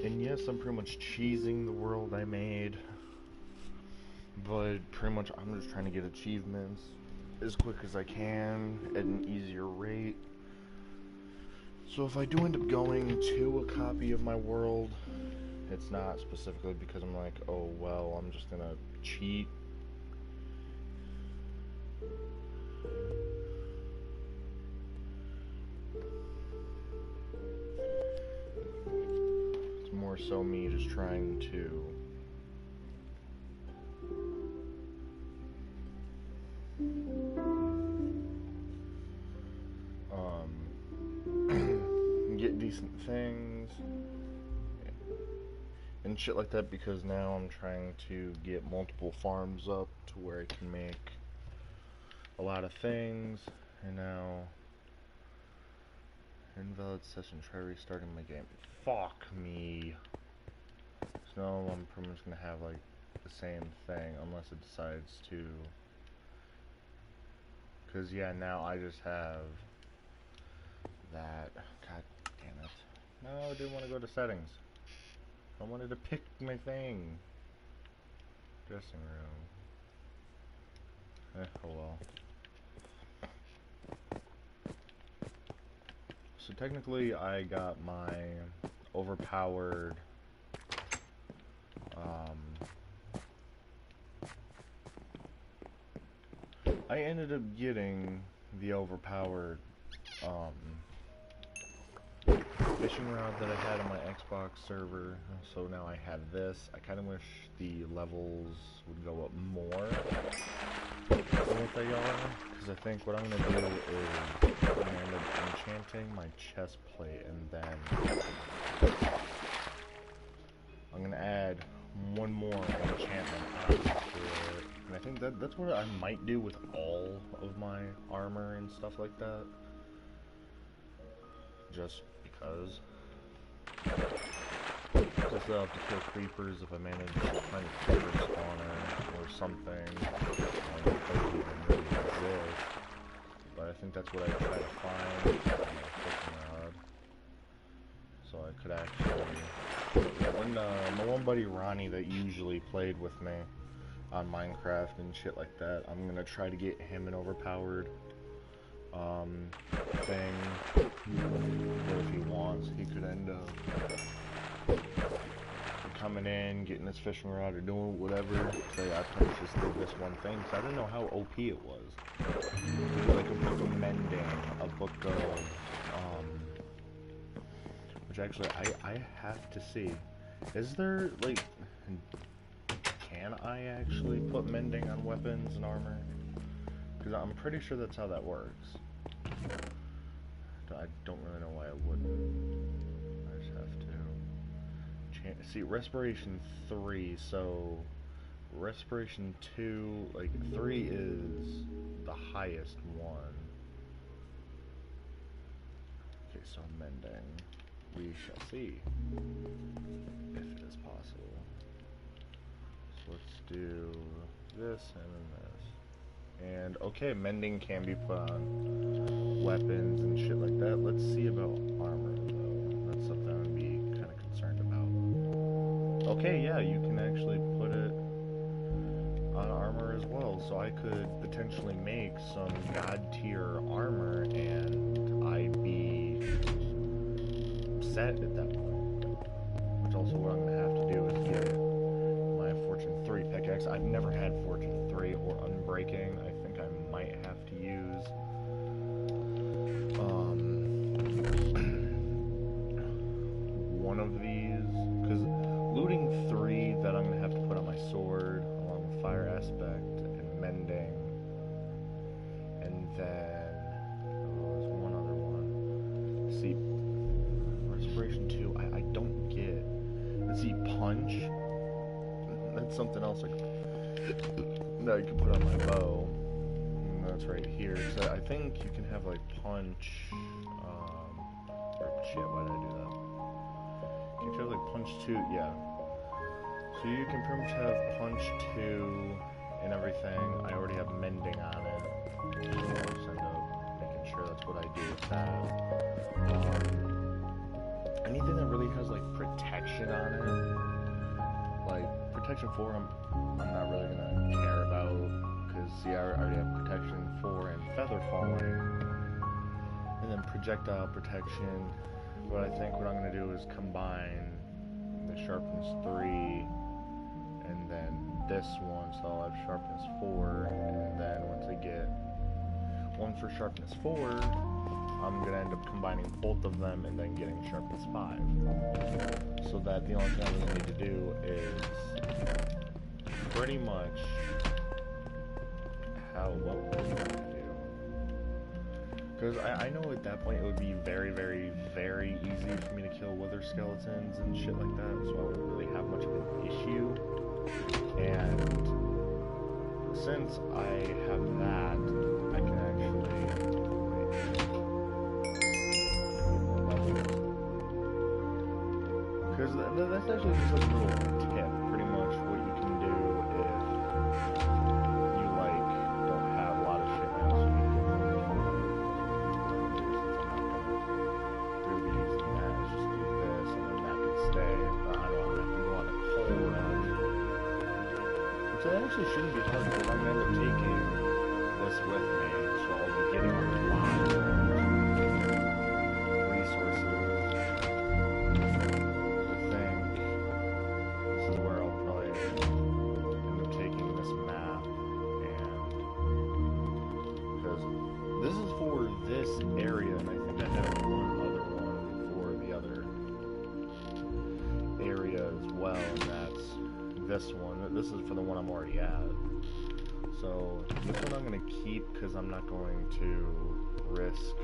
And yes, I'm pretty much cheesing the world I made, but pretty much I'm just trying to get achievements as quick as I can at an easier rate. So if I do end up going to a copy of my world, it's not specifically because I'm like, oh well, I'm just gonna cheat. It's more so me just trying to get decent things and shit like that, because now I'm trying to get multiple farms up to where I can make a lot of things. And now invalid session, try restarting my game. Fuck me. So now I'm pretty much gonna have like the same thing unless it decides to, cause yeah, now I just have that. God damn it. No, I didn't want to go to settings. I wanted to pick my thing. Dressing room. Oh well. So technically I got my overpowered I ended up getting the overpowered fishing rod that I had on my Xbox server, so now I have this. I kind of wish the levels would go up more than what they are, because I think what I'm going to do is I'm going to end up enchanting my chest plate, and then I'm going to add one more enchantment onto it. And I think that's what I might do with all of my armor and stuff like that. Just because. I still have to kill creepers if I manage to find a creeper spawner or something. I don't even really exist. But I think that's what I try to find on my fishing rod. So I could actually... When my one buddy Ronnie that usually played with me on Minecraft and shit like that, I'm gonna try to get him an overpowered thing, but if he wants, he could end up coming in, getting his fishing rod, or doing whatever. Say I pretty much just did this one thing, because I didn't know how OP it was. Like a book of mending, a book of, which actually I have to see. Is there, like, can I actually put mending on weapons and armor? Because I'm pretty sure that's how that works. I don't really know why I wouldn't. I just have to see respiration 3, so respiration 2, like 3 is the highest one. Okay, so mending. We shall see if it is possible. So let's do this and then this. And okay, mending can be put on weapons and shit like that. Let's see about armor though. That's something I would be kind of concerned about. Okay, yeah, you can actually put it on armor as well. So I could potentially make some god tier armor and I'd be set at that point. Which also what I'm gonna have to do is get my Fortune 3 pickaxe. I've never had Fortune 3 or Unbreaking. I think I might have to use one of these, because looting 3 that I'm gonna have to put on my sword along with fire aspect and mending, and then there's one other one. See, respiration 2 I don't get. Let's see, punch. That's something else that I can put on my bow. And that's right here. So I think you can have like punch. Or shit, why did I do that? You can have like punch 2, yeah. So you can pretty much have punch 2 and everything. I already have mending on it. So I'll just end up making sure protection 4 I'm not really gonna care about, because see, I already have protection 4 and feather falling, and then projectile protection. But I think what I'm gonna do is combine the sharpness 3 and then this one, so I'll have sharpness 4, and then once I get one for sharpness 4, I'm going to end up combining both of them and then getting sharpness 5. So that the only thing I really need to do is pretty much what we're going to do. Because I know at that point it would be very, very, very easy for me to kill wither skeletons and shit like that, so I wouldn't really have much of an issue. And since I have that, I can actually... Because that's actually just like a little tip, pretty much what you can do if you like don't have a lot of shit else you can do. Really be using that, is just do this and then that can stay. But I don't have to go on a coal run. Which I actually shouldn't be hard because I'm going to end up taking this with me, so I'll be getting a lot of resources. Area, and I think I have one other one for the other area as well, and that's this one. This is for the one I'm already at. So this one I'm going to keep because I'm not going to risk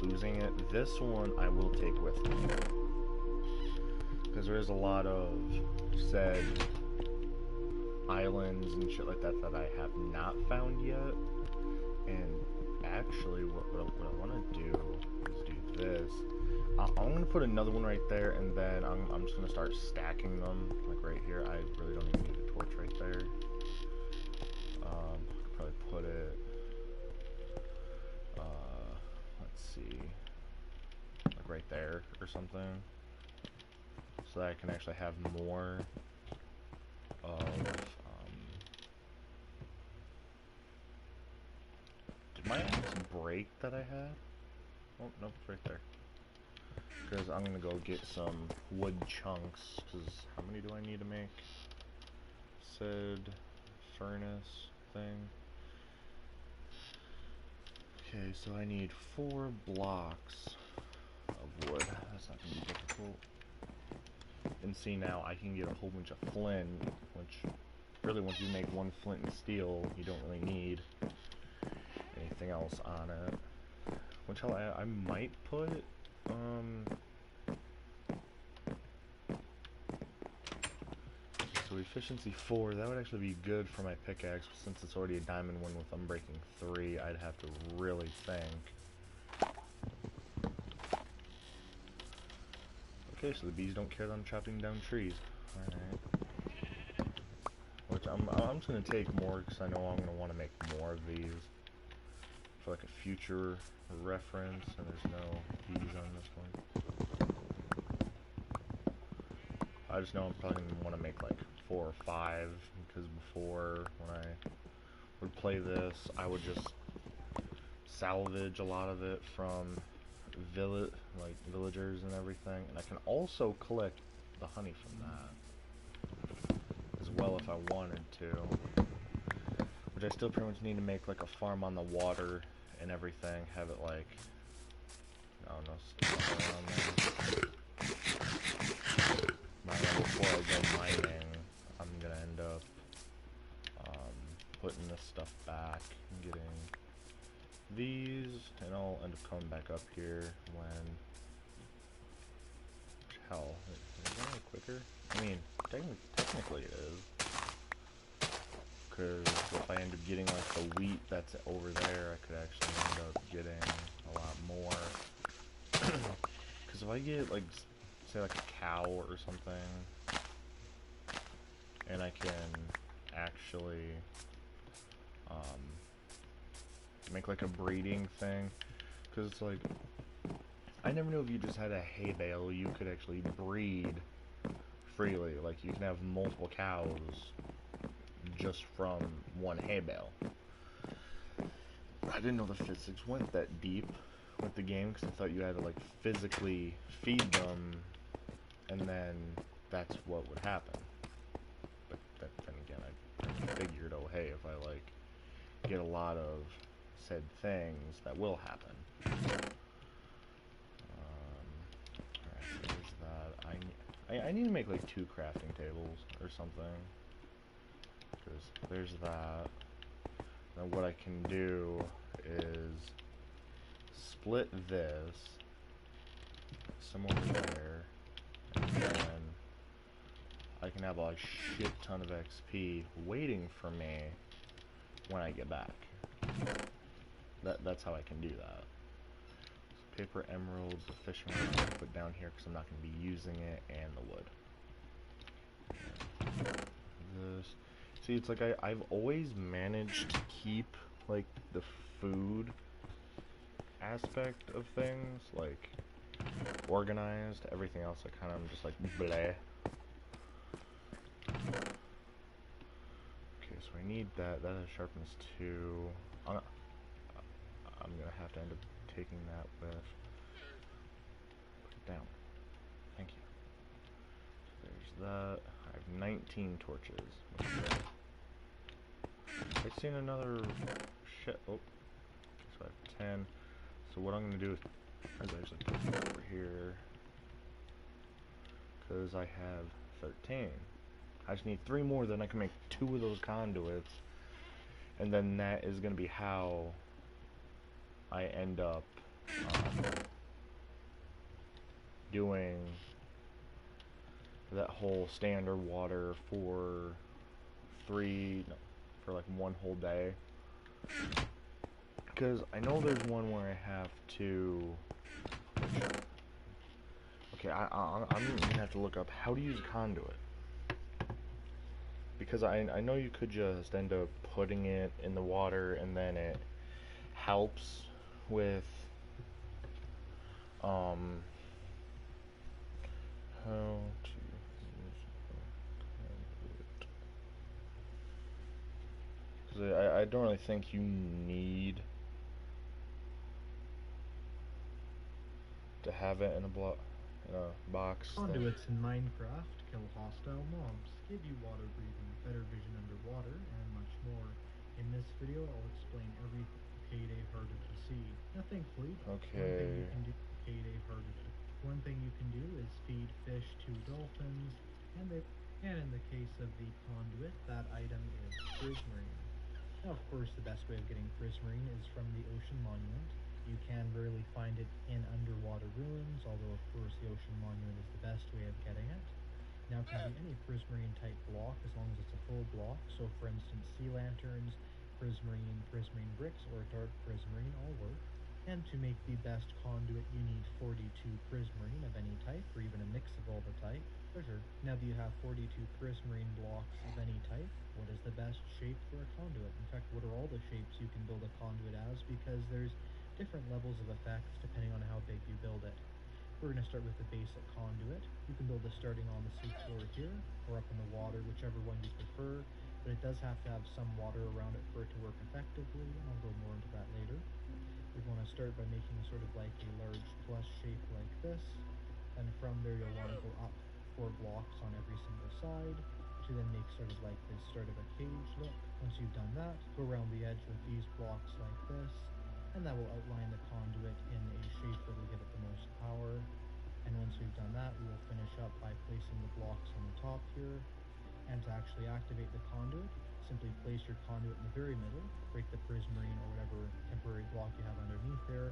losing it. This one I will take with me because there is a lot of said islands and shit like that that I have not found yet, and actually, what I want to do is do this. I'm going to put another one right there, and then I'm just going to start stacking them, like right here. I really don't even need a torch right there. I could probably put it, let's see, like right there or something, so that I can actually have more of, did my axe break that I had? Oh, nope, it's right there. Because I'm going to go get some wood chunks, because how many do I need to make said furnace thing? Okay, so I need 4 blocks of wood. That's not going to be difficult. And see, now I can get a whole bunch of flint, which really once you make 1 flint and steel, you don't really need anything else on it. Which I might put, so efficiency 4, that would actually be good for my pickaxe, since it's already a diamond one with unbreaking 3, I'd have to really think. Okay, so the bees don't care that I'm chopping down trees. Alright. Which I'm just going to take more, because I know I'm going to want to make more of these for like a future reference, and there's no bees on this one. I just know I'm probably going to want to make like 4 or 5, because before, when I would play this, I would just salvage a lot of it from villagers and everything, and I can also collect the honey from that as well if I wanted to. Which I still pretty much need to make like a farm on the water and everything, have it like, I don't know, stuff around there. Before I go mining, I'm gonna end up putting this stuff back and getting these, and I'll end up coming back up here when, hell, is that any quicker? I mean, technically it is. Because if I end up getting like the wheat that's over there, I could actually end up getting a lot more. Because if I get like, say like a cow or something, and I can actually make like a breeding thing, because it's like, I never knew if you just had a hay bale you could actually breed freely. Like, you can have multiple cows just from one hay bale. I didn't know the physics went that deep with the game, because I thought you had to, like, physically feed them, and then that's what would happen. But then again, I figured, oh hey, if I, like, get a lot of said things, that will happen. Alright, so there's that. I need to make, like, 2 crafting tables or something. Because there's that. And what I can do is split this, some over there, and then I can have a shit ton of XP waiting for me when I get back. That's how I can do that. So paper emeralds, the fishing rod I'm going to put down here because I'm not going to be using it, and the wood. This. See, it's like I've always managed to keep, like, the food aspect of things, like, organized. Everything else I kind of am just like, bleh. Okay, so I need that. That has sharpness 2. I'm gonna have to end up taking that with... Put it down. Thank you. There's that. I have 19 torches. I've seen another shit. Oh. So I have 10. So what I'm gonna do is actually put it over here, because I have 13. I just need 3 more, then I can make 2 of those conduits, and then that is gonna be how I end up doing that whole standard water for for like 1 whole day. Because I know there's one where I have to... Okay, I'm gonna have to look up how to use a conduit. Because I know you could just end up putting it in the water and then it helps with how to use a conduit. Because I don't really think you need to have it in a box. Conduits in Minecraft kill hostile mobs, give you water breathing, better vision underwater, and much more. In this video, I'll explain every Payday harder to see. Now, thankfully, Okay. one thing you can do is feed fish to dolphins, and in the case of the conduit, that item is prismarine. Now, of course, the best way of getting prismarine is from the Ocean Monument. You can rarely find it in underwater ruins, although of course the Ocean Monument is the best way of getting it. Now, it can be any prismarine type block as long as it's a full block. So for instance, sea lanterns, prismarine bricks, or dark prismarine all work. And to make the best conduit, you need 42 prismarine of any type, or even a mix of all the type. Now that you have 42 prismarine blocks of any type, what is the best shape for a conduit? In fact, what are all the shapes you can build a conduit as? Because there's different levels of effects depending on how big you build it. We're going to start with the basic conduit. You can build this starting on the seafloor here, or up in the water, whichever one you prefer, but it does have to have some water around it for it to work effectively, and I'll go more into that later. You're going to start by making sort of like a large plus shape like this, and from there you'll want to go up 4 blocks on every single side, to then make sort of like this sort of a cage look. Once you've done that, go around the edge with these blocks like this, and that will outline the conduit in a shape that will give it the most power. And once we've done that, we will finish up by placing the blocks on the top here. And to actually activate the conduit, simply place your conduit in the very middle, break the prismarine or whatever temporary block you have underneath there.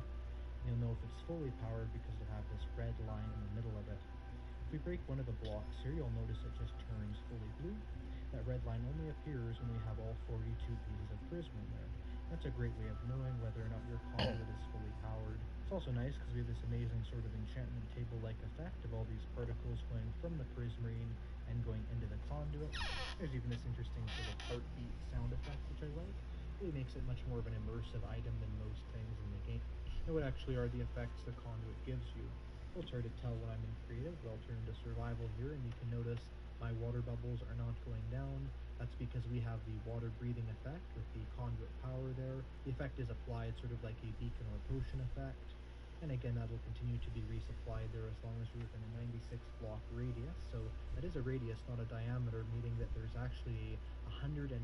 You'll know if it's fully powered because it'll have this red line in the middle of it. If we break one of the blocks here, you'll notice it just turns fully blue. That red line only appears when we have all 42 pieces of prismarine there. That's a great way of knowing whether or not your conduit is fully powered. It's also nice because we have this amazing sort of enchantment table-like effect of all these particles going from the prismarine and going into the conduit. There's even this interesting sort of heartbeat sound effect, which I like. It really makes it much more of an immersive item than most things in the game. Now, what actually are the effects the conduit gives you? It's hard to tell when I'm in creative, but I'll turn to survival here, and you can notice my water bubbles are not going down. That's because we have the water breathing effect with the conduit power there. The effect is applied sort of like a beacon or potion effect. And again, that will continue to be resupplied there as long as you're within a 96 block radius. So that is a radius, not a diameter, meaning that there's actually a 192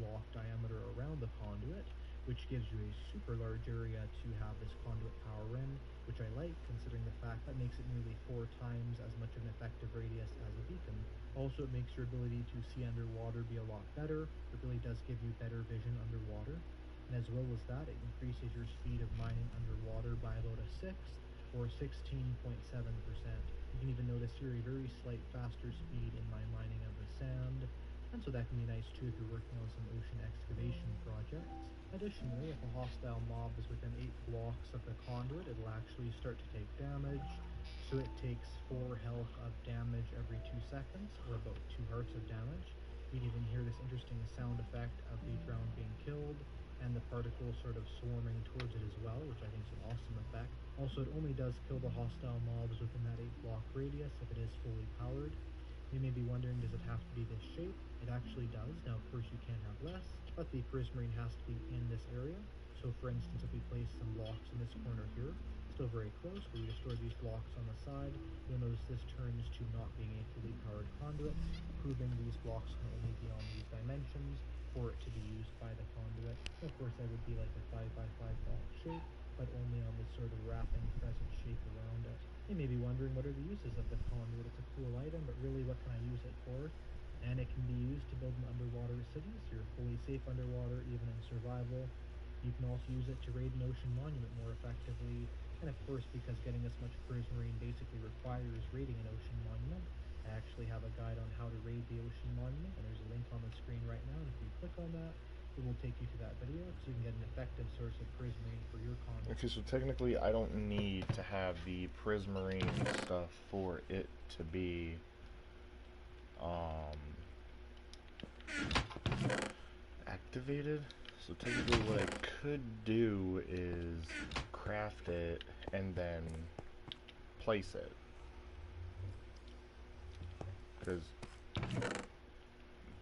block diameter around the conduit, which gives you a super large area to have this conduit power in, which I like considering the fact that makes it nearly 4 times as much of an effective radius as a beacon. Also, it makes your ability to see underwater be a lot better. It really does give you better vision underwater. And as well as that, it increases your speed of mining underwater by about a sixth, or 16.7%. You can even notice here a very slight faster speed in my mining of the sand, and so that can be nice too if you're working on some ocean excavation projects. Additionally, if a hostile mob is within 8 blocks of the conduit, it'll actually start to take damage. So it takes 4 health of damage every 2 seconds, or about 2 hearts of damage. You can even hear this interesting sound effect of the drown being killed, and the particles sort of swarming towards it as well, which I think is an awesome effect. Also, it only does kill the hostile mobs within that 8 block radius if it is fully powered. You may be wondering, does it have to be this shape? It actually does. Now, of course, you can have less, but the prismarine has to be in this area. So, for instance, if we place some blocks in this corner here, still very close, but we destroy these blocks on the side, you'll notice this turns to not being a fully powered conduit, proving these blocks can only be on these dimensions for it to be used by the conduit. Of course, that would be like a 5x5 block shape, but only on this sort of wrapping crescent shape around it. You may be wondering, what are the uses of the conduit? It's a cool item, but really what can I use it for? And it can be used to build an underwater city, so you're fully safe underwater, even in survival. You can also use it to raid an ocean monument more effectively, and of course, because getting this much prismarine basically requires raiding an ocean monument, I actually have a guide on how to raid the ocean monument, and there's a link on the screen right now, and if you click on that, it will take you to that video, so you can get an effective source of prismarine for your content. Okay, so technically I don't need to have the prismarine stuff for it to be activated. So technically what I could do is craft it and then place it. Because,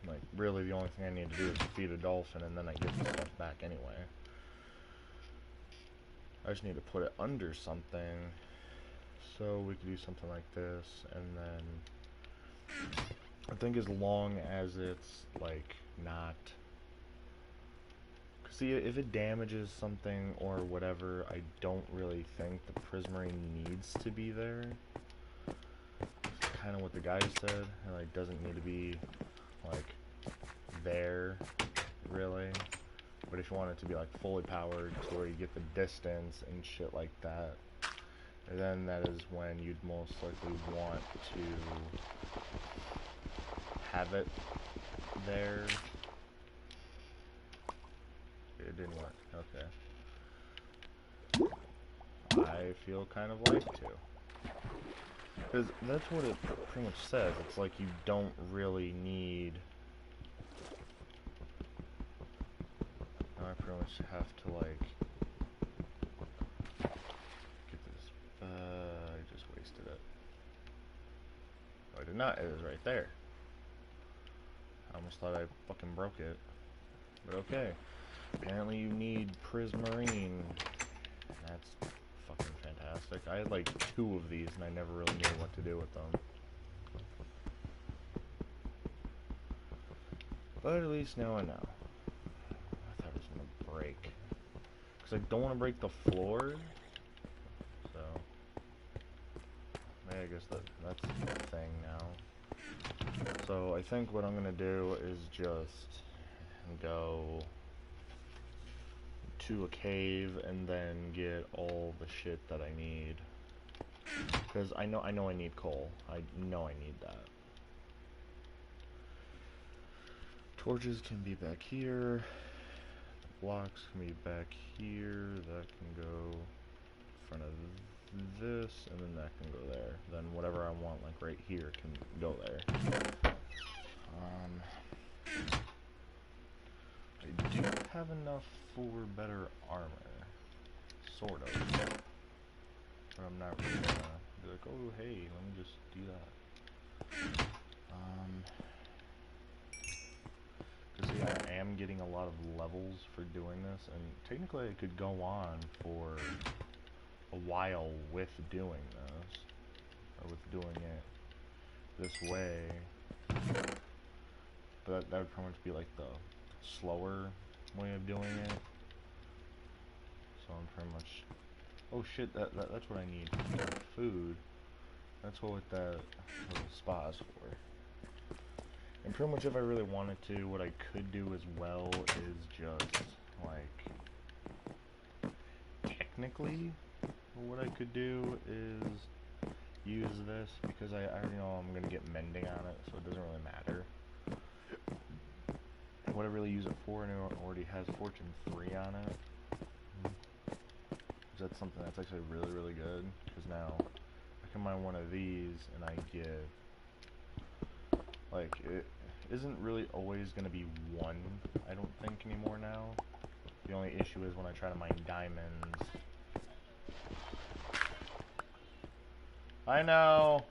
like, really the only thing I need to do is feed a dolphin and then I get the stuff back anyway. I just need to put it under something. So we could do something like this, and then I think as long as it's, like, not... See, if it damages something or whatever, I don't really think the prismarine needs to be there. It's kind of what the guy said. It, like, doesn't need to be, like, there, really. But if you want it to be, like, fully powered to where you get the distance and shit like that, then that is when you'd most likely want to have it there. It didn't work. Okay. I feel kind of like to. Because that's what it pretty much says. It's like you don't really need... I pretty much have to, like... get this... I just wasted it. No, I did not. It is right there. I almost thought I fucking broke it. But okay. Apparently you need prismarine. That's fucking fantastic. I had like 2 of these and I never really knew what to do with them. But at least now I know. I thought it was gonna break. Because I don't want to break the floor. So... I guess that's the thing now. So I think what I'm gonna do is just go to a cave and then get all the shit that I need. Because I know I need coal. I know I need that. Torches can be back here. The blocks can be back here. That can go in front of this, and then that can go there. Then whatever I want, like right here, can go there. I do have enough for better armor. Sort of. Or I'm not really gonna be like, oh hey, let me just do that. Because yeah, I am getting a lot of levels for doing this, and technically I could go on for a while with doing this, or with doing it this way, but that would pretty much be like the slower way of doing it. So I'm pretty much, oh shit, that's what I need, food. That's what that little spa is for. And pretty much if I really wanted to, what I could do as well is just, like, technically, what I could do is use this, because I already know I'm going to get mending on it, so it doesn't really matter. What I really use it for, and it already has Fortune 3 on it. That's something that's actually really, really good, because now I can mine one of these, and I get, like, it isn't really always going to be one, I don't think, anymore now. The only issue is when I try to mine diamonds. I know!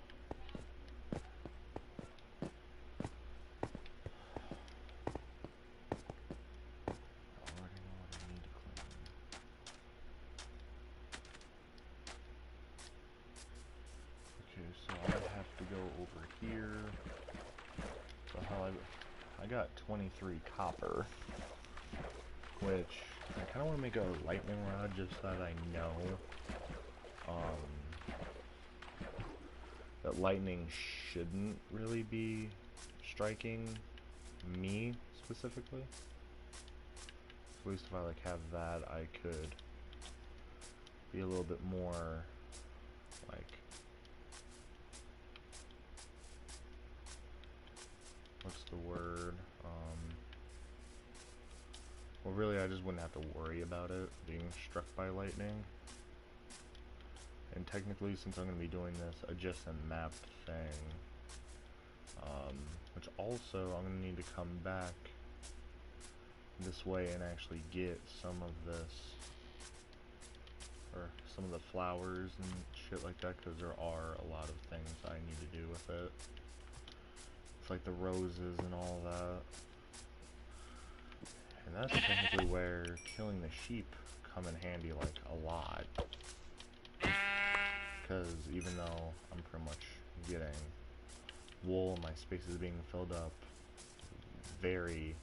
Okay, so I have to go over here. So how I got 23 copper, which I kind of want to make a lightning rod just so that I know that lightning shouldn't really be striking me specifically. So at least if I like have that, I could be a little bit more like, what's the word? Well, really, I just wouldn't have to worry about it being struck by lightning. And technically, since I'm going to be doing this adjacent map thing, which also I'm going to need to come back this way and actually get some of this, or some of the flowers and shit like that, because there are a lot of things I need to do with it. It's like the roses and all that. And that's technically where killing the sheep come in handy, like, a lot. Because even though I'm pretty much getting wool and my space is being filled up very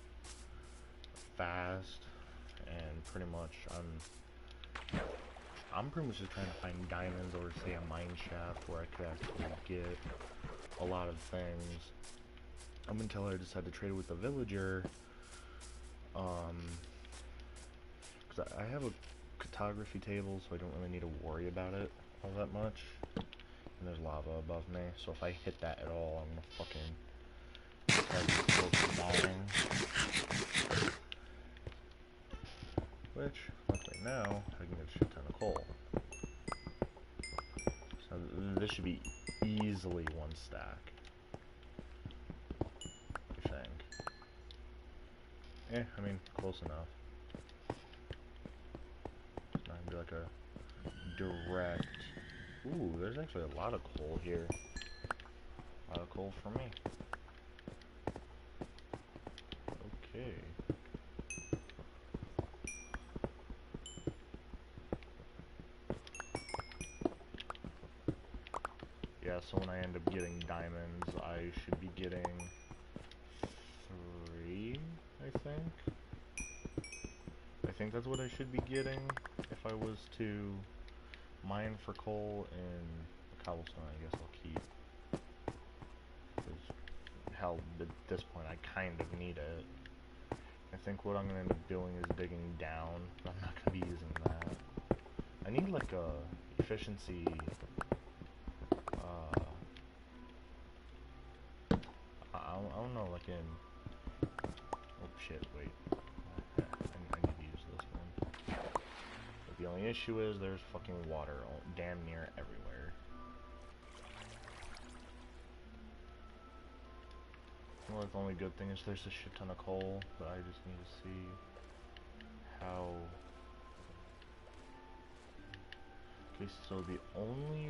fast, and pretty much I'm pretty much just trying to find diamonds, or say a mine shaft where I could actually get a lot of things. Up until I decided to trade with the villager, because I have a cartography table, so I don't really need to worry about it all that much. And there's lava above me, so if I hit that at all, I'm gonna fucking start close to dying. Which, luckily now, I can get a shit ton of coal. So this should be easily one stack, I think. I mean, close enough. It's not gonna be like a direct... Ooh, there's actually a lot of coal here. A lot of coal for me. Okay. Yeah, so when I end up getting diamonds, I should be getting 3, I think. I think that's what I should be getting if I was to mine for coal, and the cobblestone I guess I'll keep. Because, hell, at this point I kind of need it. I think what I'm going to end up doing is digging down, but I'm not going to be using that. I need like a efficiency, I don't know, like in, oh shit, wait, I need to use this one. But the only issue is there's fucking water damn near everywhere. Well, the only good thing is there's a shit ton of coal, but I just need to see how... Okay, so the only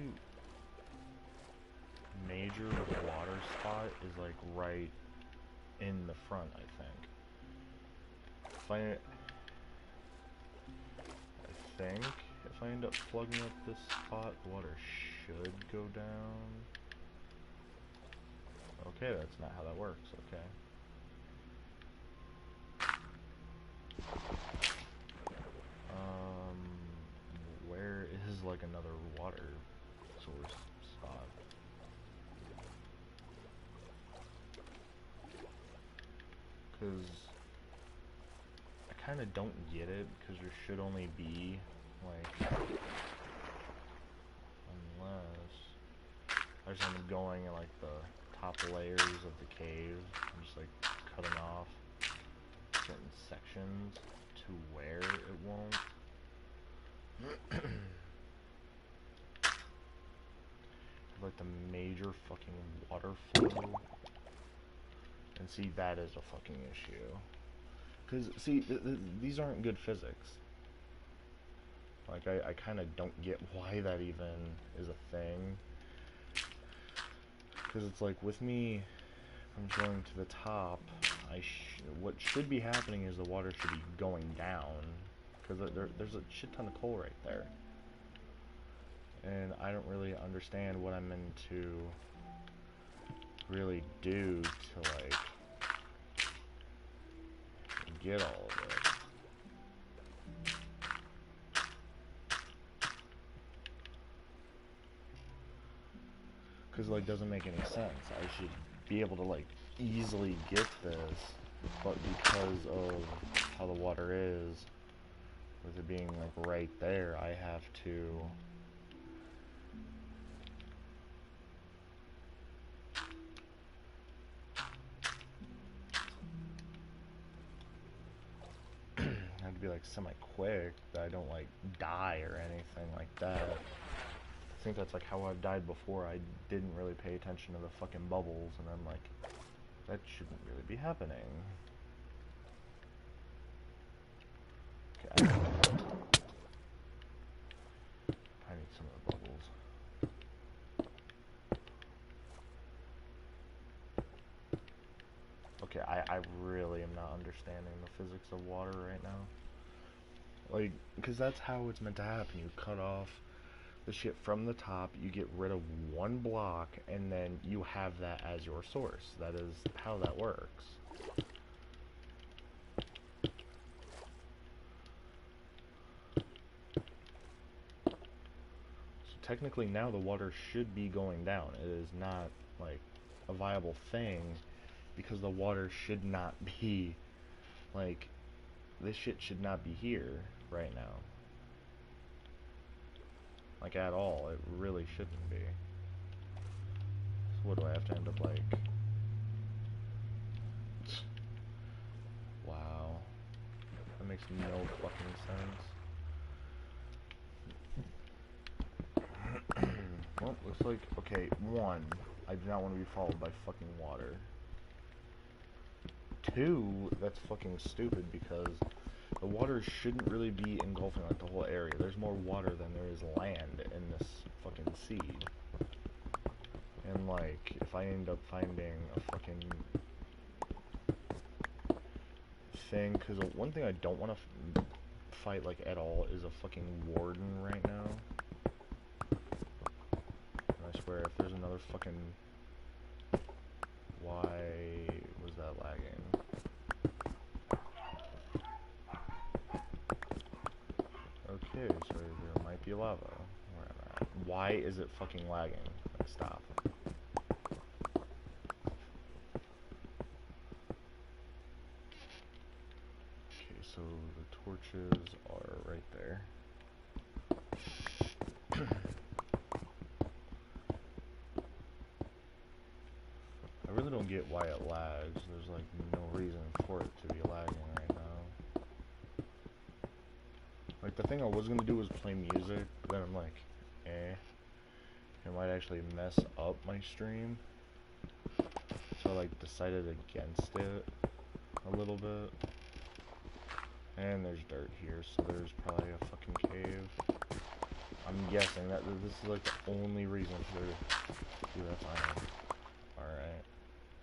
major water spot is like right in the front, I think. I think if I end up plugging up this spot, the water should go down. Okay, that's not how that works, okay. Where is like another water source spot? Because I kind of don't get it, because there should only be like, unless I just end up going in like the top layers of the cave and just like cutting off certain sections to where it won't. Like the major fucking water flow. And see, that is a fucking issue. Because, see, these aren't good physics. Like, I kind of don't get why that even is a thing. Because it's like, with me, I'm going to the top, what should be happening is the water should be going down. Because there's a shit ton of coal right there. And I don't really understand what I'm meant to really do to, like, get all of it. Because, like, doesn't make any sense. I should be able to, like, easily get this, but because of how the water is, with it being, like, right there, I have to... have to be like semi-quick, that I don't like die or anything like that. I think that's like how I've died before. I didn't really pay attention to the fucking bubbles, and I'm like, that shouldn't really be happening. Okay, I need some of the bubbles. Okay, I really am not understanding the physics of water right now. Like, because that's how it's meant to happen. You cut off the shit from the top, you get rid of one block, and then you have that as your source. That is how that works. So technically now the water should be going down. It is not, like, a viable thing, because the water should not be, like, this shit should not be here right now. Like, at all. It really shouldn't be. So what do I have to end up, like... Wow. That makes no fucking sense. Well, looks like... Okay, one, I do not want to be followed by fucking water. Two, that's fucking stupid, because the water shouldn't really be engulfing, like, the whole area. There's more water than there is land in this fucking seed. And, like, if I end up finding a fucking thing, because one thing I don't want to fight, like, at all is a fucking warden right now. And I swear, if there's another fucking... Why was that lagging? Okay, so there might be lava where I'm at. Why is it fucking lagging? Like, stop. Okay, so the torches are right there. I really don't get why it lags. There's like no reason for it to be lagging right now. Like, the thing I was gonna do was play music, but then I'm like, it might actually mess up my stream. So I like decided against it a little bit. And there's dirt here, so there's probably a fucking cave. I'm I'm guessing that this is like the only reason for UF iron. Alright.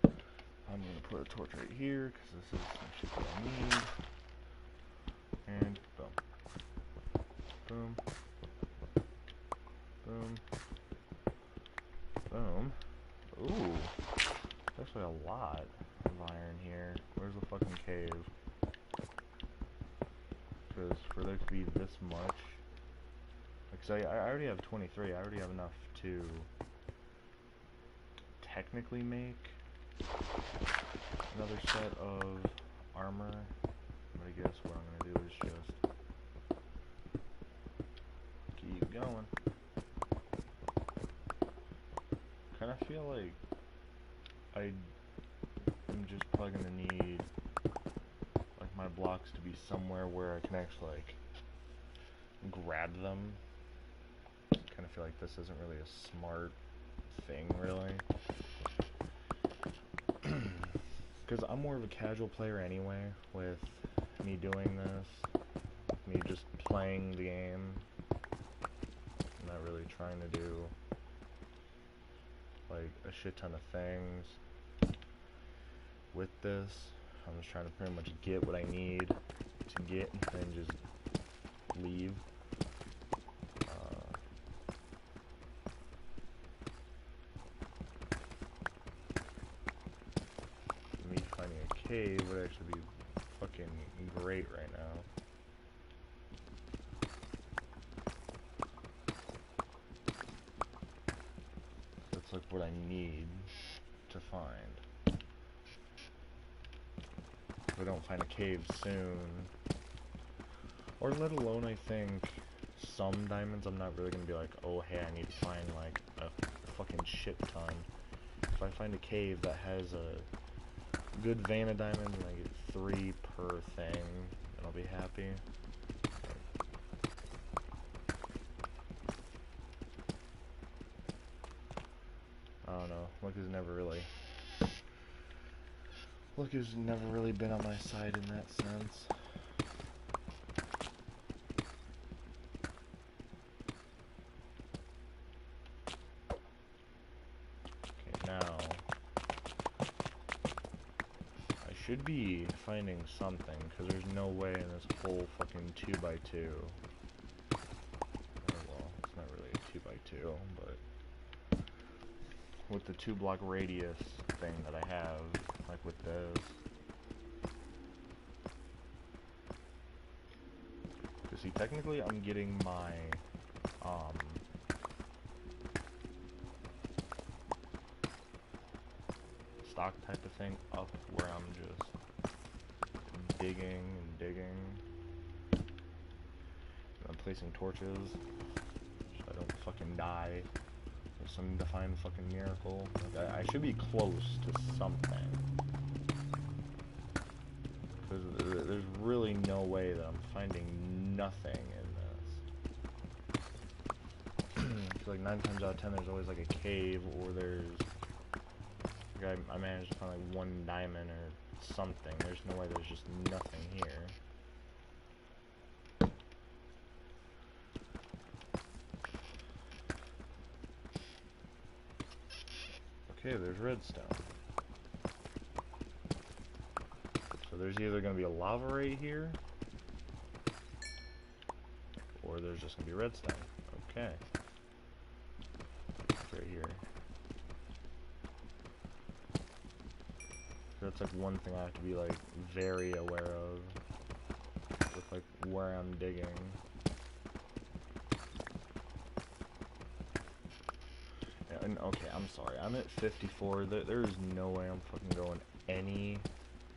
I'm gonna put a torch right here, because this is some shit that I need. And boom. Boom. Boom. Boom. Ooh. There's actually a lot of iron here. Where's the fucking cave? Because for there to be this much... Because I already have 23. I already have enough to technically make another set of armor. But I guess what I'm going to do is just keep going. Kind of feel like I'm just probably going to need like my blocks to be somewhere where I can actually like grab them. Kind of feel like this isn't really a smart thing, really. Because I'm more of a casual player anyway, with me doing this, me just playing the game, I'm not really trying to do like a shit ton of things with this. I'm just trying to pretty much get what I need to get and just leave. Me finding a cave would actually be fucking great right now. That's like what I need to find. If I don't find a cave soon, or let alone I think some diamonds, I'm not really gonna be like, oh hey, I need to find like a fucking shit ton. If I find a cave that has a good vein of diamonds and I get 3 per thing, then I'll be happy. I don't know, luck has never really been on my side in that sense. Okay, now I should be finding something, because there's no way in this whole fucking 2x2. Oh, well, it's not really a 2x2, but with the 2-block radius thing that I have, like with this. Because see, technically I'm getting my, stock type of thing up where I'm just digging and digging. And I'm placing torches so I don't fucking die. Some defined fucking miracle. Like, I should be close to something. Because there's really no way that I'm finding nothing in this. I feel like 9 times out of 10 there's always like a cave, or there's... Like I managed to find like 1 diamond or something. There's no way there's just nothing here. Okay, there's redstone. So there's either going to be a lava right here, or there's just going to be redstone. Okay. It's right here. So that's like one thing I have to be like very aware of, with like where I'm digging. And okay, I'm sorry, I'm at 54. There's no way I'm fucking going any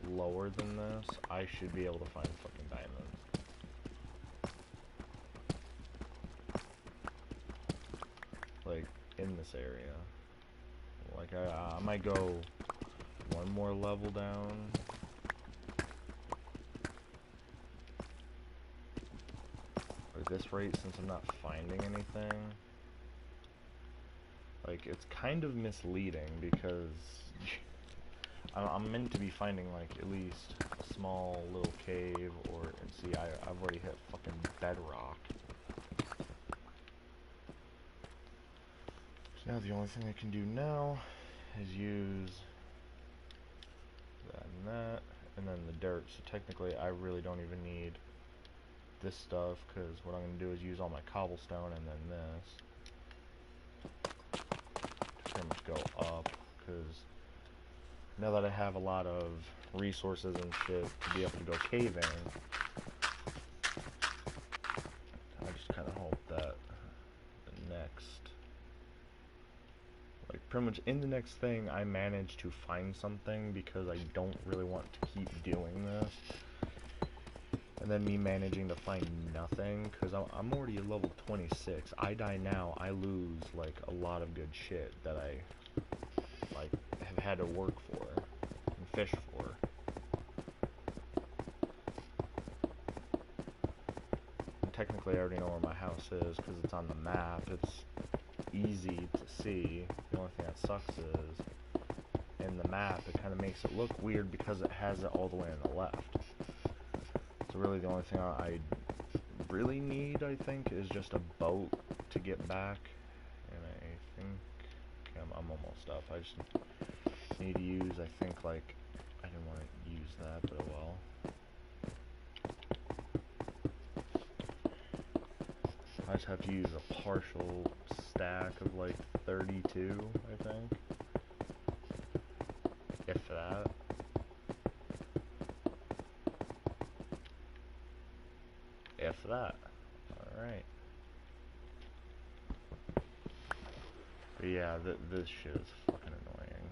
lower than this. I should be able to find fucking diamonds. Like, in this area. Like, I might go 1 more level down. At this rate, since I'm not finding anything. Like, it's kind of misleading because I'm meant to be finding, like, at least a small little cave, or, and see, I've already hit fucking bedrock. Now the only thing I can do now is use that and that, and then the dirt. So technically I really don't even need this stuff, because what I'm going to do is use all my cobblestone and then this to pretty much go up, because now that I have a lot of resources and shit to be able to go caving, I just kind of hope that the next, like pretty much in the next thing, I manage to find something, because I don't really want to keep doing this. And then me managing to find nothing, because I'm already at level 26. I die now, I lose like a lot of good shit that I like have had to work for and fish for. And technically I already know where my house is because it's on the map. It's easy to see. The only thing that sucks is in the map it kind of makes it look weird because it has it all the way on the left. So really the only thing I really need, I think, is just a boat to get back. And I think okay, I'm almost up. I just need to use, I think, like, I didn't want to use that, but oh well. I just have to use a partial stack of like 32, I think. If that. If that. Alright. But yeah, this shit is fucking annoying.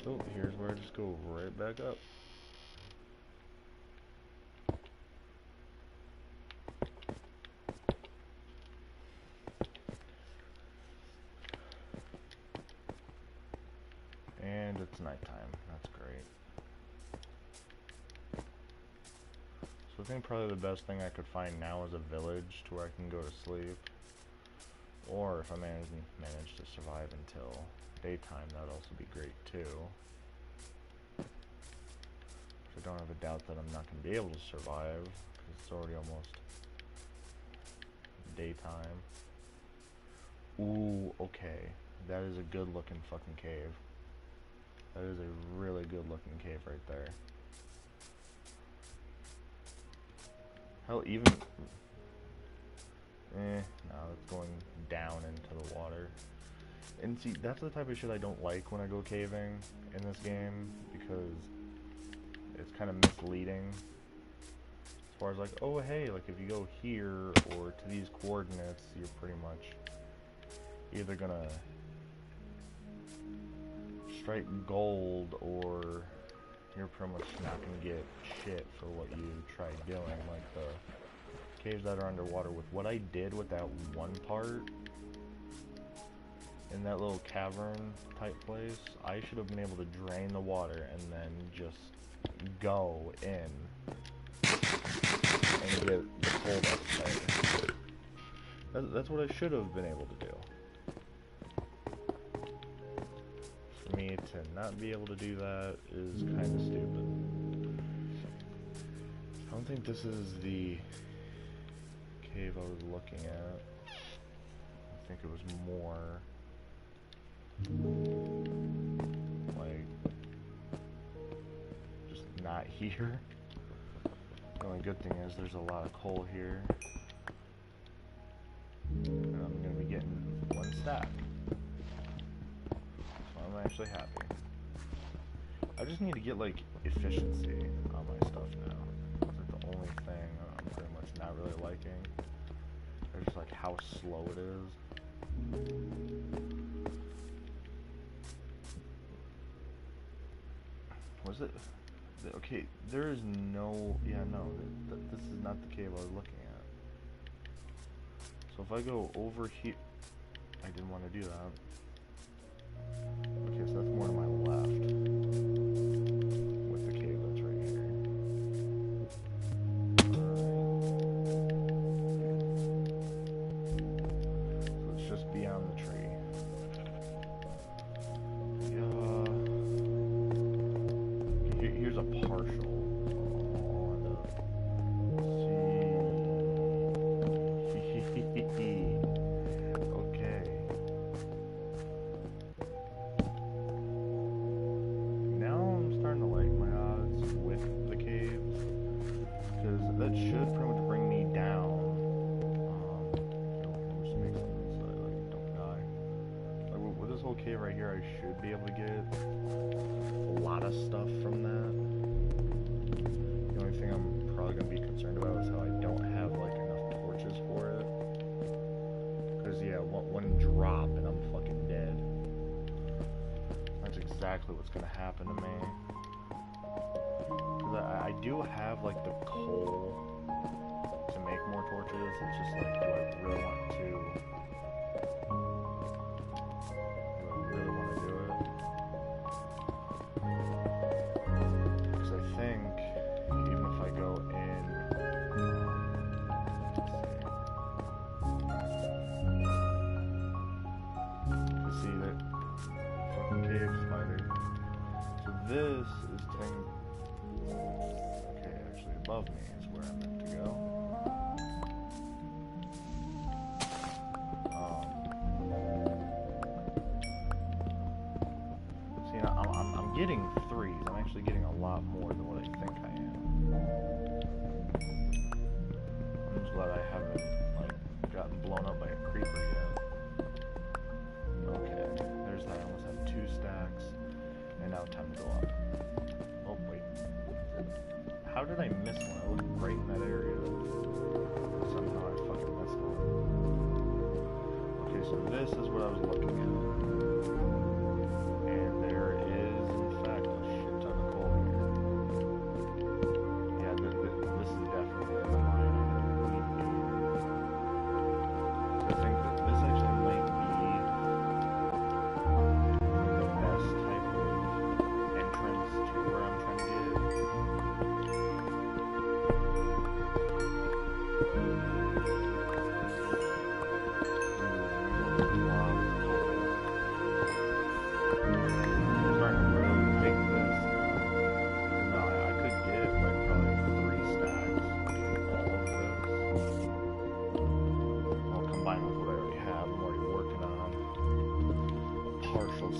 Oh, here's where I just go right back up. And it's nighttime. That's great. So I think probably the best thing I could find now is a village to where I can go to sleep. Or if I manage to survive until daytime, that would also be great too. I don't have a doubt that I'm not going to be able to survive, because it's already almost daytime. Ooh, okay. That is a good looking fucking cave. That is a really good looking cave right there. Hell, even... no, it's going down into the water. And see, that's the type of shit I don't like when I go caving in this game, because it's kind of misleading. As far as like, oh hey, like if you go here or to these coordinates, you're pretty much either gonna strike gold, or you're pretty much not gonna get shit for what you try doing. Like the caves that are underwater, with what I did with that one part in that little cavern type place, I should have been able to drain the water and then just go in and get the coal that's there. That's what I should have been able to do. For me to not be able to do that is kind of stupid. I don't think this is the cave I was looking at. I think it was more like just not here. The only good thing is there's a lot of coal here, and I'm gonna be getting one stack, so I'm actually happy. I just need to get like efficiency on my stuff now. It's like the only thing I'm pretty much not really liking. It's just like how slow it is. Was it? Okay, there is no... Yeah, no, this is not the cave I was looking at. So if I go over here... I didn't want to do that. Okay, so that's more to my left. With the cave that's right here. So it's just beyond the tree. Here's a partial. See. cave right here, I should be able to get a lot of stuff from that. The only thing I'm probably going to be concerned about is how I don't have like enough torches for it. Because yeah, one drop and I'm fucking dead. That's exactly what's going to happen to me. Because I do have like the coal to make more torches. It's just like, do I really want to? Because I think even if I go in, let's see that fucking cave spider. So this is okay, actually above me is where I'm meant to go. See, I'm getting threes. I'm actually getting a lot more than what I think I am. I'm just glad I haven't like gotten blown up by a creeper yet. Okay, there's that. I almost have 2 stacks, and now time to go up. Oh wait, how did I miss one? I looked right in that area. Somehow I fucking missed one. Okay, so this is what I was looking at. And there is, in fact, a shit ton of coal here. Yeah, this is definitely the mine I need. So I think that this actually might be the best type of entrance to where I'm trying to get.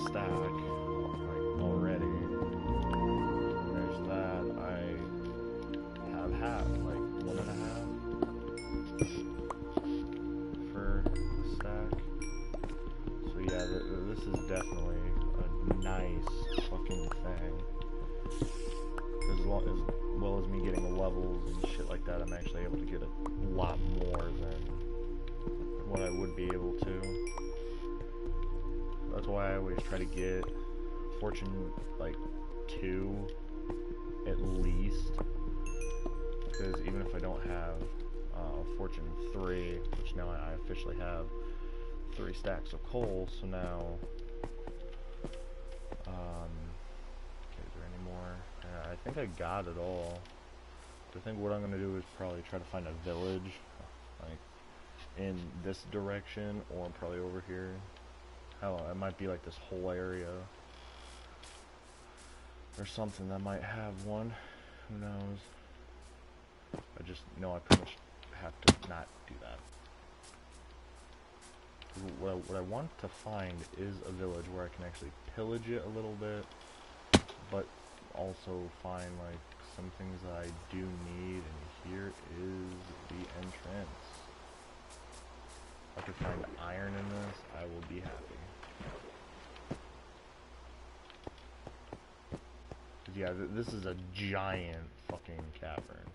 Stack like already. There's that. I have half, like 1.5 for a stack. So yeah, this is definitely a nice fucking thing. As well as me getting levels and shit like that, I'm actually able to get a lot more than what I would be able to. That's why I always try to get Fortune, like, 2 at least. Because even if I don't have Fortune 3, which now I officially have 3 stacks of coal, so now, okay, is there any more? I think I got it all. I think what I'm going to do is probably try to find a village, like, in this direction, or probably over here. Hell, it might be like this whole area or something that might have one. Who knows? I just know I pretty much have to not do that. What I want to find is a village where I can actually pillage it a little bit, but also find like some things that I do need, and here is the entrance. If I can find iron in this, I will be happy. Yeah, this is a giant fucking cavern.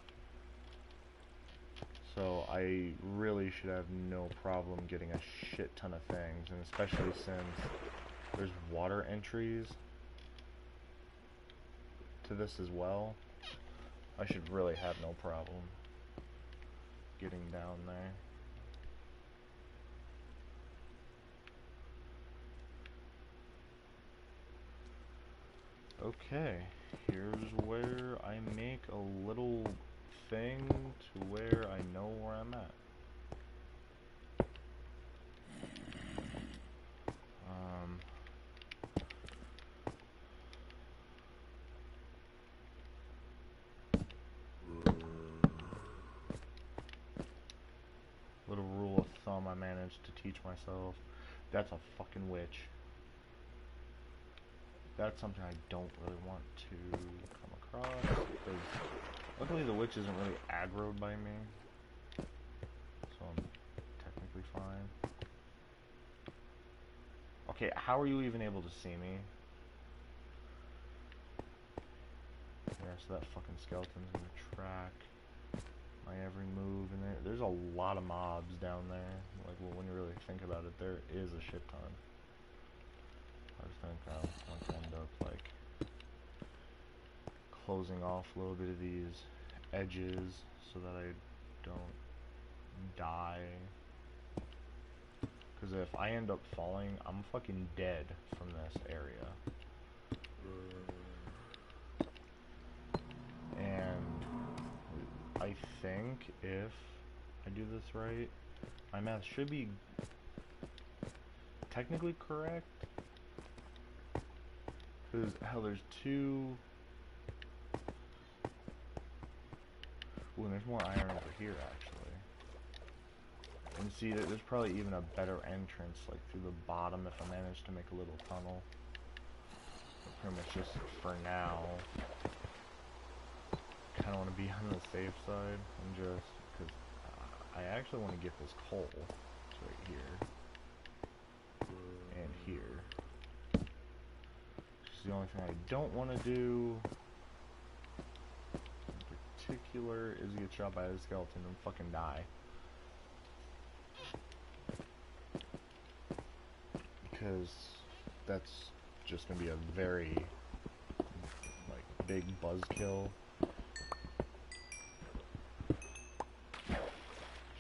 So I really should have no problem getting a shit ton of things, and especially since there's water entries to this as well, I should really have no problem getting down there. Okay, here's where I make a little thing to where I know where I'm at. Little rule of thumb I managed to teach myself. That's a fucking witch. That's something I don't really want to come across, because luckily the witch isn't really aggroed by me, so I'm technically fine. Okay, how are you even able to see me? Yeah, so that fucking skeleton's gonna track my every move, and there's a lot of mobs down there. Like, well, when you really think about it, there is a shit ton. I just think I want to end up like closing off a little bit of these edges so that I don't die. Because if I end up falling, I'm fucking dead from this area. And I think if I do this right, my math should be technically correct. Because, hell, there's two... Ooh, and there's more iron over here, actually. And see, there's probably even a better entrance, like, through the bottom if I manage to make a little tunnel. But pretty much just for now, kind of want to be on the safe side, and just, because I actually want to get this coal. It's right here. And here. Which is the only thing I don't want to do in particular is get shot by a skeleton and fucking die. Because that's just gonna be a very like big buzzkill.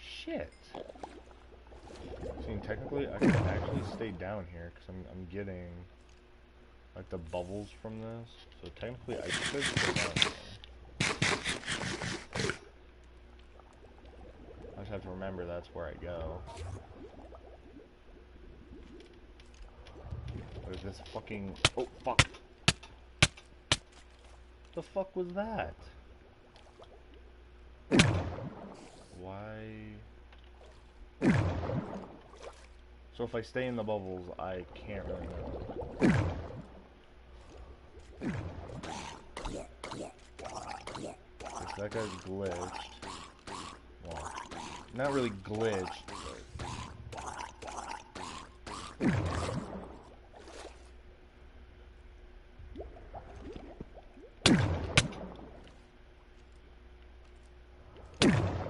Shit. See, technically I could actually stay down here because I'm getting like the bubbles from this. So technically I could stay down here. I just have to remember that's where I go. What is this fucking... Oh, fuck. The fuck was that? Why... So if I stay in the bubbles, I can't really know. That guy's glitched. Well, not really glitched, but...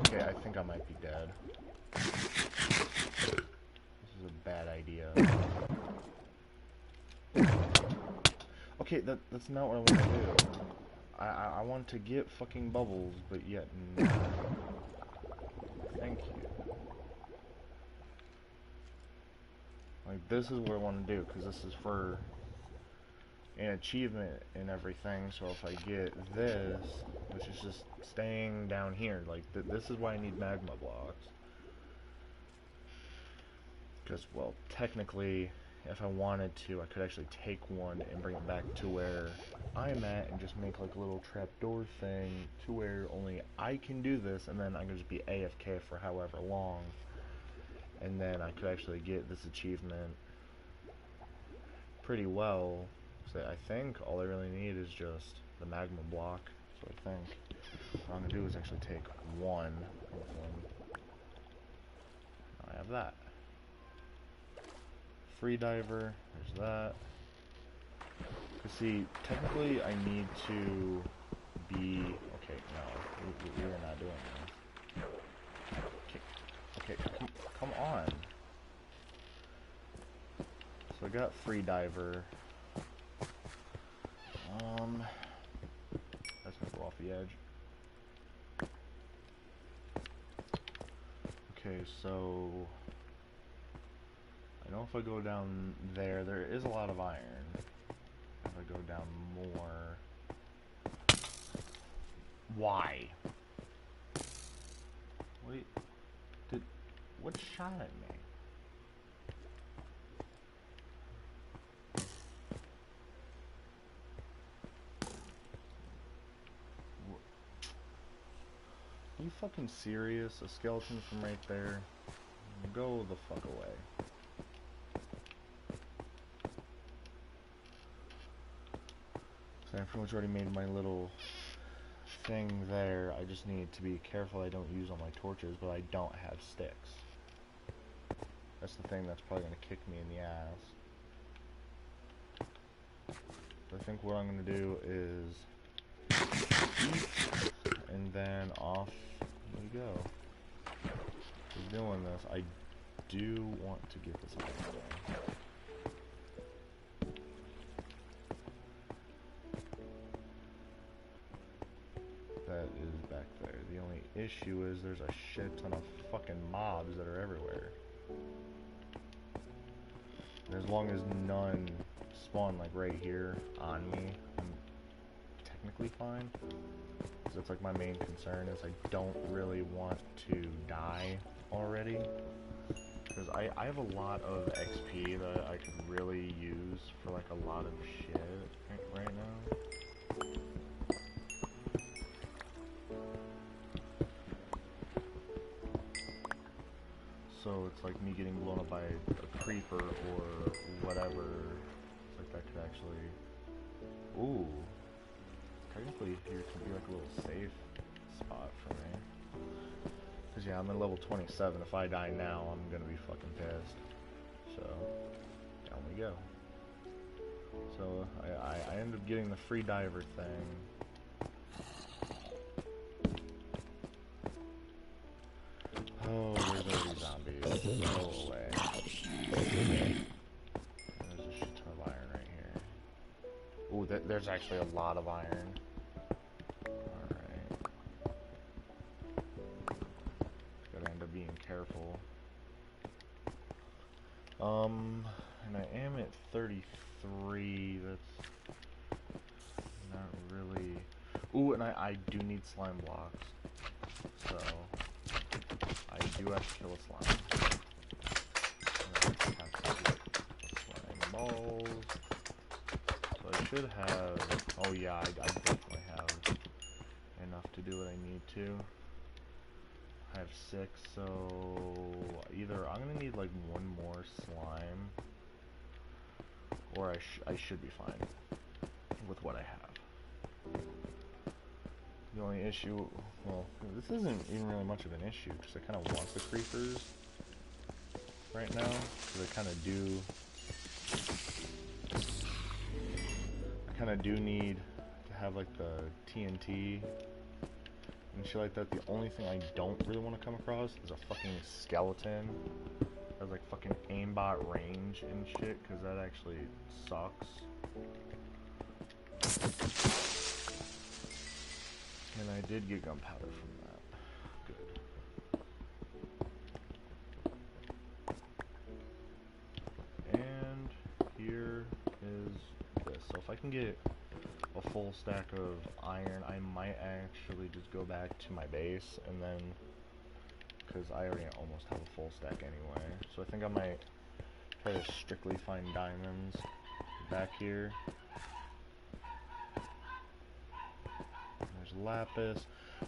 Okay, I think I might be dead. This is a bad idea. Okay, that's not what I want to do. I want to get fucking bubbles, but yet not. Thank you. Like, this is what I want to do, because this is for an achievement and everything, so if I get this, which is just staying down here, like, this is why I need magma blocks. Because, well, technically, if I wanted to, I could actually take one and bring it back to where I'm at and just make like a little trapdoor thing to where only I can do this, and then I can just be AFK for however long, and then I could actually get this achievement pretty well. So I think all I really need is just the magma block. So I think what I'm going to do is actually take one of them. I have that. Free diver, there's that. Cause see, technically I need to be... Okay, no, we are not doing this. Okay, come on. So I got free diver. That's gonna go off the edge. Okay, so I know if I go down there, there is a lot of iron. If I go down more... Why? Wait, what shot at me? Are you fucking serious? A skeleton from right there? Go the fuck away. So I pretty much already made my little thing there. I just need to be careful I don't use all my torches, but I don't have sticks. That's the thing that's probably going to kick me in the ass. I think what I'm gonna do is eat, and then off we go. We're doing this. I do want to get this out of the way. That is back there. The only issue is there's a shit ton of fucking mobs that are everywhere. And as long as none spawn like right here on me, I'm technically fine. Because that's like my main concern is I don't really want to die already. Because I have a lot of XP that I could really use for like a lot of shit right now. So it's like me getting blown up by a creeper or whatever. It's like that could actually... Ooh. Technically here could be like a little safe spot for me. Cause yeah, I'm at level 27. If I die now, I'm gonna be fucking pissed. So, down we go. So I ended up getting the free diver thing. Oh, there's already zombies. Go away. There's a shit ton of iron right here. Ooh, there's actually a lot of iron. Alright. Gotta end up being careful. And I am at 33. That's not really... Ooh, and I do need slime blocks. So... I do have to kill a slime. And I have to get slime balls. So I should have... Oh yeah, I definitely have enough to do what I need to. I have 6, so either I'm gonna need like one more slime, or I should be fine with what I have. The only issue, well, this isn't even really much of an issue, because I kind of want the creepers right now, because I kind of do need to have like the TNT and shit like that. The only thing I don't really want to come across is a fucking skeleton that has like fucking aimbot range and shit, because that actually sucks. And I did get gunpowder from that. Good. And here is this. So if I can get a full stack of iron, I might actually just go back to my base and then, because I already almost have a full stack anyway. So I think I might try to strictly find diamonds back here. There's lapis.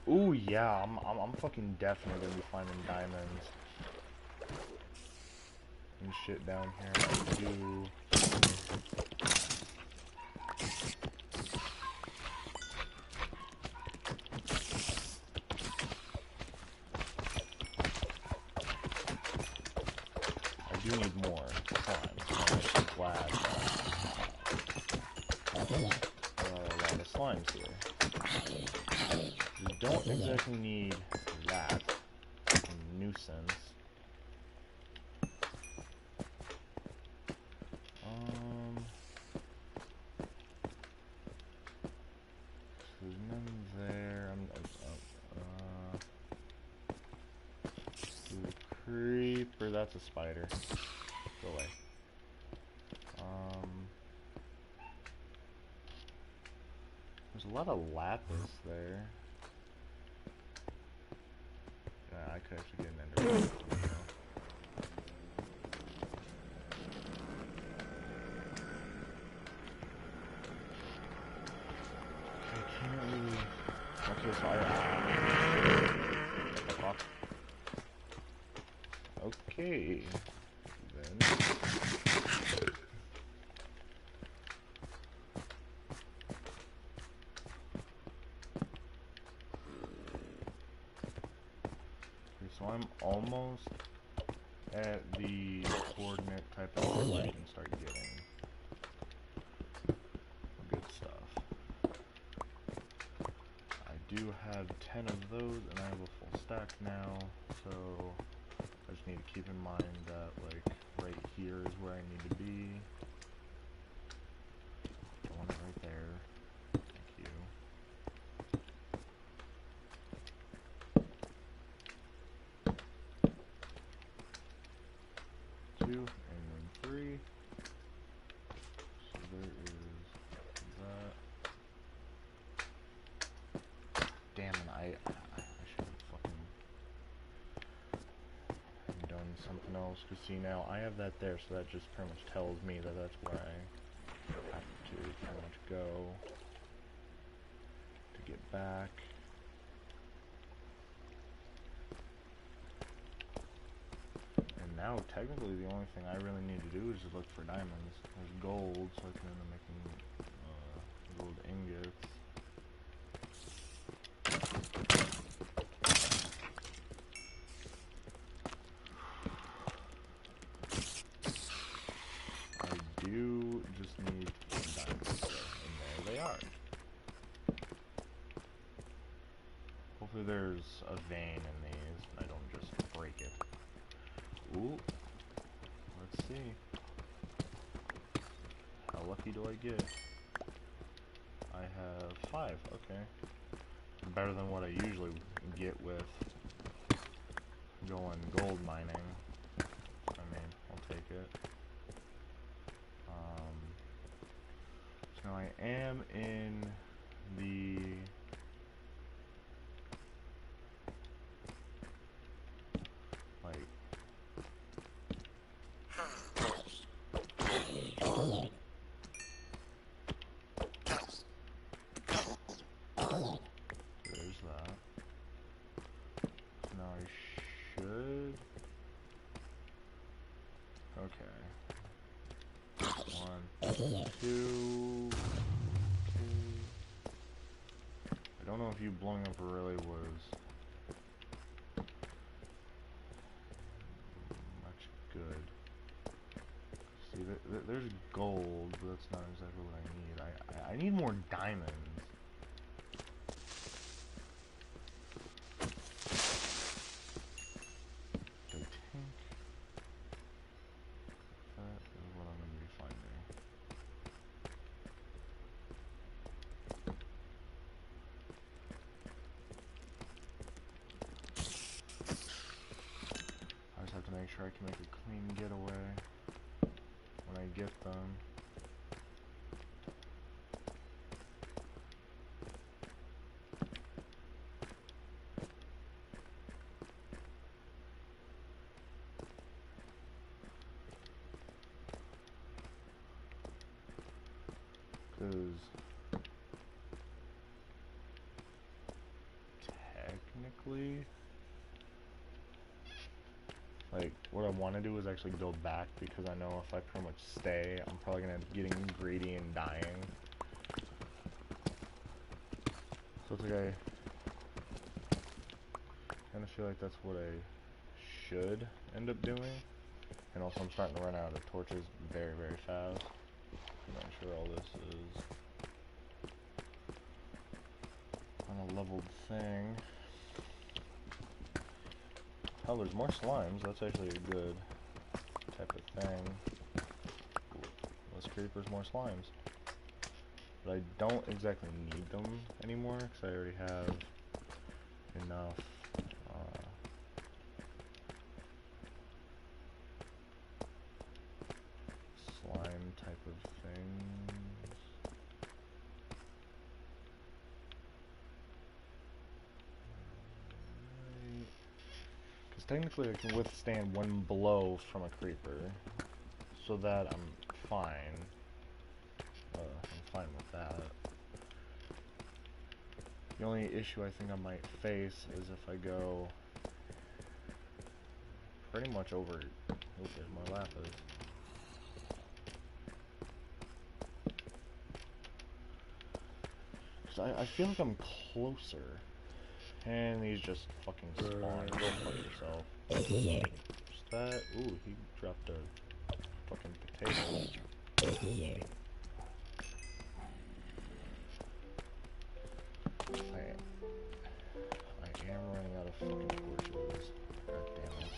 Ooh yeah, I'm fucking definitely gonna be finding diamonds and shit down here. I do. I do need more slime. So I'm actually glad that there are a lot of slimes here. You don't exactly need that nuisance. There's none there. The creeper, that's a spider. Go away. There's a lot of lapis there. Yeah, I could actually get an ender pearl, you know. I can't really... Okay, so fuck. Okay. Then... So I'm almost at the coordinate type of I can start getting. have 10 of those, and I have a full stack now, so I just need to keep in mind that, like, right here is where I need to be. I want it right there. Thank you. Two, and then three. So there is that. Damn it, I should have fucking done something else. Cause see, now I have that there, so that just pretty much tells me that that's where I have to pretty much go to get back. And now, technically, the only thing I really need to do is just look for diamonds. There's gold, so I can end up making gold ingots. I do just need diamonds, and there they are. Hopefully there's a vein in these, and I don't just break it. Ooh. Let's see. How lucky do I get? I have 5, okay. Better than what I usually get with going gold mining. I mean, I'll take it. So now I am in the like there's that. So now I should okay. 1, 2. I don't know if you blowing up really was much good. See, there's gold, but that's not exactly what I need. I need more diamonds. I think that is what I'm going to be finding. I just have to make sure I can make a clean getaway when I get them. Because technically, like, what I want to do is actually go back, because I know if I pretty much stay, I'm probably going to end up getting greedy and dying. So it's like I kind of feel like that's what I should end up doing. And also I'm starting to run out of torches very, very fast. I'm not sure all this is on a leveled thing. Oh, there's more slimes. That's actually a good type of thing. Less creepers, more slimes. But I don't exactly need them anymore, because I already have enough slime type of things. Because technically I can withstand one blow from a creeper, so that I'm fine. I'm fine with that. The only issue I think I might face is if I go pretty much over. Oh, there's my lapis. Because I feel like I'm closer. And these just fucking spawn. Go fuck yourself. Just that. Ooh, he dropped a fucking potato. fucking torches. God damn it.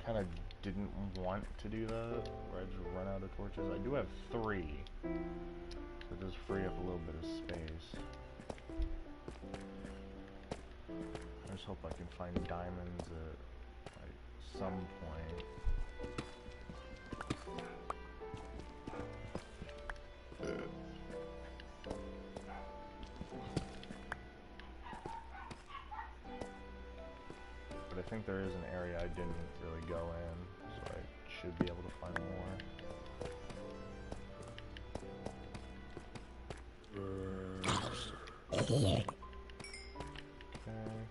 Kinda didn't want to do that, where I just run out of torches. I do have 3. So it does free up a little bit of space. I just hope I can find diamonds at like some point. But I think there is an area I didn't really go in, so I should be able to find more. Okay.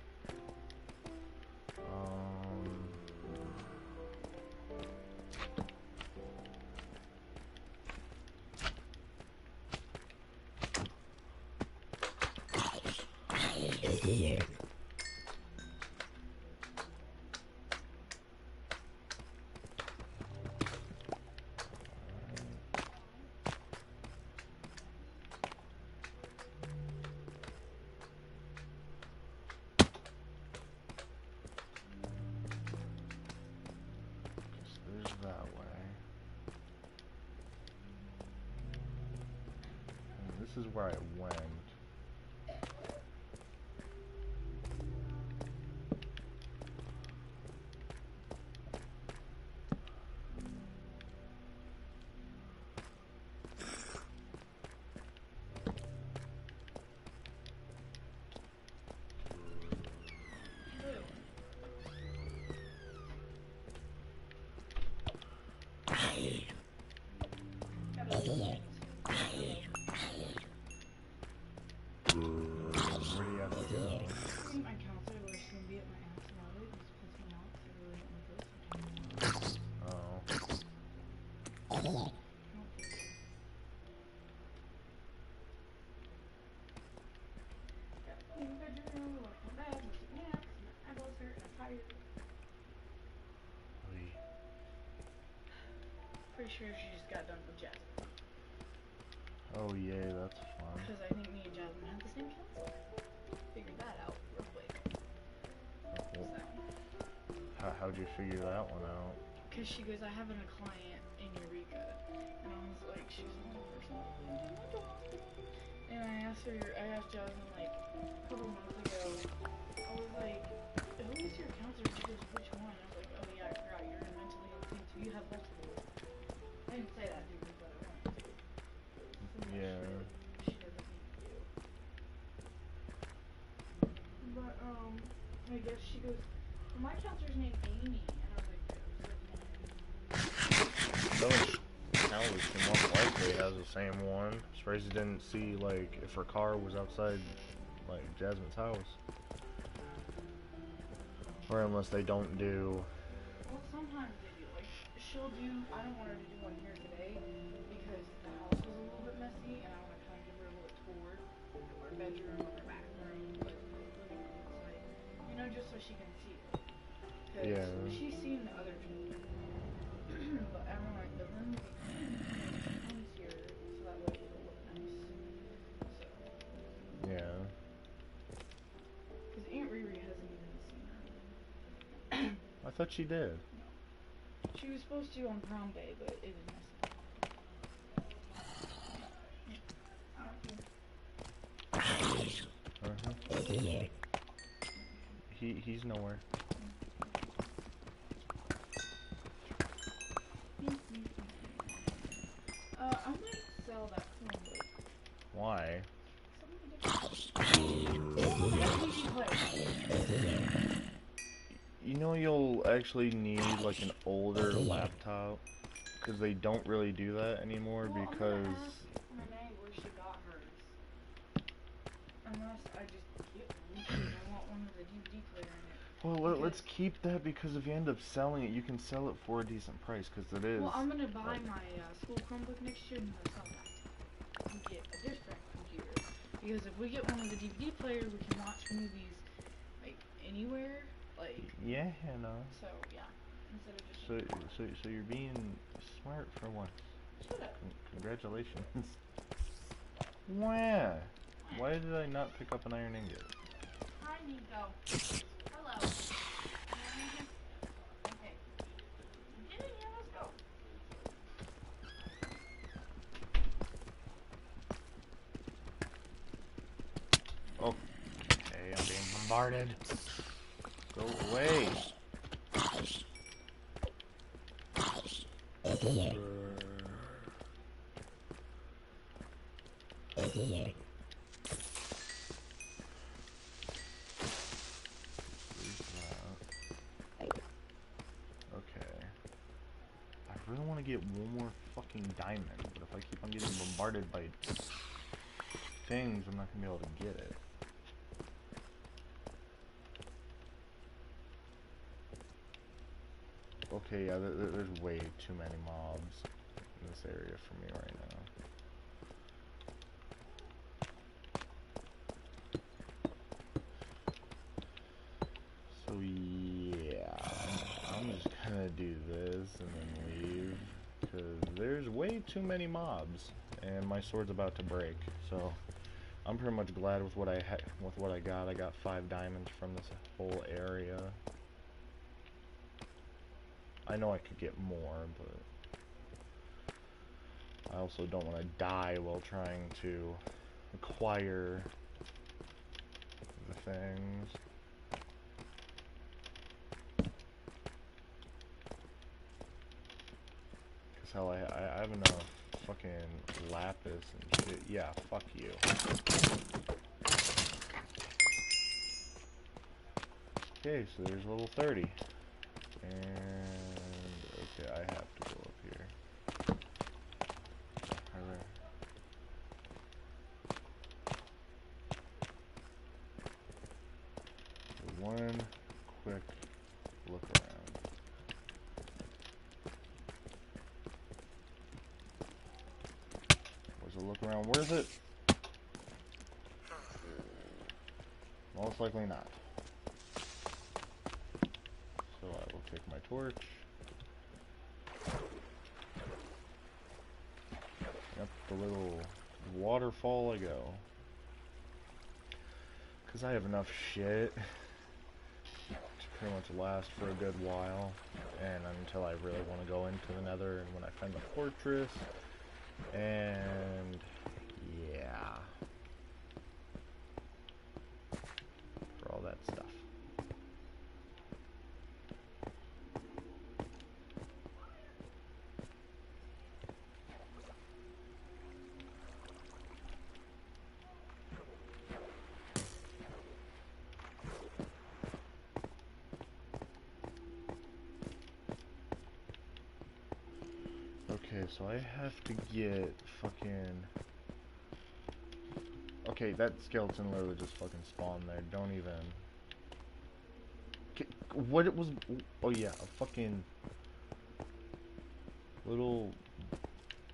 There's that way. And this is where I went. Where do you have to go? My counselor was going to be at my aunt's wallet. Just pissed me off because I really don't want to go. Oh. In the bedroom, I went to bed, I took naps, my eyeballs hurt, and I'm tired. Wait. Pretty sure she just got done with Jasmine. Oh yay, that's fun. Because I think me and Jasmine had the same counselor. Figured that out real quick. Well, So. how'd you figure that one out? Because she goes, I have a client in Eureka. And I was like, she's the only person that can do my job. And I asked Jasmine like a couple months ago, I was like, who is your counselor? She goes, which one? I was like, oh yeah, I forgot, you're mentally insane too. You have multiple. I didn't say that to her, but I wanted to. Yeah. She doesn't need to do. But, I guess she goes, well, my counselor's named Amy. And I was like, Alice can most likely has the same one. Surprised you didn't see, like, if her car was outside, like, Jasmine's house. Or unless they don't do... Well, sometimes they do. Like, she'll do, I don't want her to do one here today because the house was a little bit messy and I want to kind of give her a little tour of our bedroom, our back room, what the living room looks like. You know, just so she can see it. Because Yeah. she's seen the other two. But I want the room to be clean here so that way it'll look nice. So. Yeah. Because Aunt Riri hasn't even seen her. I thought she did. She was supposed to on prom day, but it was messy. Uh-huh. He's nowhere. I might sell that Chromebook. Why? You know you'll actually need like an older laptop because they don't really do that anymore Well, because I'm gonna ask Renee where she got hers. Unless I just get one because I want one with a DVD player in it. well let's keep that because if you end up selling it you can sell it for a decent price because it is. Well, I'm gonna buy my school Chromebook next year and I'm gonna sell that and get a different computer. Because if we get one with a DVD player, we can watch movies like anywhere. Like, yeah, no. so yeah, instead of just So you're being smart for once. shut up. Congratulations. Why? Why did I not pick up an iron ingot? I me go. Hello. Okay. Get in here, let's go. Okay, I'm being bombarded. Go away. Okay. I really want to get one more fucking diamond, but if I keep on getting bombarded by things, I'm not gonna be able to get it. Okay, yeah, there's way too many mobs in this area for me right now. So yeah, I'm just gonna do this and then leave, because there's way too many mobs, and my sword's about to break, so I'm pretty much glad with what I got. I got 5 diamonds from this whole area. I know I could get more, but I also don't want to die while trying to acquire the things. Cause hell, I have enough fucking lapis and shit. Yeah, fuck you. Okay, so there's level 30. And okay, I have to go up here. One quick look around. Was a look around worth it? Most likely not. So I will take my torch. Up the little waterfall I go. Because I have enough shit to pretty much last for a good while. And until I really want to go into the nether and when I find the fortress. And yeah. For all that stuff. Okay, so I have to get fucking... Okay, that skeleton literally just fucking spawned there. Don't even... What it was... Oh yeah, a fucking... Little...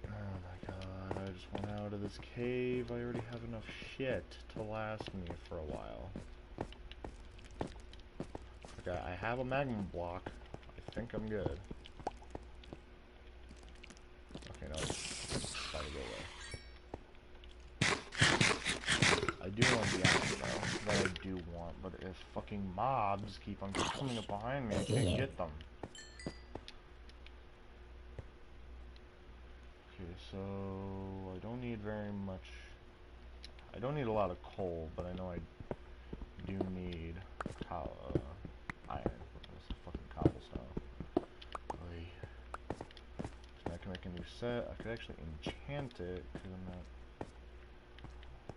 Oh my god, I just went out of this cave. I already have enough shit to last me for a while. Okay, I have a magma block. I think I'm good. Okay, no, it's gotta go away. I do want the action though. That I do want, but if fucking mobs keep on coming up behind me, I can't get them. Okay, so I don't need very much. I don't need a lot of coal, but I know I do need iron. That's fucking cobblestone. Oy. So I can make a new set. I could actually enchant it because I'm not.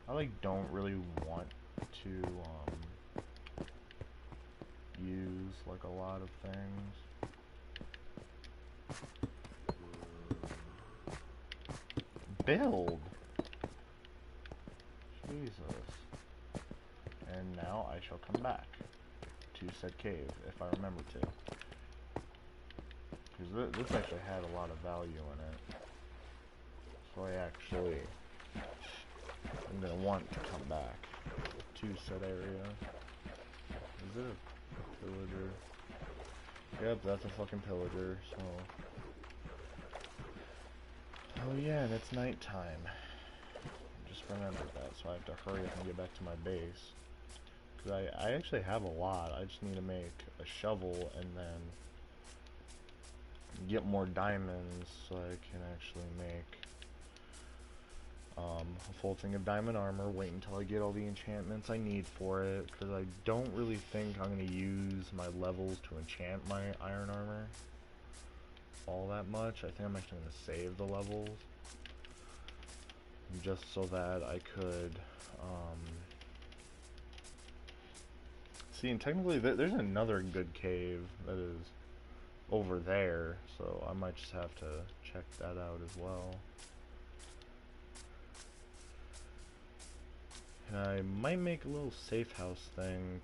I like don't really want to use like a lot of things. Build. Jesus. And now I shall come back to said cave if I remember to. Because this actually had a lot of value in it. So I actually I'm gonna want to come back to said area. Is it a pillager? Yep, that's a fucking pillager, so... Oh yeah, and it's nighttime. Just remembered that, so I have to hurry up and get back to my base. 'Cause I actually have a lot. I just need to make a shovel and then get more diamonds so I can actually make a full thing of diamond armor. Wait until I get all the enchantments I need for it, because I don't really think I'm going to use my levels to enchant my iron armor all that much. I think I'm actually going to save the levels just so that I could see, and technically there's another good cave that is over there, so I might just have to check that out as well. And I might make a little safe house thing.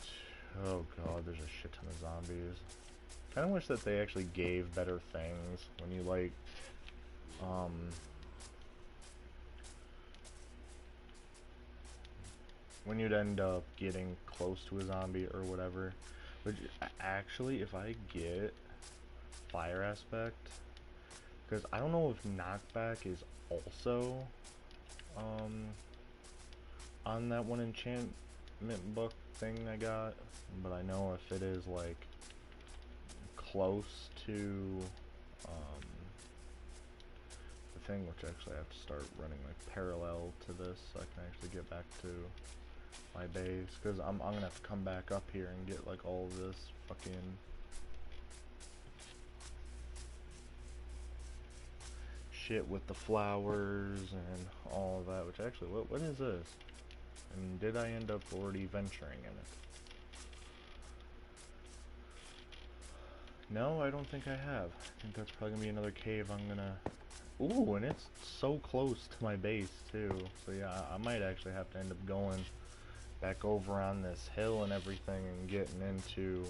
Oh god, there's a shit ton of zombies. Kinda wish that they actually gave better things when you like, when you'd end up getting close to a zombie or whatever. Which, actually, if I get fire aspect, because I don't know if knockback is also, on that one enchantment book thing I got, but I know if it is like close to the thing, which actually I have to start running like parallel to this so I can actually get back to my base, because I'm gonna have to come back up here and get like all of this fucking shit with the flowers and all of that. Which actually, what is this? And did I end up already venturing in it? No, I don't think I have. I think that's probably gonna be another cave I'm gonna... Ooh, and it's so close to my base too. So yeah, I might actually have to end up going back over on this hill and everything and getting into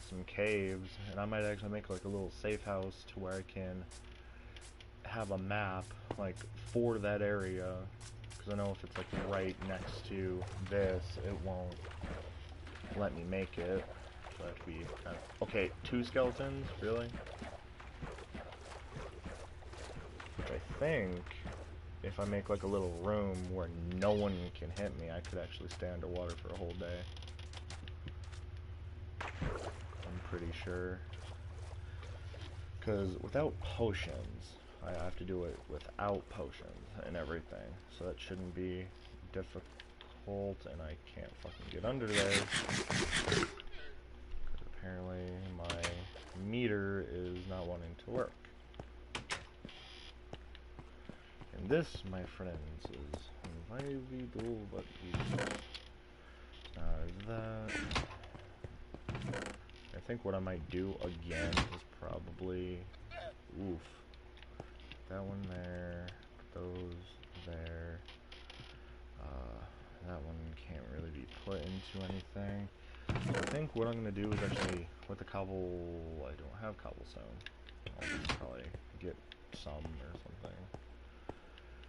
some caves. And I might actually make like a little safe house to where I can have a map like for that area. Because I know if it's like right next to this, it won't let me make it. So that would be kind of... Okay, 2 skeletons? Really? Which I think, if I make like a little room where no one can hit me, I could actually stay underwater for a whole day. I'm pretty sure. Because without potions, I have to do it without potions and everything. So that shouldn't be difficult, and I can't fucking get under there. Because apparently my meter is not wanting to work. And this, my friends, is invaluable, but that. I think what I might do again is probably... Oof. That one there, put those there. That one can't really be put into anything. So I think what I'm going to do is actually, with the cobble, I don't have cobblestone. I'll just probably get some or something.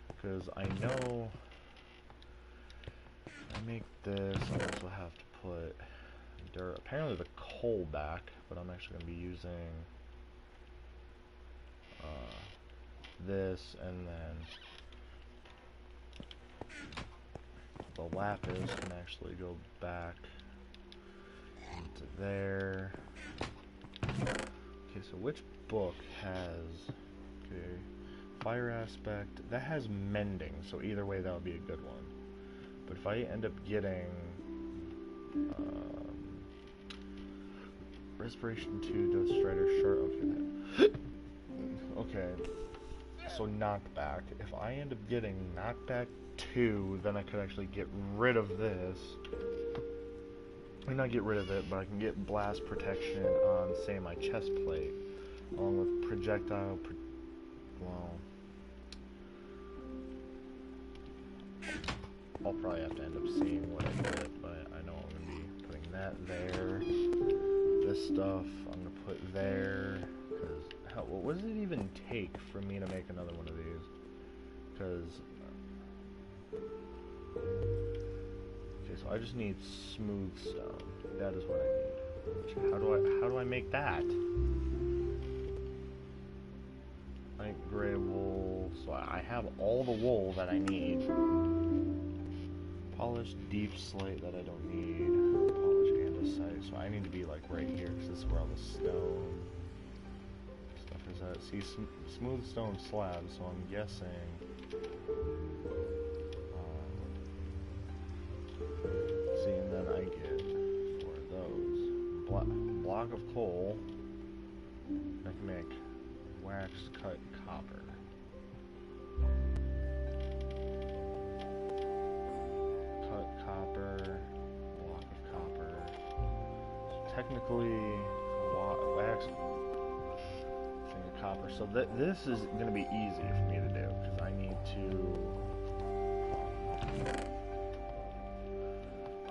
Because I know I make this, I also have to put dirt, apparently the coal back, but I'm actually going to be using this, and then the lapis can actually go back into there. Okay, so which book has, okay, fire aspect, that has mending, so either way that would be a good one. But if I end up getting respiration 2, Death Strider, sure, okay, okay, so knockback. If I end up getting knockback 2, then I could actually get rid of this. Or not get rid of it, but I can get blast protection on, say, my chest plate, along with projectile. Well, I'll probably have to end up seeing what I get, but I know I'm gonna be putting that there. This stuff I'm gonna put there, because what does it even take for me to make another one of these? Because okay, so I just need smooth stone. That is what I need. How do I make that? Light gray wool. So I have all the wool that I need. Polished deep slate that I don't need. this site, so I need to be like right here, because this is where all the stone stuff is at. See, smooth stone slabs, so I'm guessing see, and then I get for those block of coal. I can make wax cut copper. Cut copper, block of copper. So technically, wax thing of copper. So this is going to be easy for me to do, because I need to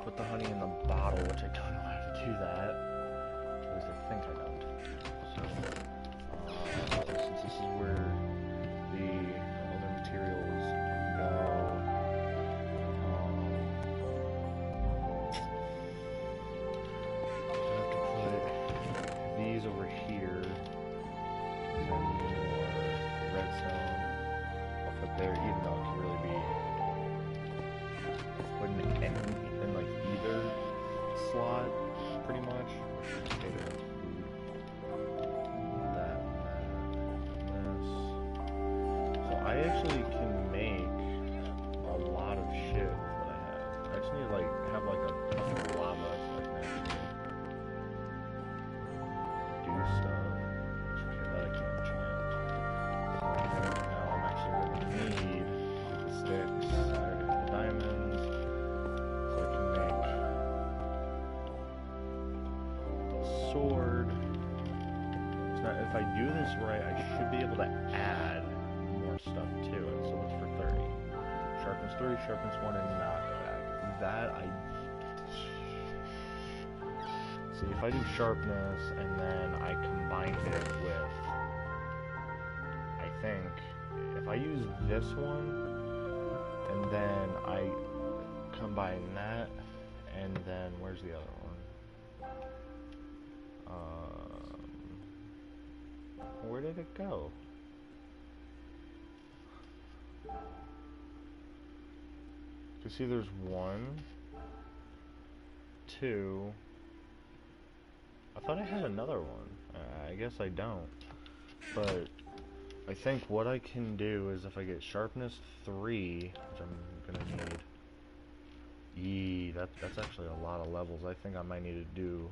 put the honey in the bottle, which I don't know how to do that. At least I think I don't. So, since this is where the other materials go, I have to put these over here. And more redstone. I'll put there, even though it can really be put in like either slot, pretty much. That, and this. So I actually can make a lot of shit with what I have. I just need to like have like a bucket of lava so I can actually do stuff. Okay, that I can't enchant. So now I'm actually going to need the sticks, I already have the diamonds, so I can make a sword. So now if I do this right, I should be able to add more stuff to it. So what's for 30? Sharpness 3, sharpness 1, and knockback. That I... See, if I do sharpness and then I combine it with... I think, if I use this one, and then I combine that, and then, where's the other one? Where did it go? You see there's 1, 2, I thought I had another one. I guess I don't. But I think what I can do is if I get sharpness 3, which I'm gonna need, that's actually a lot of levels. I think I might need to do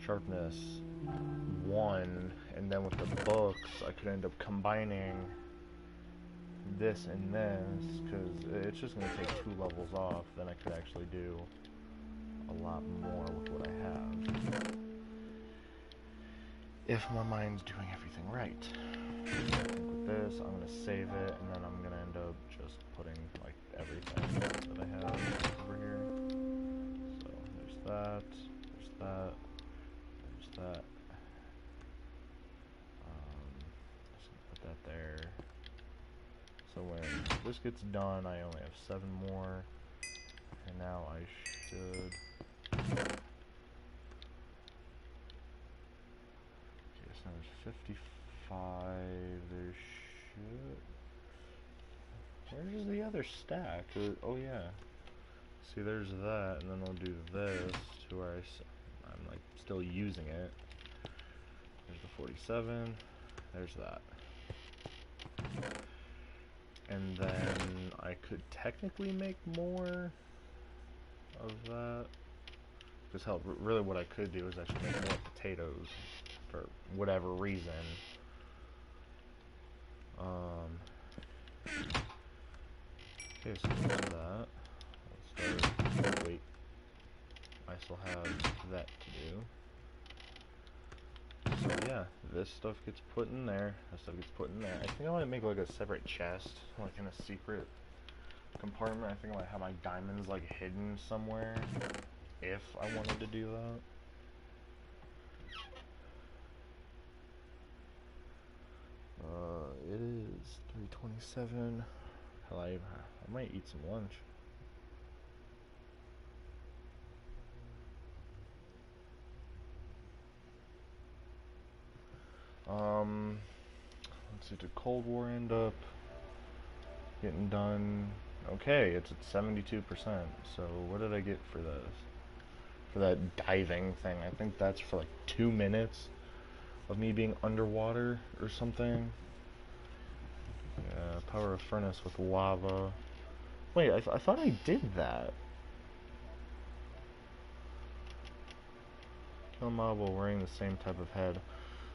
sharpness 1, and then with the books I could end up combining this and this, because it's just going to take 2 levels off. Then I could actually do a lot more with what I have, if my mind's doing everything right. I think with this I'm going to save it, and then I'm going to end up just putting like everything that I have over here. So there's that, there's that, there's that. Just gonna put that there. So when this gets done, I only have 7 more, and now I should. Okay, so now there's 55. There should. Where's the other stack? Oh yeah. See, there's that, and then we'll do this to where I'm like still using it. There's the 47. There's that. And then I could technically make more of that. Because hell, really what I could do is actually make more potatoes for whatever reason. Okay, so we'll do that. Let's start. Wait. I still have that to do. So yeah, this stuff gets put in there. That stuff gets put in there. I think I want to make like a separate chest, like in a secret compartment. I think I might have my diamonds like hidden somewhere, if I wanted to do that. It is 3:27. Hell, I might eat some lunch. Let's see, did Cold War end up getting done? Okay, it's at 72%. So what did I get for this? for that diving thing. I think that's for like 2 minutes of me being underwater or something. Yeah, power a furnace with lava. Wait, I thought I did that. Kill a mob while wearing the same type of head.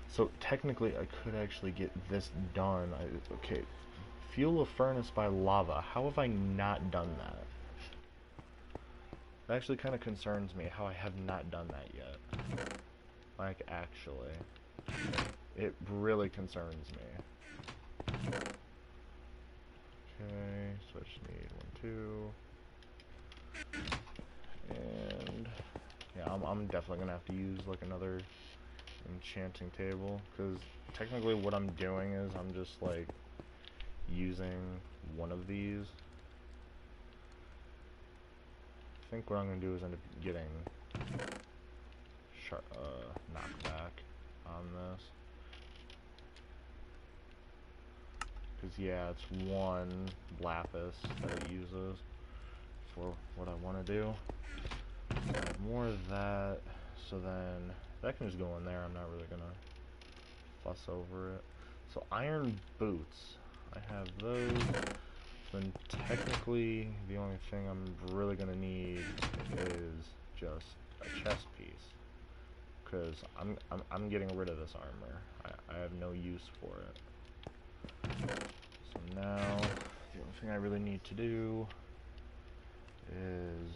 So technically I could actually get this done. Okay, fuel a furnace by lava. How have I not done that? It actually kind of concerns me how I have not done that yet. Like, actually. It really concerns me. Okay, so I just need 1, 2. And yeah, I'm definitely gonna have to use like another enchanting table, because technically what I'm doing is I'm just like using one of these. I think what I'm gonna do is end up getting knockback on this, because yeah, it's 1 lapis that it uses for what I want to do. So more of that, so then that can just go in there. I'm not really gonna fuss over it. So iron boots, I have those. Then technically the only thing I'm really gonna need is just a chest piece, because I'm getting rid of this armor. I have no use for it. So now the only thing I really need to do is,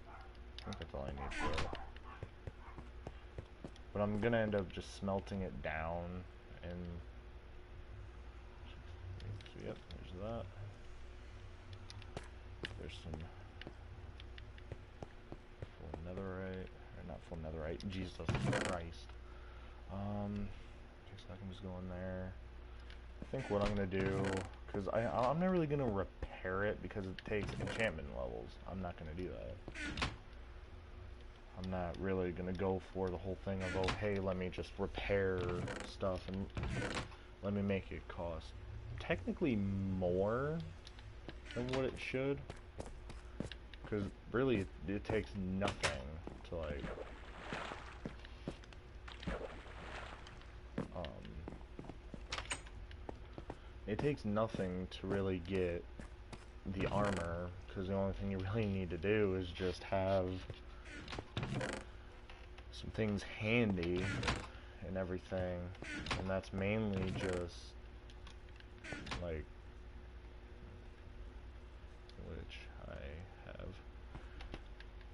I think that's all I need for it. But I'm gonna end up just smelting it down, and yep, there's that. There's some full netherite, or not full netherite, Jesus Christ. Okay, so I can just go in there. I think what I'm gonna do, because I'm not really gonna repair it because it takes enchantment levels. I'm not gonna do that. I'm not really gonna go for the whole thing of, oh hey, let me just repair stuff and let me make it cost technically more than what it should, because really it takes nothing to like it takes nothing to really get the armor, because the only thing you really need to do is just have some things handy and everything, and that's mainly just like, which I have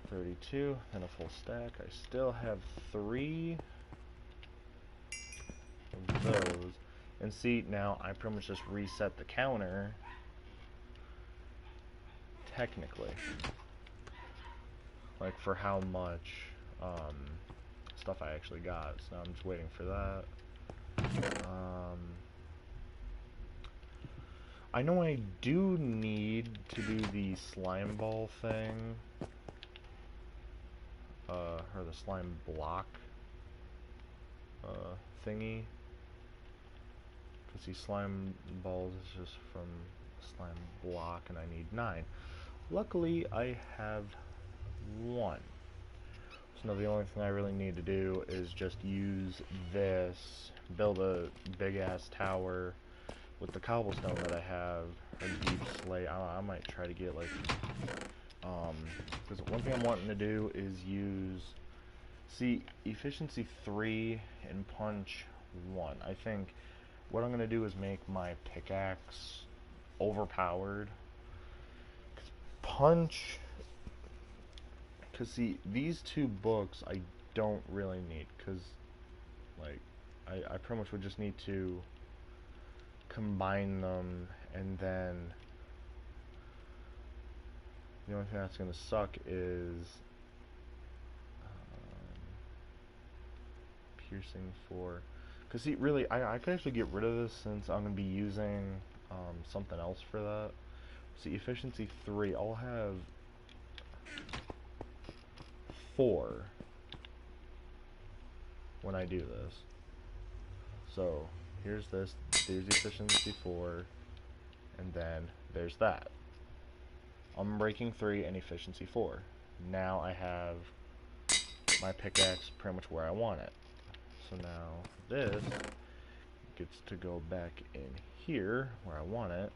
32 and a full stack. I still have 3 of those, and see, now I pretty much just reset the counter technically, like for how much stuff I actually got. So now I'm just waiting for that. I know I do need to do the slime ball thing, or the slime block thingy, because these slime balls is just from slime block, and I need 9. Luckily, I have 1. So now the only thing I really need to do is just use this, build a big-ass tower with the cobblestone that I have, or deep slate. I might try to get, like, because one thing I'm wanting to do is use, see, efficiency 3 and punch 1. I think what I'm going to do is make my pickaxe overpowered. Punch, because see, these 2 books I don't really need, because like I pretty much would just need to combine them, and then the only thing that's going to suck is piercing 4, because see, really I could actually get rid of this since I'm going to be using something else for that. See, efficiency 3, I'll have 4 when I do this. So here's this, there's efficiency 4, and then there's that. I'm breaking 3 and efficiency 4. now I have my pickaxe pretty much where I want it. So now this gets to go back in here where I want it.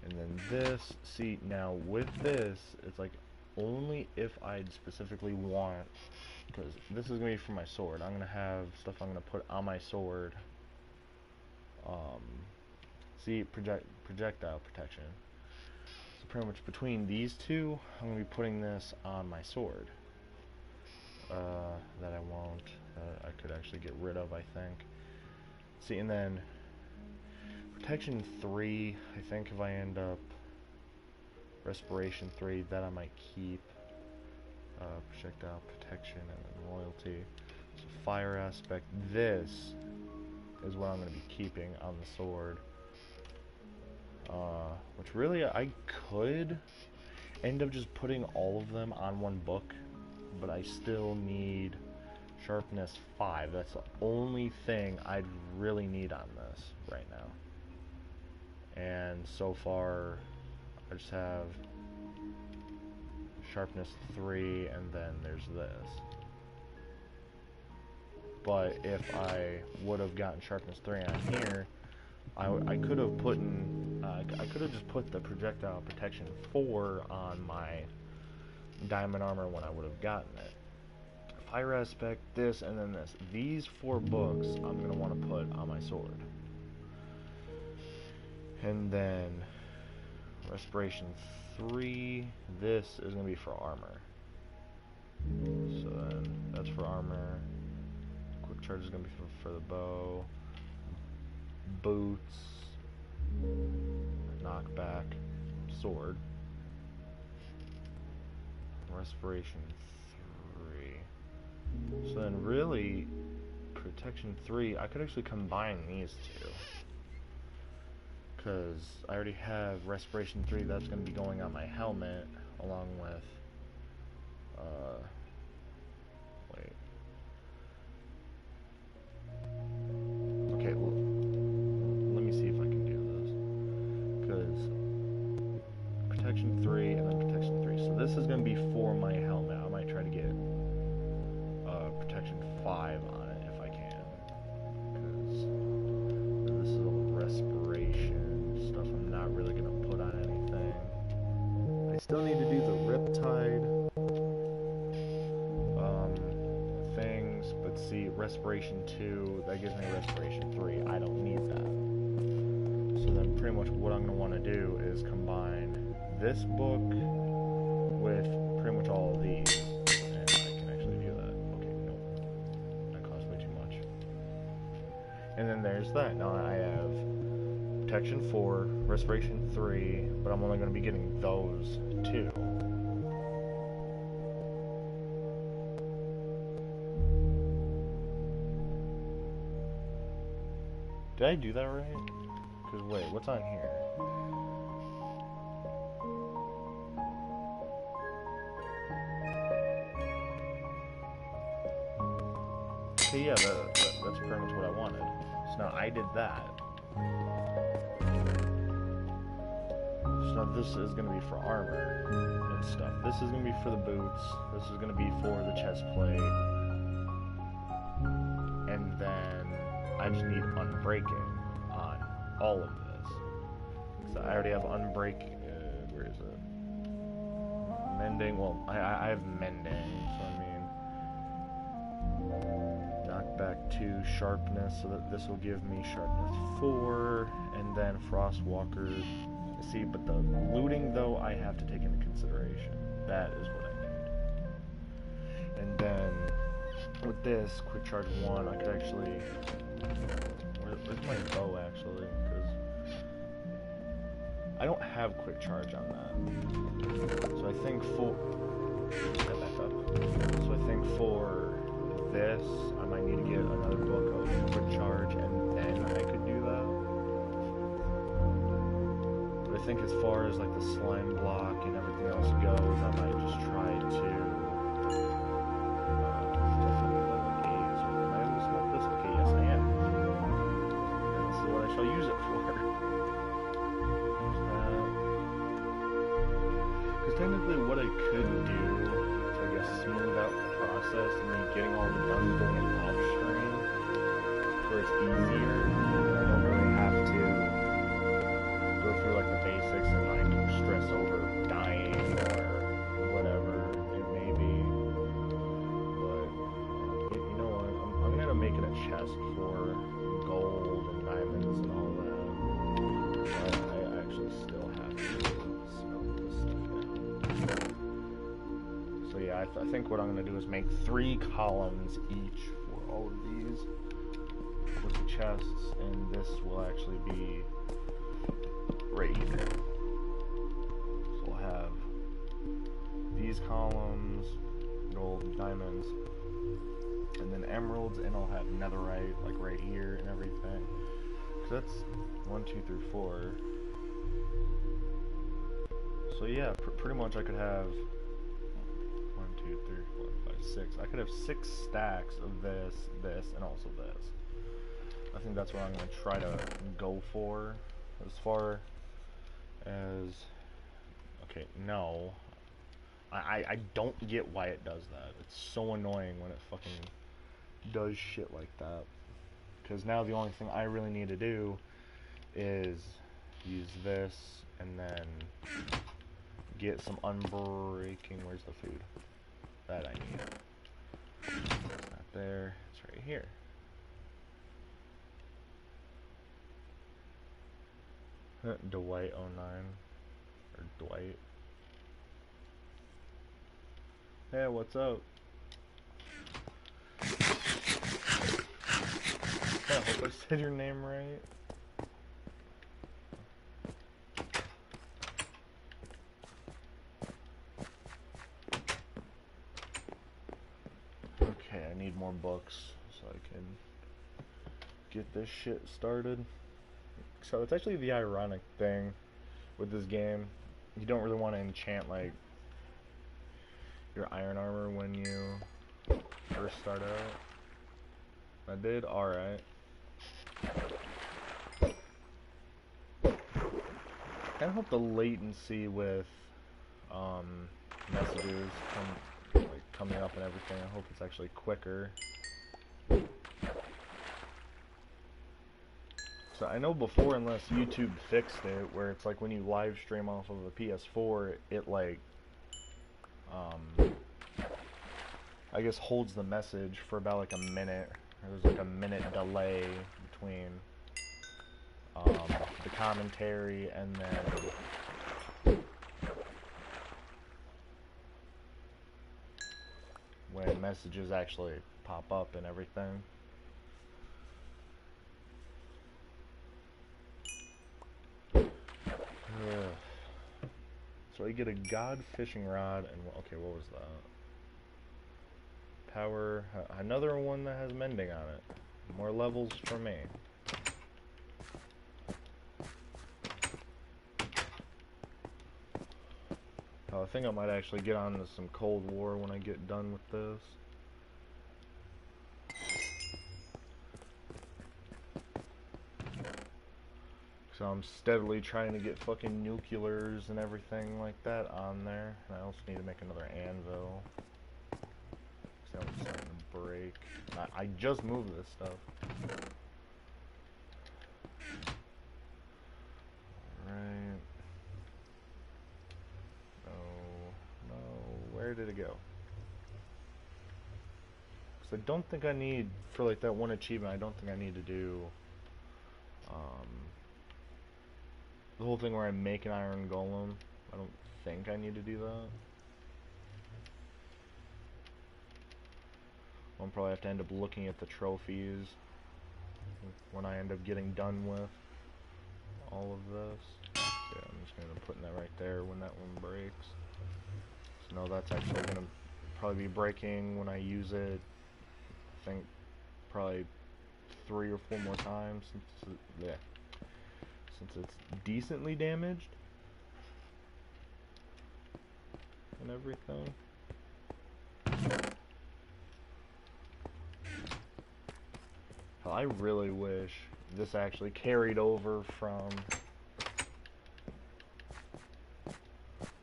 And then this, see, now with this, it's like only if I specifically want, because this is going to be for my sword. I'm going to have stuff I'm going to put on my sword. See, projectile protection. So pretty much between these two, I'm going to be putting this on my sword. That I won't, I could actually get rid of, I think. See, and then protection 3, I think if I end up respiration 3, that I might keep. Projectile protection and then loyalty. So fire aspect, this is what I'm going to be keeping on the sword. Which really I could end up just putting all of them on one book, but I still need sharpness 5. That's the only thing I'd really need on this right now. And so far, I just have sharpness 3, and then there's this. But if I would have gotten sharpness 3 on here, I could have put in, I could have just put the projectile protection 4 on my diamond armor when I would have gotten it. Fire aspect, this, and then this. These 4 books I'm going to want to put on my sword. And then respiration 3, this is going to be for armor. So then that's for armor. Quick charge is going to be for the bow. Boots. Knockback. Sword. Respiration 3. So then really, protection 3, I could actually combine these two. Because I already have respiration 3, that's going to be going on my helmet, along with, wait. Okay, well, let me see if I can do this. Because protection 3 and then protection 3. So this is going to be for my helmet. I might try to get protection 5 on it if I can. Because this is all respiration stuff I'm not really going to put on anything. I still need to do the Riptide things, but see, respiration 2, that gives me respiration 3. I don't need that. So then pretty much what I'm going to want to do is combine this book with pretty much all of these. And I can actually do that. Okay, nope. That costs way too much. And then there's that. Now I have protection 4, respiration 3, but I'm only going to be getting those 2. Did I do that right? Because wait, what's on here? Okay, yeah, that's pretty much what I wanted. So now I did that. So now this is going to be for armor and stuff. This is going to be for the boots. This is going to be for the chest plate. And then I just need unbreaking on all of this. So I already have unbreaking. Where is it? Mending. Well, I have mending. So I mean, knockback 2, sharpness. So that this will give me sharpness 4, and then frostwalker. See, but the looting though I have to take into consideration. That is what I need. And then with this quick charge 1, I could actually. Where's my bow actually? Because I don't have quick charge on that. So I think for step back up. So I think for this, I might need to get another book of quick charge, and then I could do that. But I think as far as like the slime block and everything else goes, I might just try to. Shall use it for. Because technically what I could do process and me getting all the done doing it off stream, where it's easier. I don't really have to go through like the basics and like stress over dying or whatever it may be. But you know what? I'm gonna make it a chest for gold and diamonds and all that. But I actually still have to smelt this stuff down. So yeah, I think what I'm gonna do is make 3 columns each for all of these with the chests, and this will actually be right here. So we'll have these columns, gold, diamonds, and then emeralds, and I'll have netherite like right here and everything. So that's 1, 2, 3, 4. So yeah, pretty much I could have 1, 2, 3, 4, 5, 6. I could have 6 stacks of this, this, and also this. I think that's what I'm gonna try to go for. As far as, okay, no, I don't get why it does that. It's so annoying when it fucking does shit like that. Because now the only thing I really need to do is use this and then get some unbreaking. Where's the food? That I need. It's not there. It's right here. Dwight 09 or Dwight. Hey, what's up? I hope I said your name right. Okay, I need more books so I can get this shit started. So it's actually the ironic thing with this game. You don't really want to enchant like your iron armor when you first start out. I did alright. I hope the latency with messages coming up and everything, I hope it's actually quicker. So I know before, unless YouTube fixed it, where it's like when you live stream off of a PS4, it like I guess holds the message for about like a minute. There's like a minute delay between the commentary and then when messages actually pop up and everything. So I get a god fishing rod and okay, what was that? Power, another one that has mending on it. More levels for me. I think I might actually get on to some Cold War when I get done with this. So I'm steadily trying to get fucking nuclears and everything like that on there. And I also need to make another anvil. So I'm starting to break. I just moved this stuff. Alright. No. Where did it go? Because I don't think I need, for like that one achievement, I don't think I need to do the whole thing where I make an iron golem. I don't think I need to do that. I'll probably have to end up looking at the trophies when I end up getting done with all of this. Yeah, I'm just going to put that right there when that one breaks. So no, that's actually going to probably be breaking when I use it. I think probably 3 or 4 more times since it's decently damaged and everything. I really wish this actually carried over from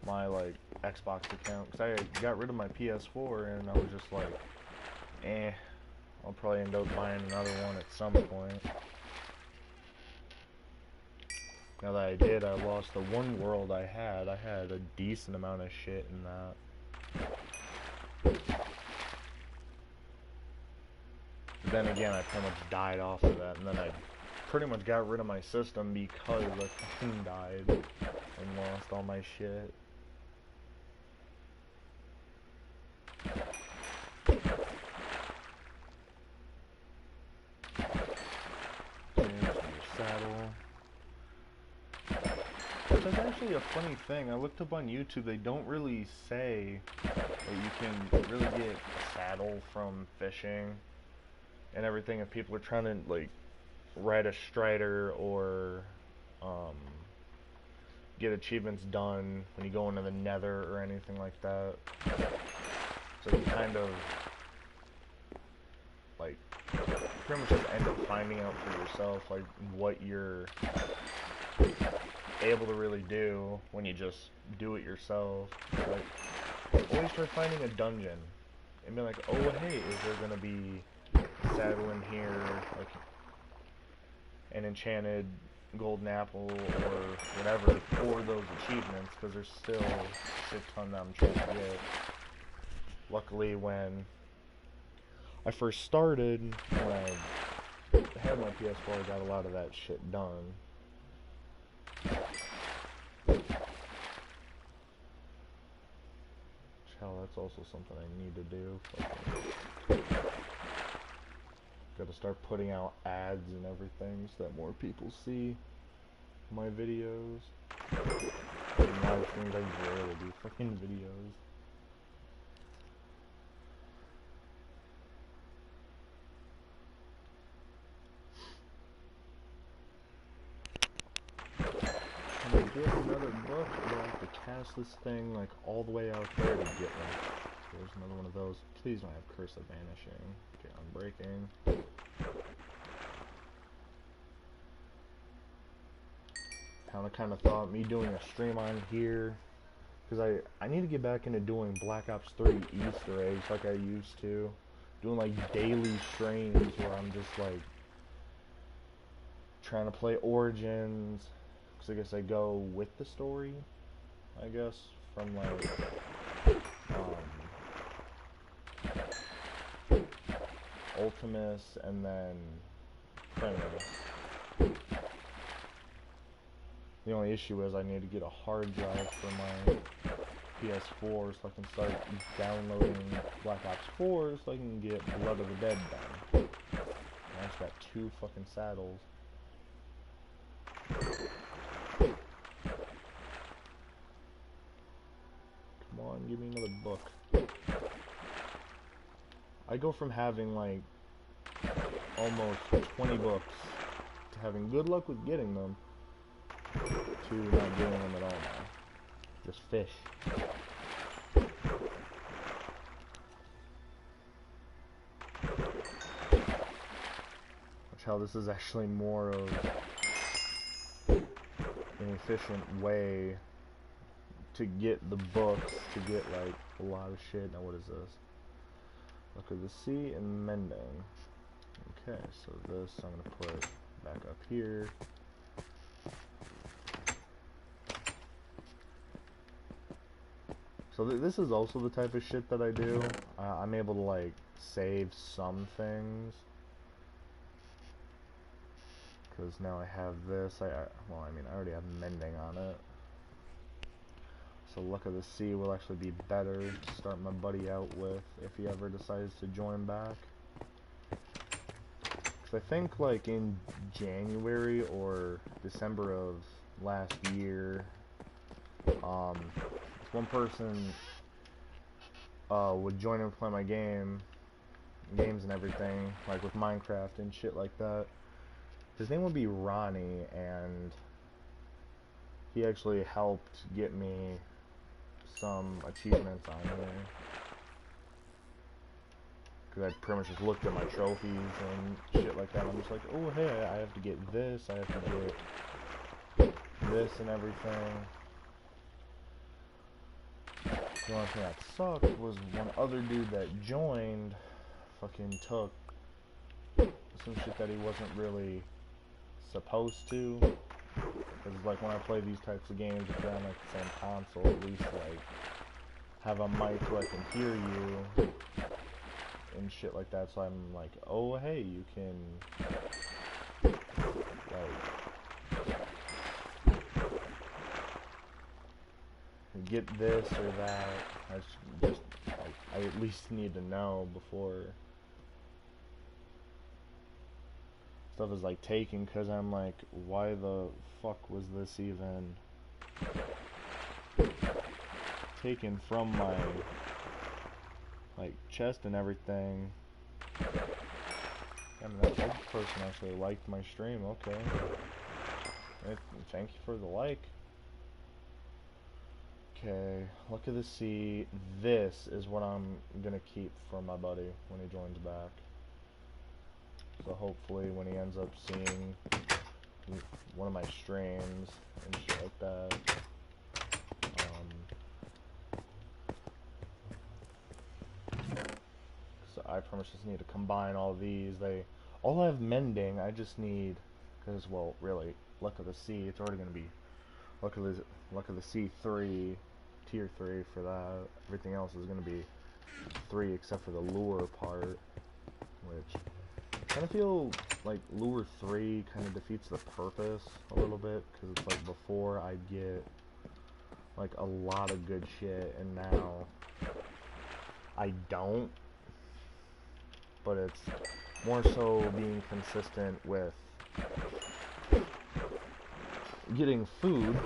my like Xbox account, because I got rid of my PS4 and I was just like, I'll probably end up buying another one at some point. Now that I did, I lost the one world I had. I had a decent amount of shit in that. But then again, I pretty much died off of that, and then I pretty much got rid of my system because I fucking died and lost all my shit. Saddle. That's actually a funny thing. I looked up on YouTube, they don't really say that you can really get a saddle from fishing and everything if people are trying to like ride a strider or get achievements done when you go into the nether or anything like that. So you kind of like pretty much just end up finding out for yourself like what you're able to really do when you just do it yourself. Like, always try finding a dungeon and be like, oh hey, is there gonna be a saddle in here, like an enchanted golden apple or whatever for those achievements, because there's still a shit ton that I'm trying to get. Luckily, when I first started, when I had my PS4, I got a lot of that shit done. Hell, that's also something I need to do. Gotta start putting out ads and everything so that more people see my videos. And live streams, I rarely do fucking videos. I'm gonna get another book, but I have to cast this thing like all the way out there to get one. There's another one of those. Please don't have Curse of Vanishing. Okay, Unbreaking. I kind of thought me doing a stream on here, because I need to get back into doing Black Ops 3 Easter eggs like I used to. Doing like daily streams where I'm just like trying to play Origins, because I guess I go with the story, I guess, from like Ultimus and then Primus. The only issue is I need to get a hard drive for my PS4 so I can start downloading Black Ops 4 so I can get Blood of the Dead done. I just got 2 fucking saddles. Come on, give me another book. I go from having like almost 20 books to having good luck with getting them to not getting them at all now. Just fish. Watch how this is actually more of an efficient way to get the books, to get like a lot of shit. Now what is this? Look at the Sea and Mending. Okay, so this I'm gonna put back up here. So this is also the type of shit that I do. I'm able to like save some things, because now I have this. Well, I mean, I already have Mending on it. So Luck of the Sea will actually be better to start my buddy out with if he ever decides to join back. Because I think like in January or December of last year, one person would join and play my games and everything, like with Minecraft and shit like that. His name would be Ronnie, and he actually helped get me some achievements on here. Because I pretty much just looked at my trophies and shit like that, and I'm just like, oh hey, I have to get this, I have to get this and everything. The only thing that sucked was one other dude that joined fucking took some shit that he wasn't really supposed to. Because like when I play these types of games, if you're on like the same console, at least like have a mic so I can hear you and shit like that. So I'm like, oh hey, you can like get this or that. I just like, I at least need to know before stuff is like taken, because I'm like, why the fuck was this even taken from my like chest and everything? I mean, that person actually liked my stream. Okay, thank you for the like. Okay, look at the sea. This is what I'm gonna keep for my buddy when he joins back. So hopefully when he ends up seeing one of my streams and shit like that, so I pretty much just need to combine all these. They all have mending. I just need, because well, really, Luck of the Sea. It's already gonna be Luck of the Sea 3, tier 3 for that. Everything else is gonna be 3 except for the lure part, which I kind of feel like lure 3 kind of defeats the purpose a little bit, because it's like before I get like a lot of good shit and now I don't, but it's more so being consistent with getting food,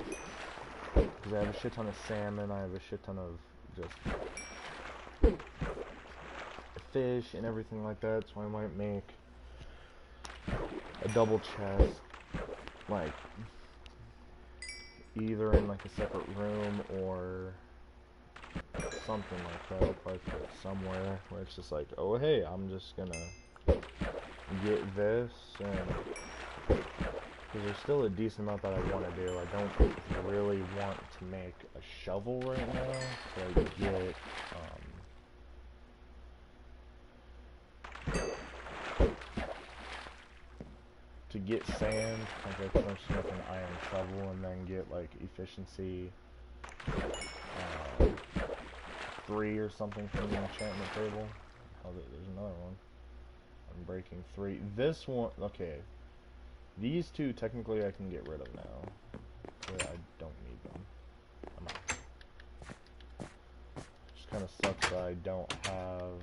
because I have a shit ton of salmon, I have a shit ton of just fish and everything like that, so I might make a double chest, like either in like a separate room or something like that. I'll probably put it somewhere where it's just like, oh hey, I'm just gonna get this, and because there's still a decent amount that I want to do. I don't really want to make a shovel right now, so I get to get sand, like I can just make an iron shovel and then get like efficiency 3 or something from the enchantment table. Oh, there's another one. I'm breaking 3. This one, okay. These 2 technically I can get rid of now. So I don't need them. I'm out. Just kind of sucks that I don't have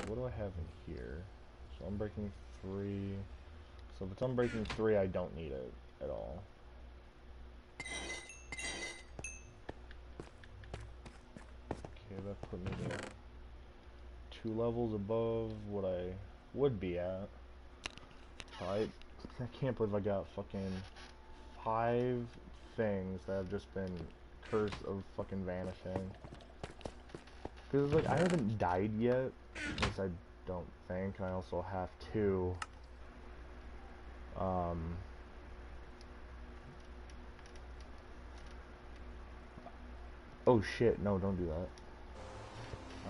what do I have in here? So I'm breaking 3. So if it's unbreaking 3, I don't need it at all. Okay, that put me to 2 levels above what I would be at. I can't believe I got fucking 5 things that have just been cursed of fucking vanishing. Because like, I haven't died yet, at least I don't think, and I also have to oh shit, no, don't do that.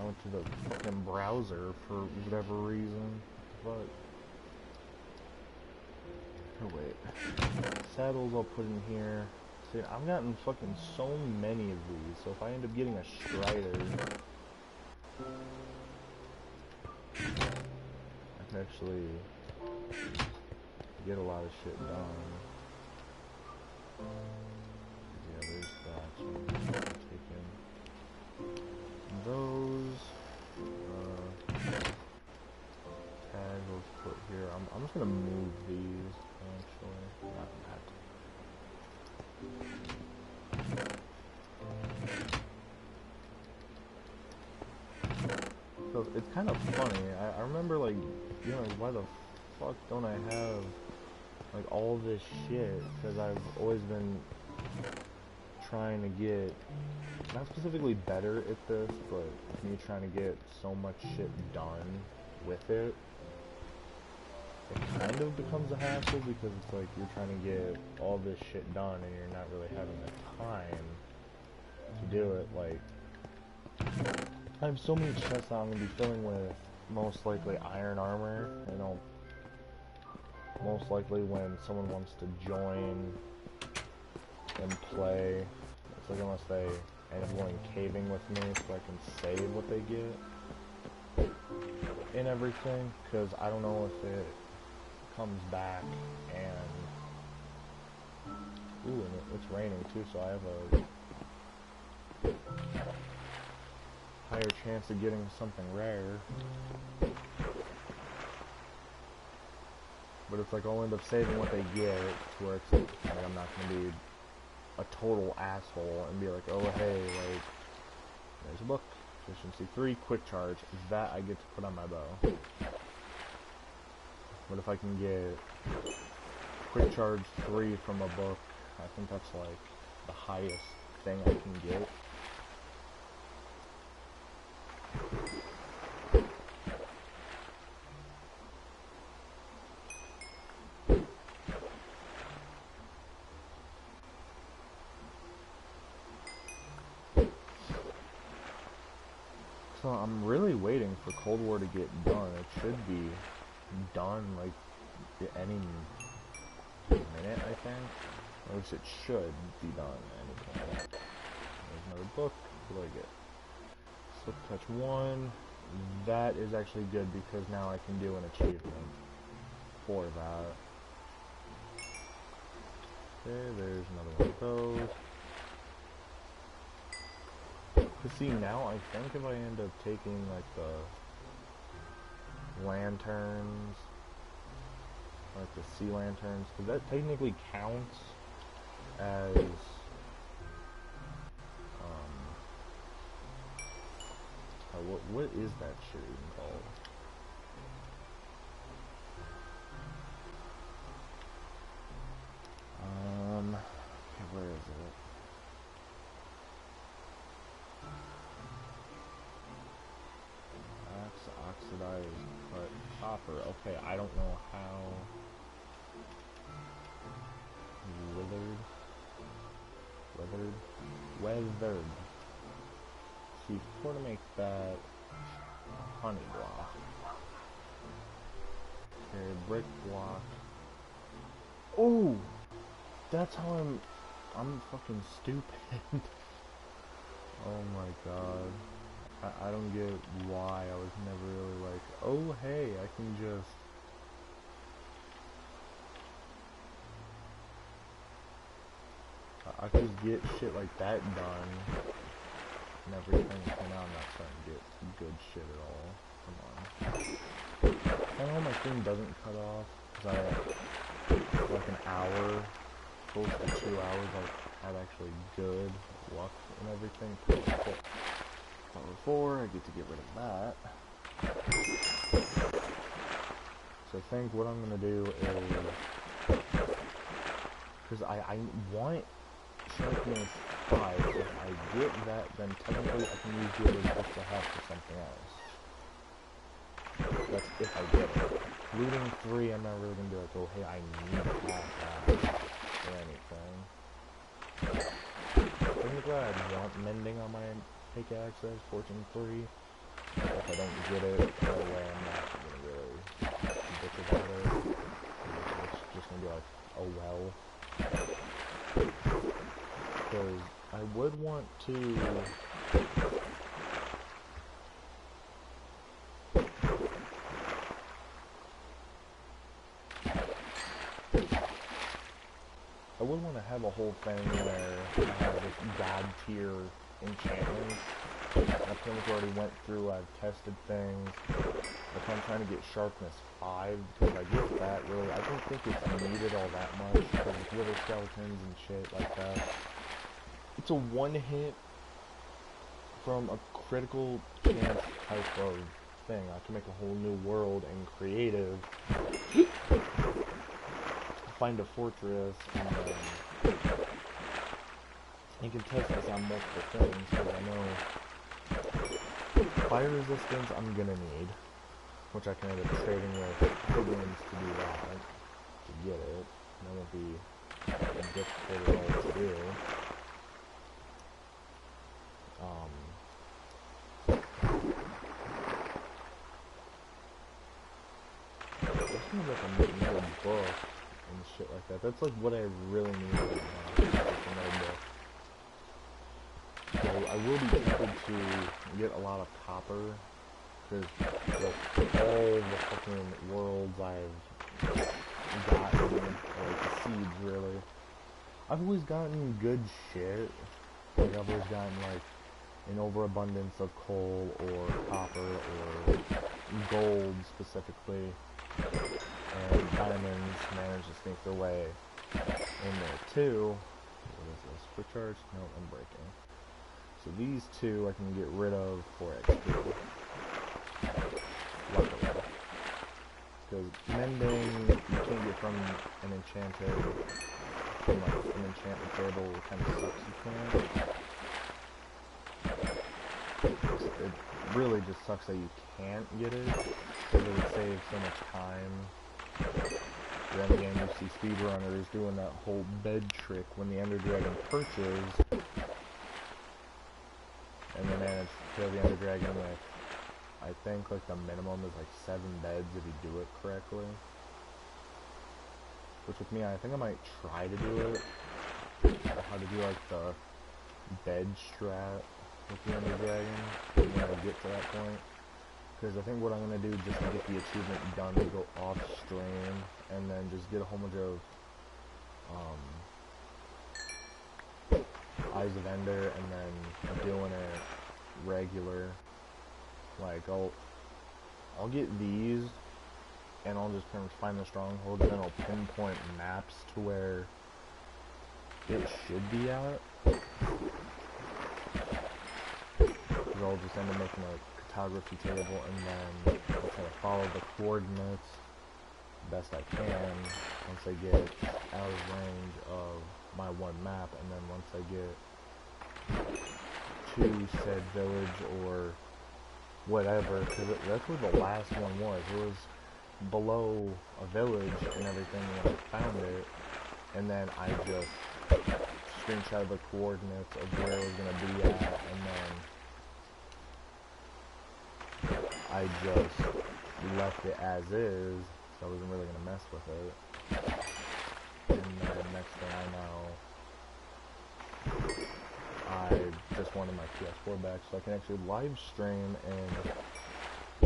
I went to the fucking browser for whatever reason, but oh wait, saddles I'll put in here. See, I've gotten fucking so many of these, so if I end up getting a Strider, I can actually get a lot of shit done. Yeah, there's that. So I'm taking those. Tag, let's put here. I'm just gonna move these actually. Not that. So it's kind of funny. I remember like, you know, why the fuck don't I have like all this shit? Because I've always been trying to get, not specifically better at this, but me trying to get so much shit done with it. it kind of becomes a hassle because it's like you're trying to get all this shit done and you're not really having the time to do it. Like, I have so many chests that I'm going to be filling with most likely iron armor, and I'll most likely when someone wants to join and play, it's like unless they end up going caving with me so I can save what they get and everything, because I don't know if it comes back and ooh, and it's raining too, so I have a higher chance of getting something rare. But it's like I'll end up saving what they get to where it's like I'm not gonna be a total asshole and be like, oh hey, like there's a book, efficiency 3, quick charge, that I get to put on my bow. But if I can get quick charge 3 from a book, I think that's like the highest thing I can get. So I'm really waiting for Cold War to get done. It should be done like any minute, I think. Or at least it should be done at any point. There's another book. What do I get? Slip touch 1. That is actually good because now I can do an achievement for that. Okay, there's another one of those. Cause see, now I think if I end up taking like the lanterns, like the sea lanterns, cause that technically counts as what is that shit even called? Okay, where is it? Oxidized cut copper. Okay, I don't know how. Weathered. See, for to make that honey block. Okay, brick block. Oh, that's how I'm fucking stupid. Oh my god. I don't get why I was never really like, oh hey, I can just I could just get shit like that done and everything, and now I'm not starting to get good shit at all. Come on. I know my stream doesn't cut off because I like an hour, close to 2 hours, I have actually good luck and everything. Power 4, I get to get rid of that. So I think what I'm gonna do is, because I want sharpness 5, if I get that, then technically I can use the other books I have for something else. That's if I get it. Looting 3, I'm not really gonna be like, oh hey, I need to have that, or anything. Technically I want mending on my pickaxe as Fortune 3. If I don't get it right away, I'm not gonna really bitch about it. It's just gonna be like, oh well. Because I would want to have a whole thing where I have this god tier enchantments. I pretty much already went through, I've tested things. If I'm trying to get sharpness 5, because I get that really, I don't think it's needed all that much, because with wither skeletons and shit like that. It's a one hit from a critical chance type of thing. I can make a whole new world and creative. Find a fortress and you can test this on multiple things, because I know fire resistance I'm gonna need. which I can end up trading with piglins to do that, to get it. That won't be difficult at all to do. This seems like another book and shit like that. That's like what I really need right now. Like another book. So I will be tempted to get a lot of copper, because with all the fucking worlds I've gotten, like the seeds really, I've always gotten good shit. Like I've always gotten like an overabundance of coal or copper or gold specifically, and diamonds manage to sneak their way in there too. What is this? Quick charge? No, I'm breaking. So these two I can get rid of for XP. Luckily. Because mending, you can't get from an enchanted, from like an enchantment table, it kind of sucks you can't. It really just sucks that you can't get it, because it would save so much time. Then again, you see speedrunners doing that whole bed trick when the Ender Dragon perches, and they manage to kill the Ender Dragon with, I think like the minimum is like 7 beds if you do it correctly. Which with me, I think I might try to do it. How to do like the bed strat with the Ender Dragon when I get to that point. Because I think what I'm going to do just to get the achievement done is go off stream and then just get a whole bunch of Eyes of Ender and then doing it regular. Like I'll get these and I'll just kind of find the strongholds and I'll pinpoint maps to where it should be at. Because I'll just end up making a cartography table and then I'll try to follow the coordinates best I can once I get out of range of my one map, and then once I get to said village or whatever, because that's where the last one was. It was below a village and everything when I found it, and then I just screenshotted the coordinates of where it was going to be at, and then I just left it as is, so I wasn't really going to mess with it. And then next thing I know, I just wanted my PS4 back so I can actually live stream and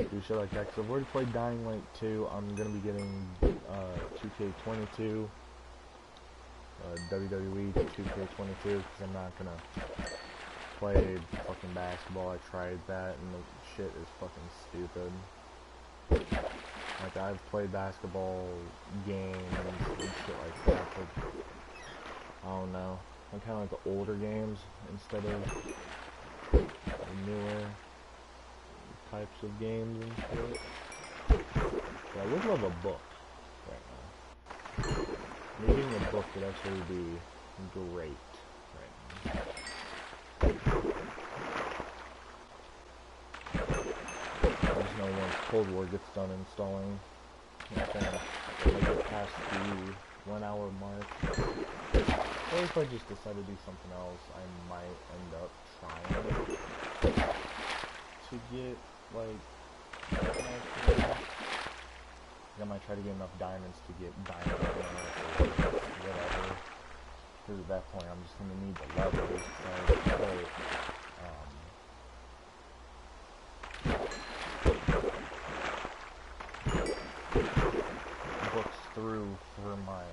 do shit like that. Because I've already played Dying Light 2. I'm going to be getting 2K22, WWE 2K22, because I'm not going to play fucking basketball. I tried that and the shit is fucking stupid. Like, I've played basketball games and shit like that, but I don't know. I kind of like the older games instead of the newer types of games and shit. But I would love a book right now. Reading a book would actually be great right now. I just know once Cold War gets done installing, when I get past the 1 hour mark, or if I just decide to do something else, I might end up trying to get, like, I might try to get enough diamonds to get diamond or whatever, because at that point I'm just going to need the levels, books through for my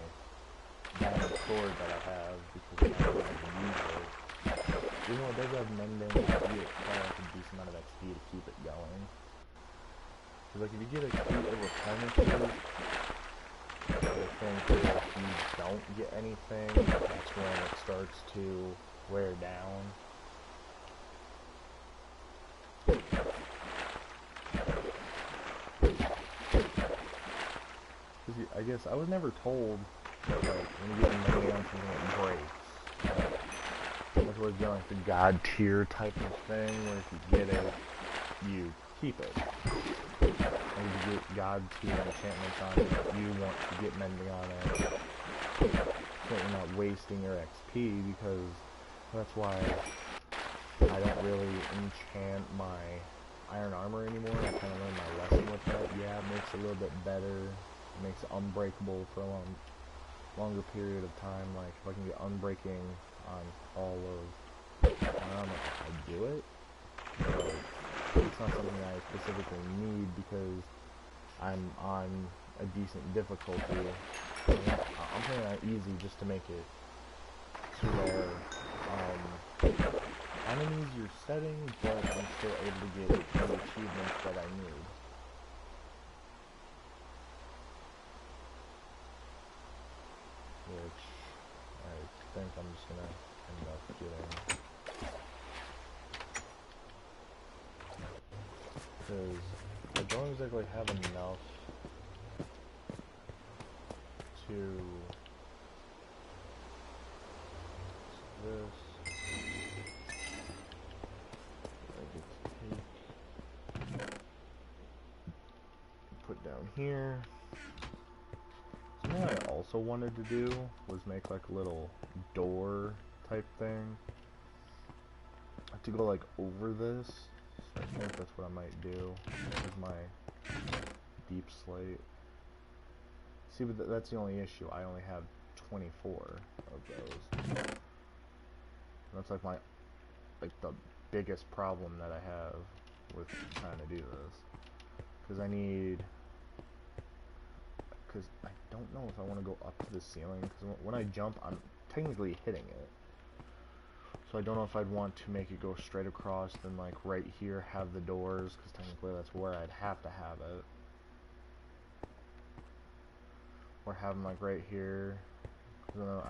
diamond sword that I have, because I don't use it. Even though it does have mending, you get like a decent amount of XP to keep it going. Because like if you get XP over replenishes, I think if you don't get anything, that's when it starts to wear down. I guess I was never told that, like, when you get money on something, it breaks. That's always been like the god tier type of thing, where if you get it, you keep it. to get God tier enchantments on it, you want to get mending on it, so you're not wasting your XP, because that's why I don't really enchant my iron armor anymore. I kind of learned my lesson with that. Yeah, it makes it a little bit better. It makes it unbreakable for a longer period of time. Like, if I can get unbreaking on all of my armor, I do it. But it's not something I specifically need because I'm on a decent difficulty. I'm playing on easy just to make it to where on an easier setting, but I'm still able to get the achievements that I need. Which I think I'm just gonna end up getting. Because I don't exactly have enough to this. I get to take, put down here. Something I also wanted to do was make like a little door type thing to go like over this. So I think that's what I might do with my deep slate. See, but that's the only issue. I only have 24 of those. That's like the biggest problem that I have with trying to do this. Because I don't know if I want to go up to the ceiling, because when I jump, I'm technically hitting it. So I don't know if I'd want to make it go straight across, then like right here have the doors, because technically that's where I'd have to have it. Or have them like right here.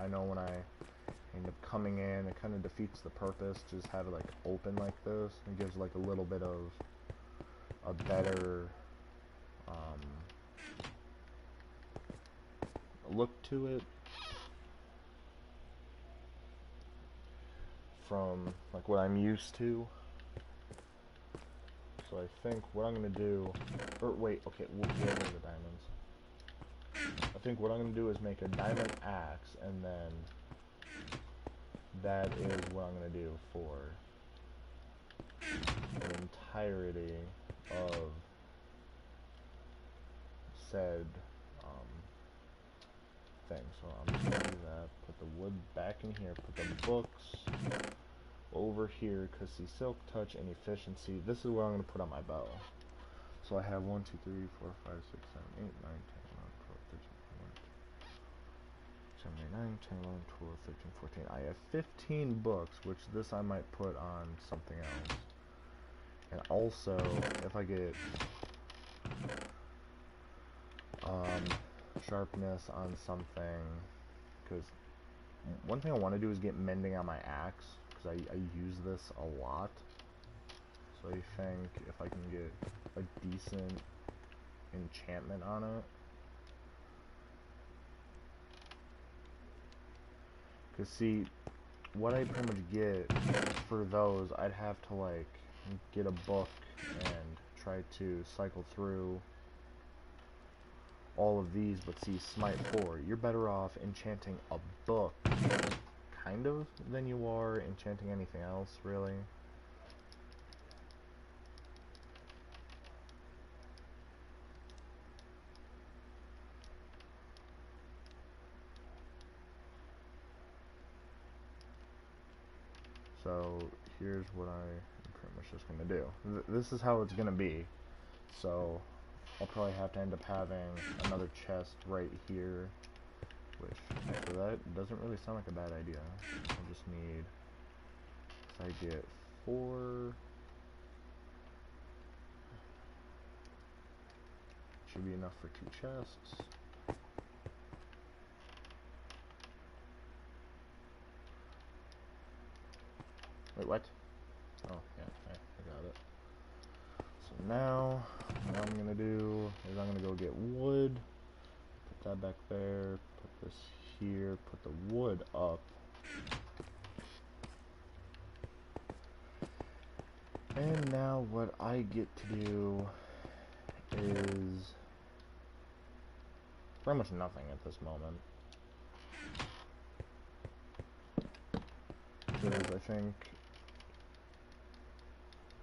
I know when I end up coming in, it kind of defeats the purpose. Just have it like open like this. It gives like a little bit of a better look to it from like what I'm used to. So I think what I'm gonna do, or wait, okay, we'll get rid of the diamonds. I think what I'm gonna do is make a diamond axe, and then that is what I'm gonna do for the entirety of said thing. So I'm just gonna do that, put the wood back in here, put the books over here, because see, silk touch and efficiency, this is what I'm going to put on my bow. So I have 1, 2, 3, 4, 5, 6, 7, 8, 9, 10, 11, 12, 13, 14, 15, 16, 17, 18, 19, 20, 21, 22, 23, 24, 25, 26, 27, 8, 9, 10, 11, 12, 13, 14. I have 15 books, which this I might put on something else. And also, if I get sharpness on something, because one thing I want to do is get mending on my axe, because I use this a lot. So I think if I can get a decent enchantment on it, because see, what I pretty much get for those, I'd have to like get a book and try to cycle through all of these. But see, Smite 4, you're better off enchanting a book, kind of, than you are enchanting anything else, really. So here's what I'm pretty much just going to do. This is how it's going to be. So I'll probably have to end up having another chest right here, which actually that doesn't really sound like a bad idea. I'll just need, so I get 4, should be enough for 2 chests. Wait, what? Oh, yeah, I got it. So now, what I'm gonna do is I'm gonna go get wood, put that back there, put this here, put the wood up. And now what I get to do is pretty much nothing at this moment. Because I think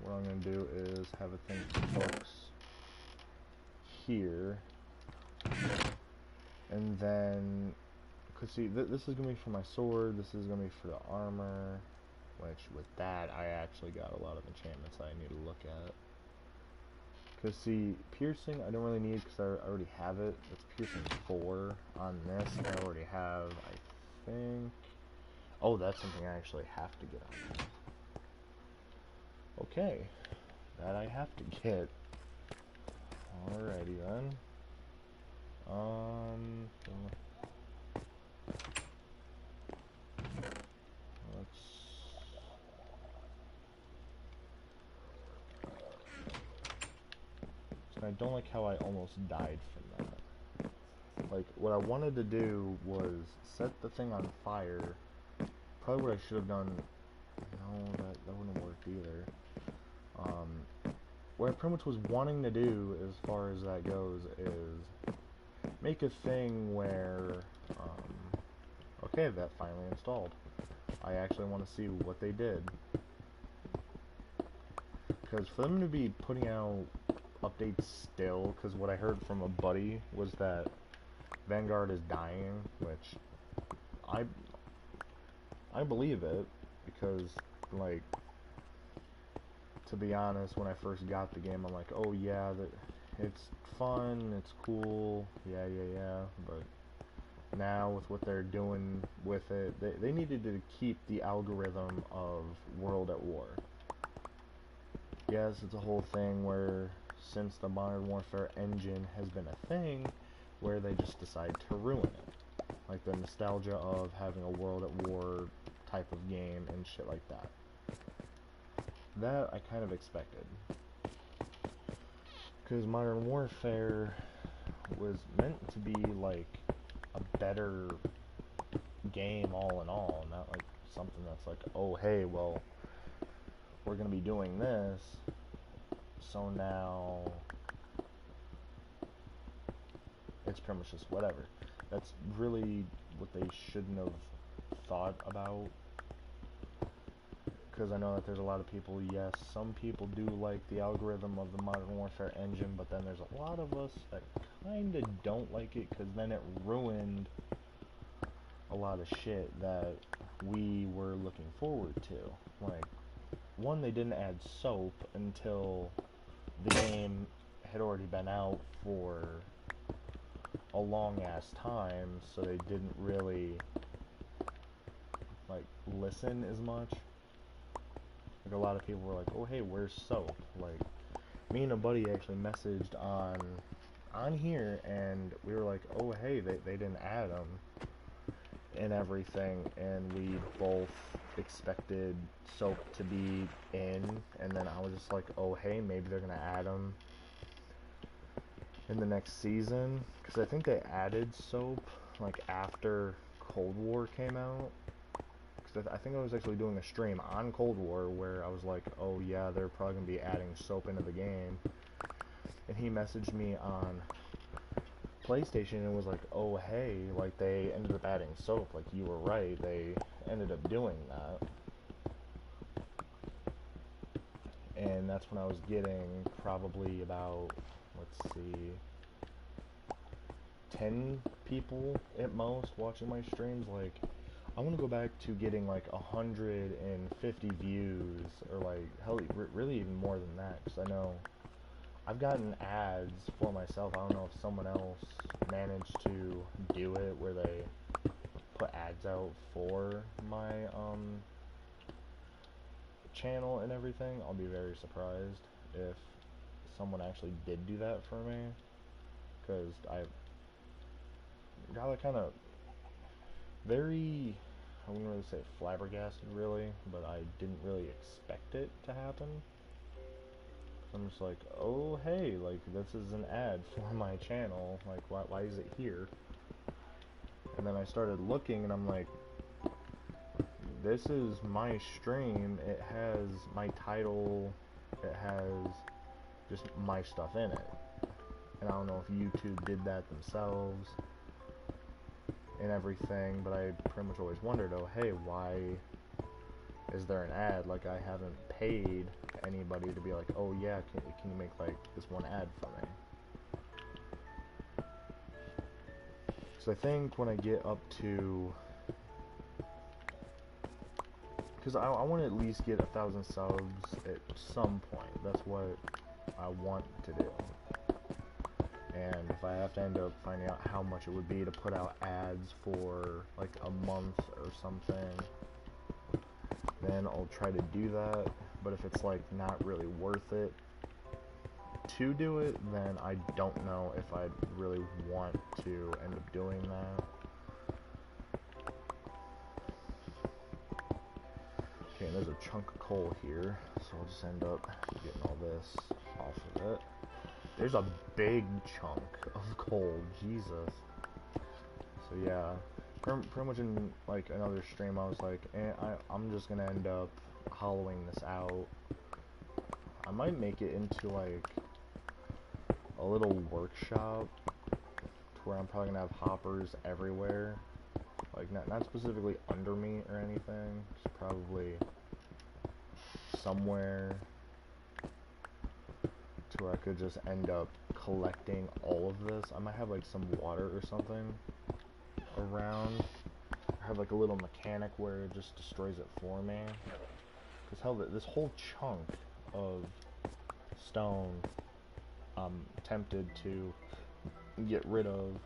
what I'm going to do is have a thing for books here. And then, because see, this is going to be for my sword, this is going to be for the armor, which with that, I actually got a lot of enchantments I need to look at. Because see, piercing I don't really need because I already have it. It's piercing 4 on this. I already have, I think. Oh, that's something I actually have to get on. Okay, that I have to get. Alrighty then. Let's. So I don't like how I almost died from that. Like, what I wanted to do was set the thing on fire. Probably what I should have done. No, that wouldn't work either. What I pretty much was wanting to do, as far as that goes, is make a thing where, okay, that finally installed. I actually want to see what they did. Because for them to be putting out updates still, because what I heard from a buddy was that Vanguard is dying, which I believe it, because, like, to be honest, when I first got the game, I'm like, oh yeah, it's fun, it's cool, yeah, but now with what they're doing with it, they needed to keep the algorithm of World at War. Yes, it's a whole thing where, since the Modern Warfare engine has been a thing, where they just decide to ruin it. Like the nostalgia of having a World at War type of game and shit like that. That I kind of expected. Because Modern Warfare was meant to be like a better game all in all, not like something that's like, oh hey, well, we're going to be doing this, so now it's pretty much just whatever. That's really what they shouldn't have thought about. Because I know that there's a lot of people, yes, some people do like the algorithm of the Modern Warfare engine, but then there's a lot of us that kind of don't like it, because then it ruined a lot of shit that we were looking forward to. Like, one, they didn't add soap until the game had already been out for a long-ass time, so they didn't really, like, listen as much. Like, a lot of people were like, oh hey, where's soap? Like, me and a buddy actually messaged on here, and we were like, oh hey, they didn't add them and everything, and we both expected soap to be in, and then I was just like, oh hey, maybe they're gonna add them in the next season, because I think they added soap like after Cold War came out. I think I was actually doing a stream on Cold War where I was like, oh yeah, they're probably going to be adding soap into the game. And he messaged me on PlayStation and was like, oh hey, like they ended up adding soap, like you were right, they ended up doing that. And that's when I was getting probably about, let's see, 10 people at most watching my streams. Like, I want to go back to getting like 150 views, or like, hell, really even more than that, because I know I've gotten ads for myself. I don't know if someone else managed to do it where they put ads out for my channel and everything. I'll be very surprised if someone actually did do that for me, because I got like kind of very, I wouldn't really say flabbergasted really, but I didn't really expect it to happen. I'm just like, oh hey, like this is an ad for my channel, like why is it here? And then I started looking and I'm like, this is my stream, it has my title, it has just my stuff in it. and I don't know if YouTube did that themselves and everything, but I pretty much always wondered, oh hey, why is there an ad? Like, I haven't paid anybody to be like, oh yeah, can you make like this one ad for me? So I think when I get up to, because I want to at least get 1,000 subs at some point. That's what I want to do. And if I have to end up finding out how much it would be to put out ads for like a month or something, then I'll try to do that. But if it's like not really worth it to do it, then I don't know if I'd really want to end up doing that. Okay, there's a chunk of coal here, so I'll just end up getting all this off of it. There's a big chunk of coal, Jesus. So yeah, pretty much in like another stream I was like, I'm just gonna end up hollowing this out. I might make it into like a little workshop to where I'm probably gonna have hoppers everywhere. Like not specifically under me or anything, just probably somewhere to where I could just end up collecting all of this. I might have like some water or something around. I have like a little mechanic where it just destroys it for me. Because hell, this whole chunk of stone I'm tempted to get rid of.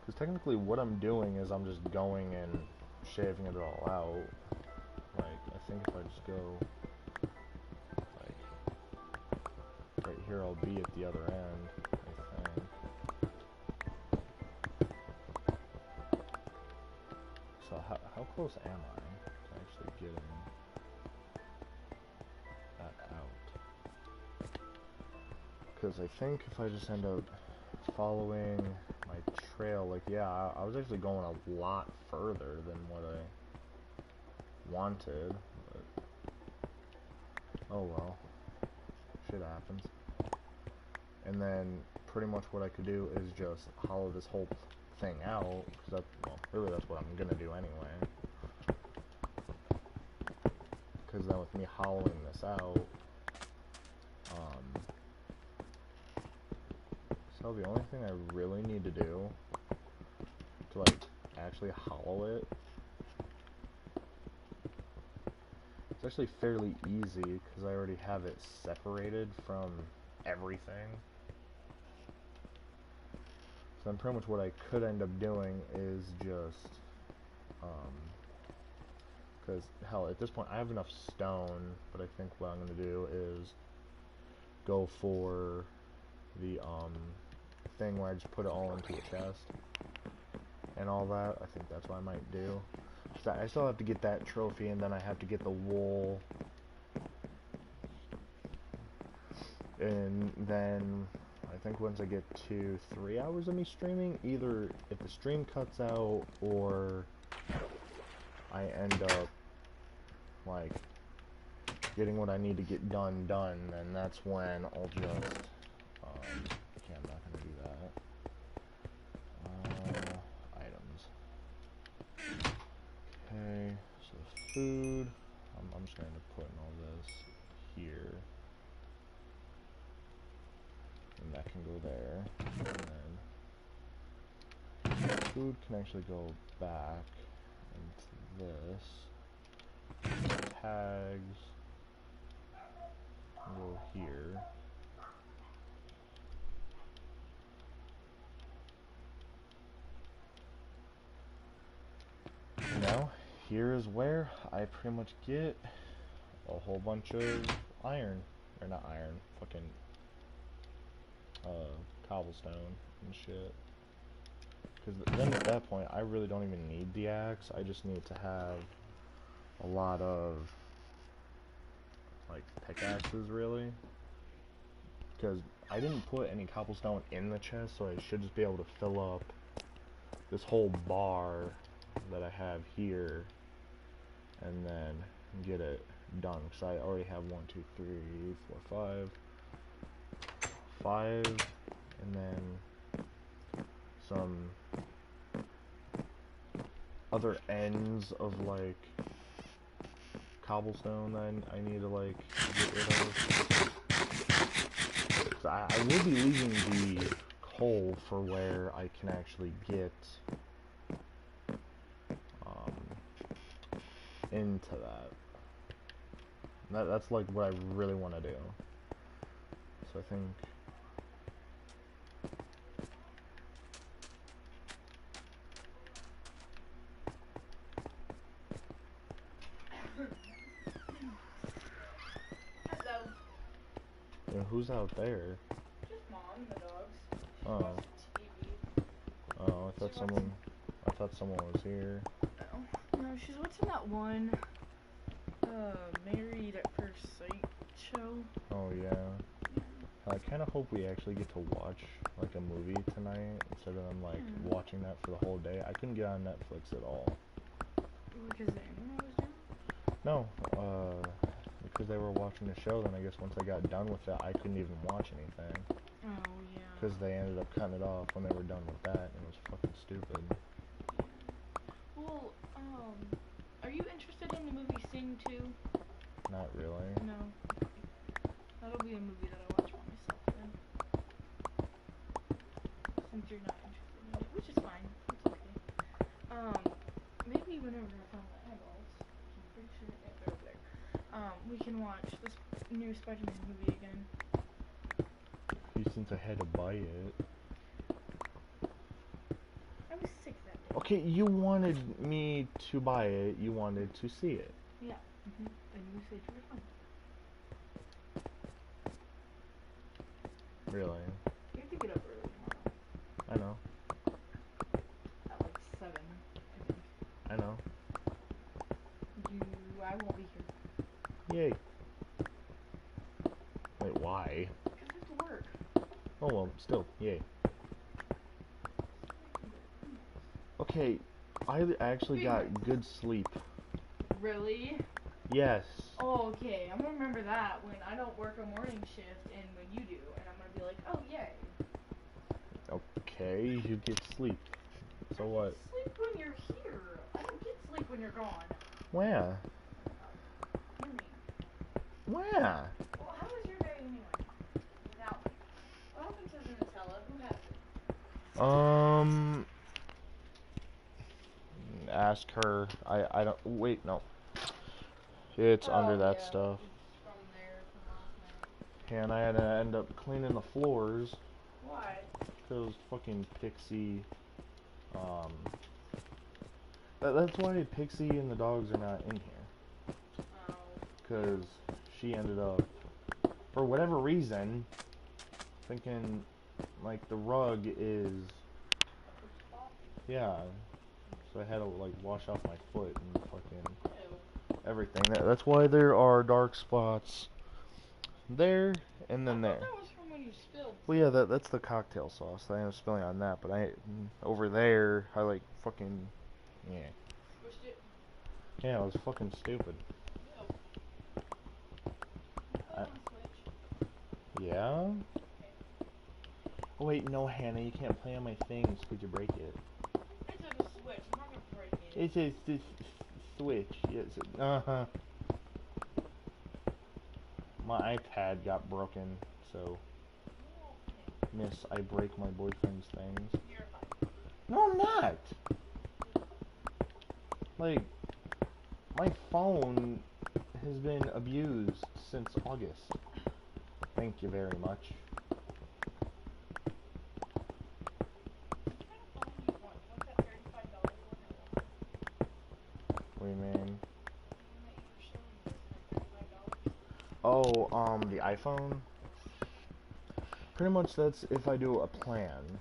Because technically what I'm doing is I'm just going and shaving it all out. Like, I think if I just go like right here, I'll be at the other end, I think. So how close am I to actually getting that out? Because I think if I just end up following my trail, like, yeah, I was actually going a lot further than what I wanted, but oh well, shit happens. And then pretty much what I could do is just hollow this whole thing out, because that's, well, really that's what I'm gonna do anyway. Because then with me hollowing this out, so the only thing I really need to do to like actually hollow it, it's actually fairly easy because I already have it separated from everything. So then pretty much what I could end up doing is just, because hell, at this point I have enough stone, but I think what I'm going to do is go for the thing where I just put it all into a chest and all that. I think that's what I might do. So I still have to get that trophy, and then I have to get the wool, and then I think once I get to 3 hours of me streaming, either if the stream cuts out or I end up like getting what I need to get done, then that's when I'll just okay, I'm not gonna do that. Items. Okay, so food. I'm just gonna end up putting all this here, and that can go there, and then food can actually go back into this. Tags can go here. Now, here is where I pretty much get a whole bunch of iron, or not iron, fucking cobblestone and shit. Because then at that point, I really don't even need the axe. I just need to have a lot of like pickaxes, really. Because I didn't put any cobblestone in the chest, so I should just be able to fill up this whole bar that I have here, and then get it done. Because I already have 1, 2, 3, 4, 5, 5, and then some other ends of like cobblestone that I need to like get rid of. 'Cause I will be leaving the coal for where I can actually get into that. That's like what I really want to do. So I think Hello. you know, who's out there? Just mom and the dogs. She's Oh. watching TV. Oh, I thought someone was here. No, she's watching that one Married at First Sight show. Oh yeah. I kind of hope we actually get to watch like a movie tonight instead of like watching that for the whole day. I couldn't get on Netflix at all. Because the internet was down? No, because they were watching the show. Then I guess once I got done with it, I couldn't even watch anything. Oh, yeah. Because they ended up cutting it off when they were done with that. And it was fucking stupid. Well, are you interested in the movie Sing 2? Not really. No. That'll be a movie that I watch by myself then. Since you're not interested in it, which is fine. It's okay. Maybe whenever I find the eyeballs, I'm pretty sure they're over there. We can watch this new Spider-Man movie again. Since I had to buy it. I was sick that day. Okay, you wanted me to buy it. You wanted to see it. Yeah. And you said you were fine. Really? You have to get up early tomorrow. I know. At like 7, I think. I know. I won't be here. Yay. Wait, why? Because I have to work. Oh well, still, yay. Okay, I actually got good sleep. Really? Yes. Oh, okay. I'm gonna remember that when I don't work a morning shift and when you do, and I'm gonna be like, oh, yay. Okay, you get sleep. So what? Sleep when you're here. I don't get sleep when you're gone. Where? You mean? Where? Well, how was your day anyway? Without me. What happened to the Nutella? Who has it? Ask her. I don't. Wait, no. It's under that stuff. It's from there from last night. Yeah, and I had to end up cleaning the floors. Why? Because fucking Pixie. That's why Pixie and the dogs are not in here. Oh. Because she ended up, for whatever reason, thinking like the rug is. Yeah. So I had to like wash off my foot and fucking everything. That's why there are dark spots there and then there. That was from when you spilled. Well, yeah, that's the cocktail sauce that I am spilling on that, but over there I like fucking Squished it. yeah, it was fucking stupid. Yeah. Oh wait, no, Hannah, you can't play on my things. Could you break it? It's a Switch. I'm not gonna break it. It says this Switch. Yes. My iPad got broken, so miss, I break my boyfriend's things. You're fine. No, I'm not. Like, my phone has been abused since August. Thank you very much. What do you mean? Oh, the iPhone? Pretty much that's if I do a plan.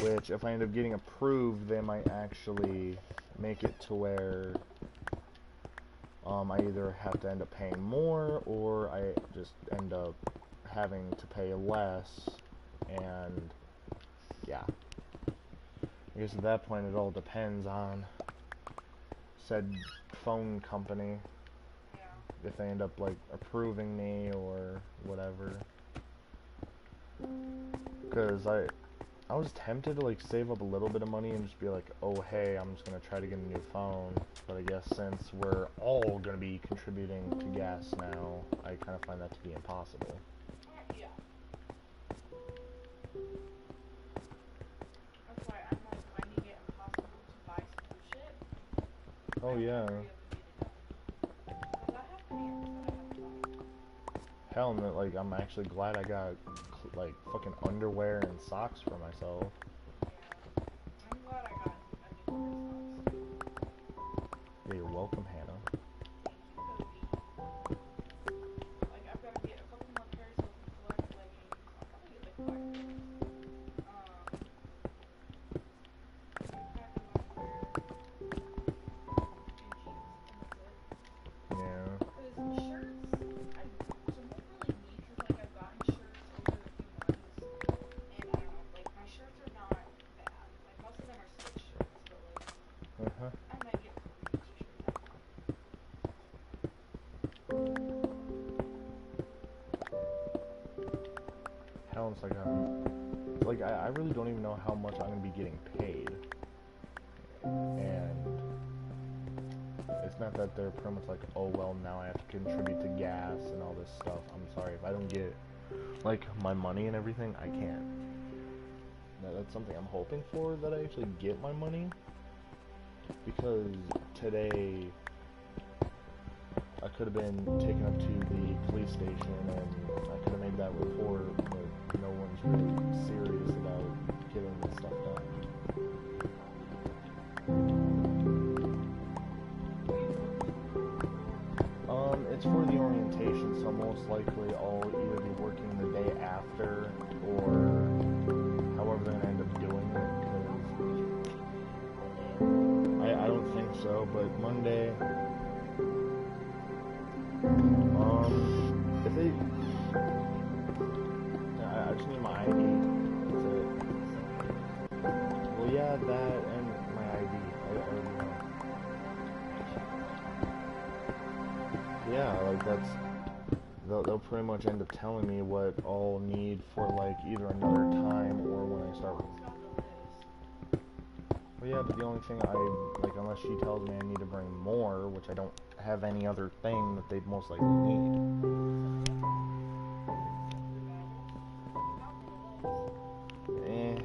Which, if I end up getting approved, they might actually make it to where I either have to end up paying more, or I just end up having to pay less, and yeah. I guess at that point it all depends on said phone company. Yeah. If they end up like approving me or whatever. Because I was tempted to like save up a little bit of money and just be like, oh hey, I'm just gonna try to get a new phone. But I guess since we're all gonna be contributing to gas now, I kind of find that to be impossible. Yeah. That's why I'm like finding it impossible to buy some new shit. Oh yeah. Because I have pants that I have to buy. Hell no, like I'm actually glad I got like fucking underwear and socks for myself. Yeah. I'm glad I got a new pair of socks. Yeah, you're welcome, Hannah. Thank you, Cody. Like, I've got to get a couple more pairs of black leggings. I'll probably get like 5 pairs. A new pack of underwear. And jeans. And that's it. Yeah. Because shirts, I don't really need, because like I've gotten shirts over the few months, and I don't know, like my shirts are not bad. Like most of them are stitch shirts, but like Uh-huh. I might get a couple extra shirts out of them. Hell, it's like I really don't even know how much I'm gonna be getting paid. And it's not that they're pretty much like, oh well, now I have to contribute to gas and all this stuff. I'm sorry, if I don't get like my money and everything, I can't. That's something I'm hoping for, that I actually get my money, because today I could have been taken up to the police station and I could have made that report, but no one's really serious about getting this stuff done. It's for the orientation, so most likely I'll either be working the day after or however they're gonna end up doing it, because I don't think so, but Monday, if they, I just need my ID, that's it. Well, yeah, that and my ID, I already know. Yeah, like that's, they'll pretty much end up telling me what I'll need for like either another time or when I start. Well, yeah, but the only thing like, unless she tells me I need to bring more, which I don't have any other thing that they'd most likely need. Eh.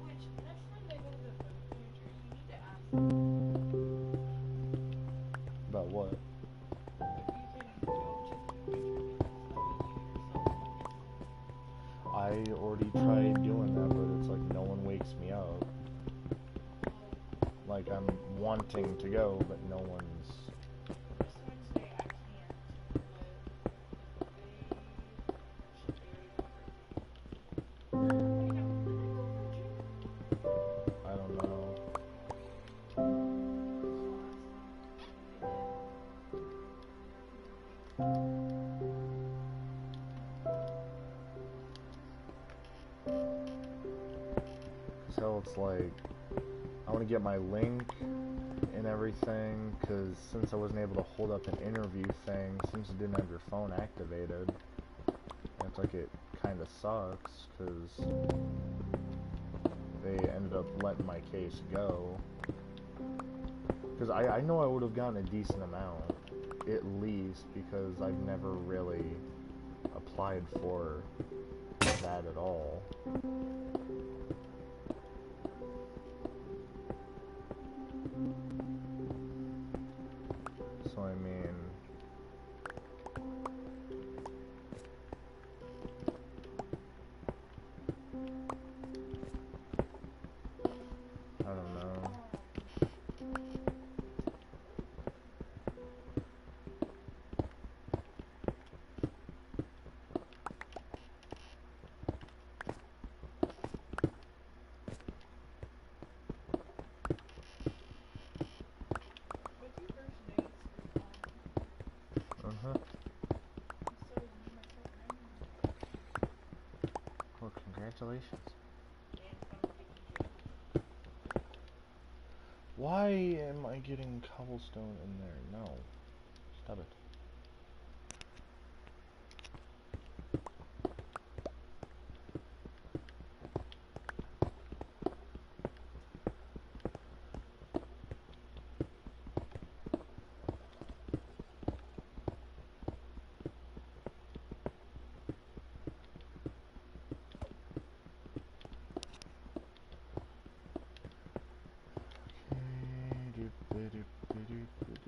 Which, next time they go to the food pantry, you need to ask them About what? if you can go to the food pantry and get stuff and you yourself. I already tried doing that, but it's like no one wakes me up. Like I'm wanting to go, but no one's. This Wednesday I can't, but they should be already I don't know. So it's like, I want to get my link and everything, because since I wasn't able to hold up an interview thing, since you didn't have your phone activated, it's like it kind of sucks, because they ended up letting my case go. Because I know I would have gotten a decent amount, at least, because I've never really applied for that at all. So I mean, I don't know. With your first dates with Uh-huh. so you might start random. Well, congratulations. And from the PJ. Why am I getting cobblestone in there? No. Stop it.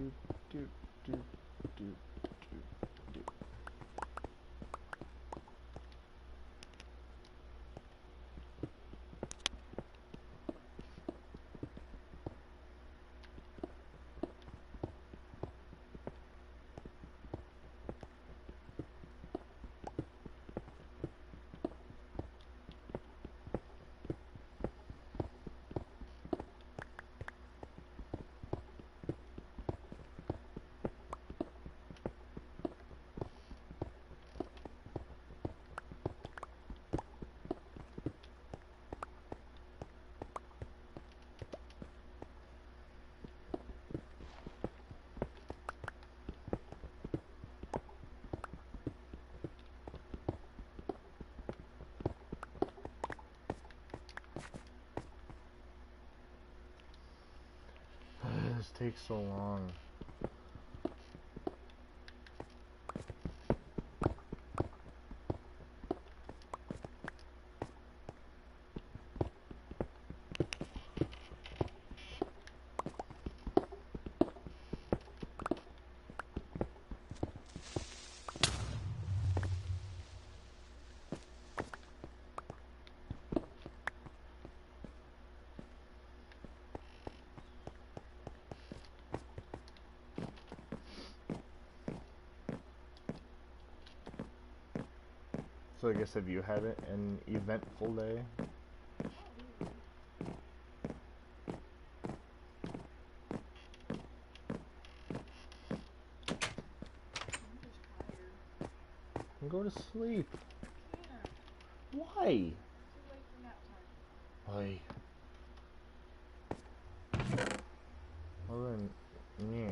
doop, doop, doop, doop, doop, doop. This takes so long. So I guess have you had an eventful day? And go to sleep. Why? Why? Well then, yeah.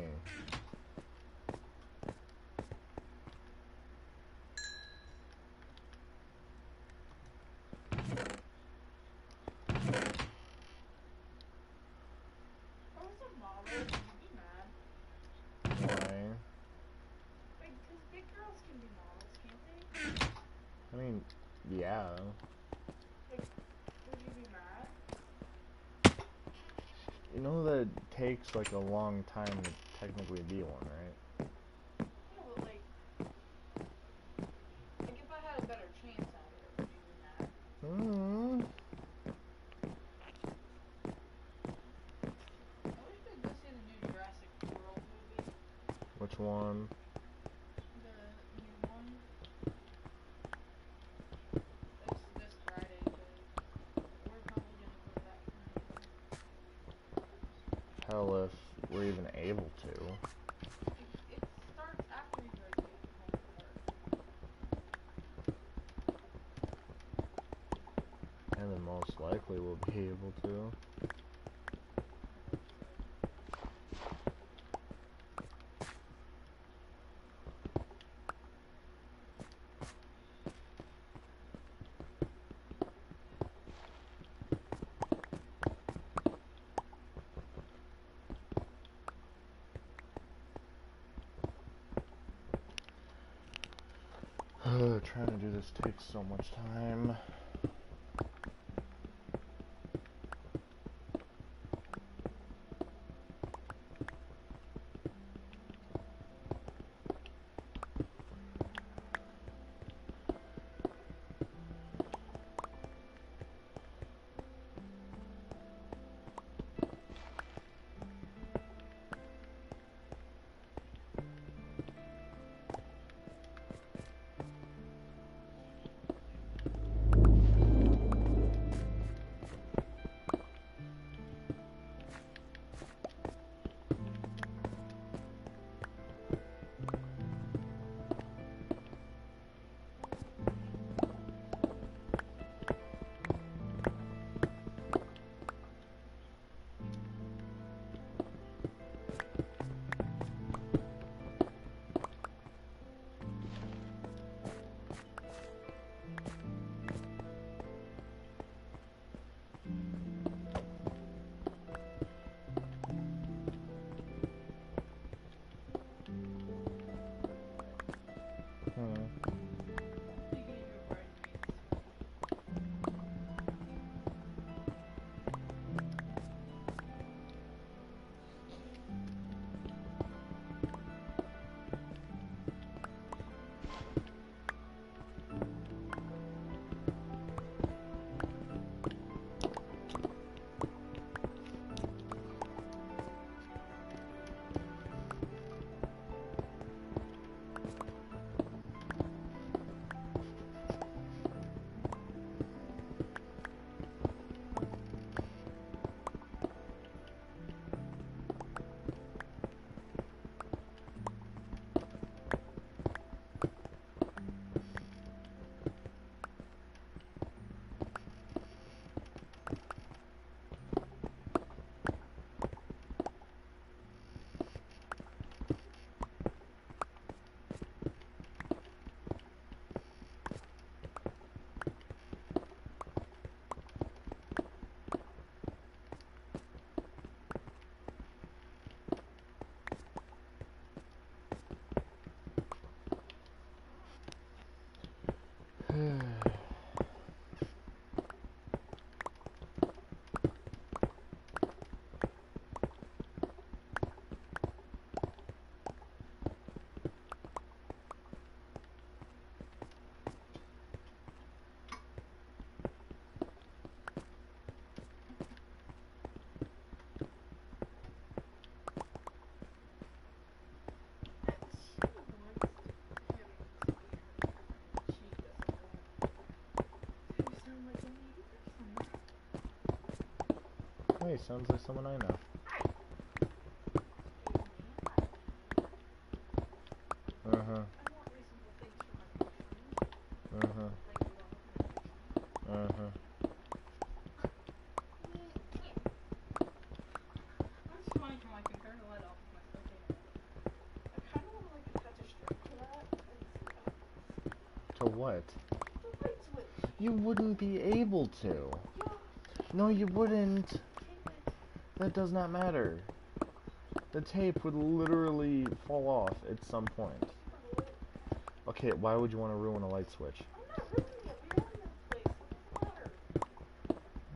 Why? Because big girls can be models, can't they? I mean, yeah. Like, would you be mad? You know that it takes like a long time to technically be one, right? Yeah, but like if I had a better chance at it, would you be mad? Hmm. I wish we'd go see the new Jurassic World movie. Which one? The new one. It's this Friday, but we're probably gonna go to that Friday. Hell, if we're even able to. It starts after you graduate from home from work. And then most likely we'll be able to. Trying to do this takes so much time. Hey, sounds like someone I know. Uh-huh. Uh-huh. Uh-huh. It's funny how I can turn the light off with my stuff in. I kind of want to attach a strip to that and see what happens. To what? The light switch. You wouldn't be able to. Yeah. No, you wouldn't. Tape it. That does not matter. The tape would literally fall off at some point. Okay, why would you want to ruin a light switch? I'm not ruining it. We own this place. What does it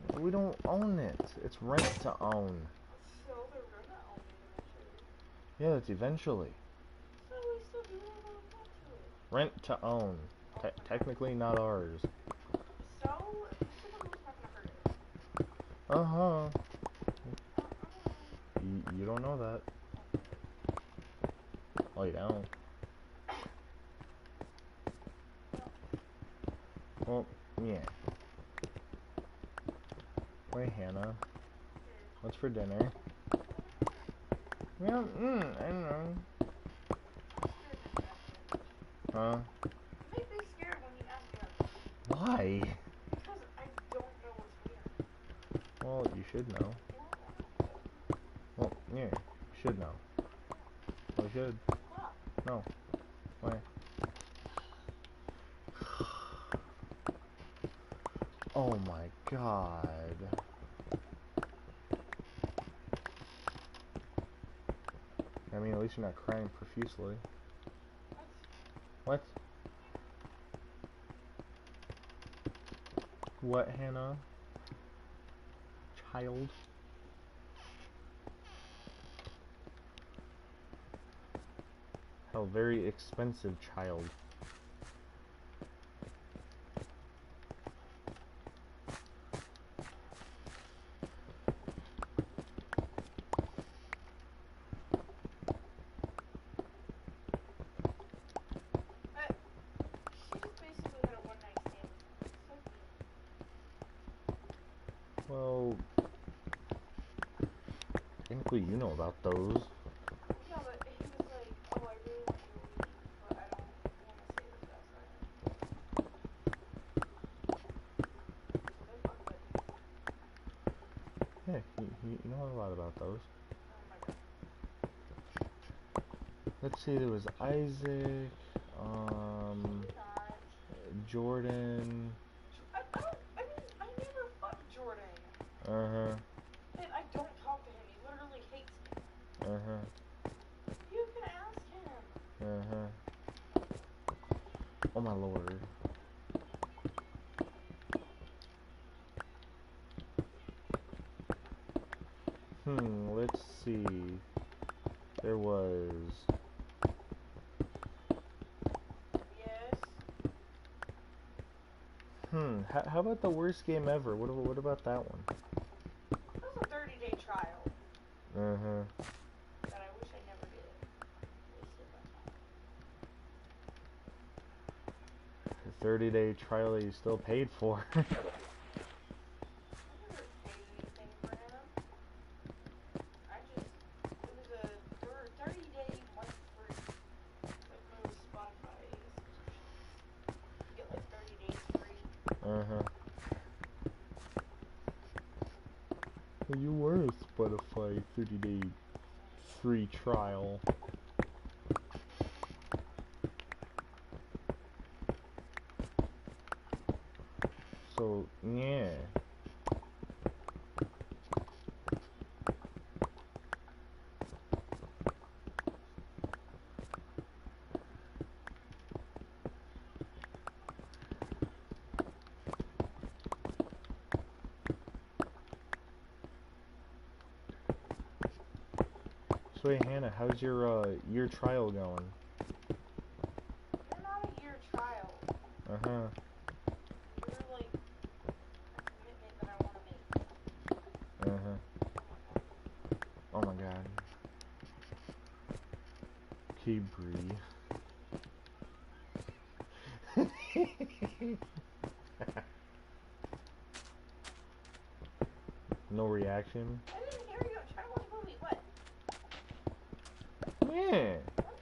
matter? We don't own it. It's rent to own. So they're gonna own it eventually. Yeah, that's eventually. So we still do have a right to it. Rent to own. Technically not ours. So you said the roof's not gonna hurt it. Uh-huh. You don't know that. Oh, you don't? Well, yeah. Wait, Hannah. What's for dinner? Yeah, I don't know. Huh? You make me scared when you ask me that. Why? Because I don't know what's here. Well, you should know. Well, yeah, you should know. Well, you should. What? No. Why? Oh my god. I mean, at least you're not crying profusely. What? What, Hannah? Child? How very expensive child. She just basically had a one-night stand. Well, technically you know about those. Yeah, but he was like, oh, I really want you to leave, but I don't want to say this outside. They fuck good. Yeah, you know a lot about those. Oh my god. Let's see, there was Isaac, Not. Jordan. I never fucked Jordan. Uh-huh. And I don't talk to him. He literally hates me. Uh-huh. You can ask him. Uh-huh. Oh my lord. Let's see. There was... Yes. How about the worst game ever? What about that one? That was a 30-day trial Uh-huh. that I wish I never did. Wasted my time. The 30-day trial that you still paid for. I never paid anything for him. It was a 30-day month free. Like when it was Spotify. You get like 30 days free. Uh-huh. Well, you were a Spotify 30-day free trial. So, yeah. So hey Hannah, how's your trial going? You're not a year child. Uh-huh. You're like a commitment that I want to make. Uh-huh. Oh my god. Okay, Bree. No reaction? I didn't hear you. I'm trying to watch a movie. What? Yeah. What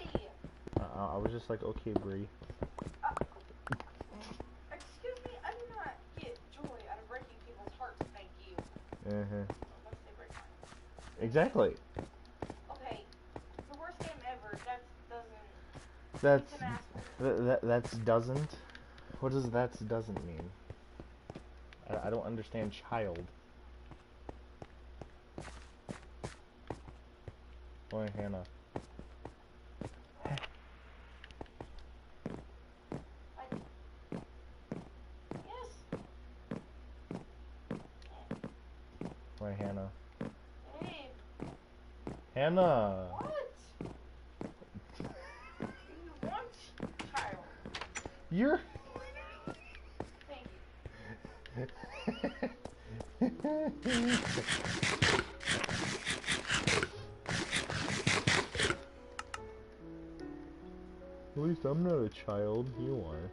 did you say? I was just like, okay, Bree. Excuse me, I do not get joy out of breaking people's hearts, thank you. Uh-huh. I was about to say break mine. Exactly. Okay, the worst game ever, that doesn't... That's He's an asshole. that's doesn't. What does that's doesn't mean? I don't understand child. Boy, Hannah. Yes. Boy, Hannah. Hey, Hannah. what? You want child. You're. Thank At least I'm not a child. You are.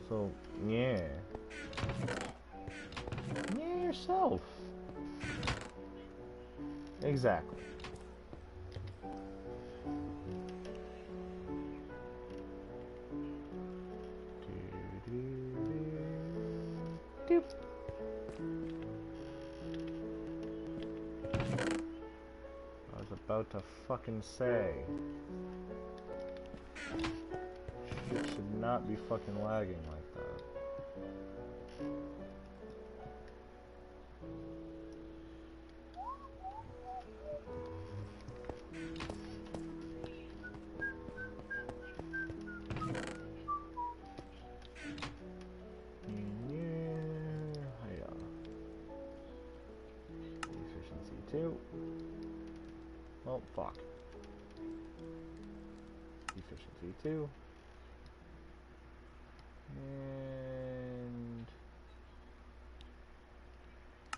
So, yeah. Yeah, yourself. Exactly. Doop. I was about to fucking say. Shit should not be fucking lagging like that. Yeah. Efficiency 2. Oh, fuck. Efficiency 2. And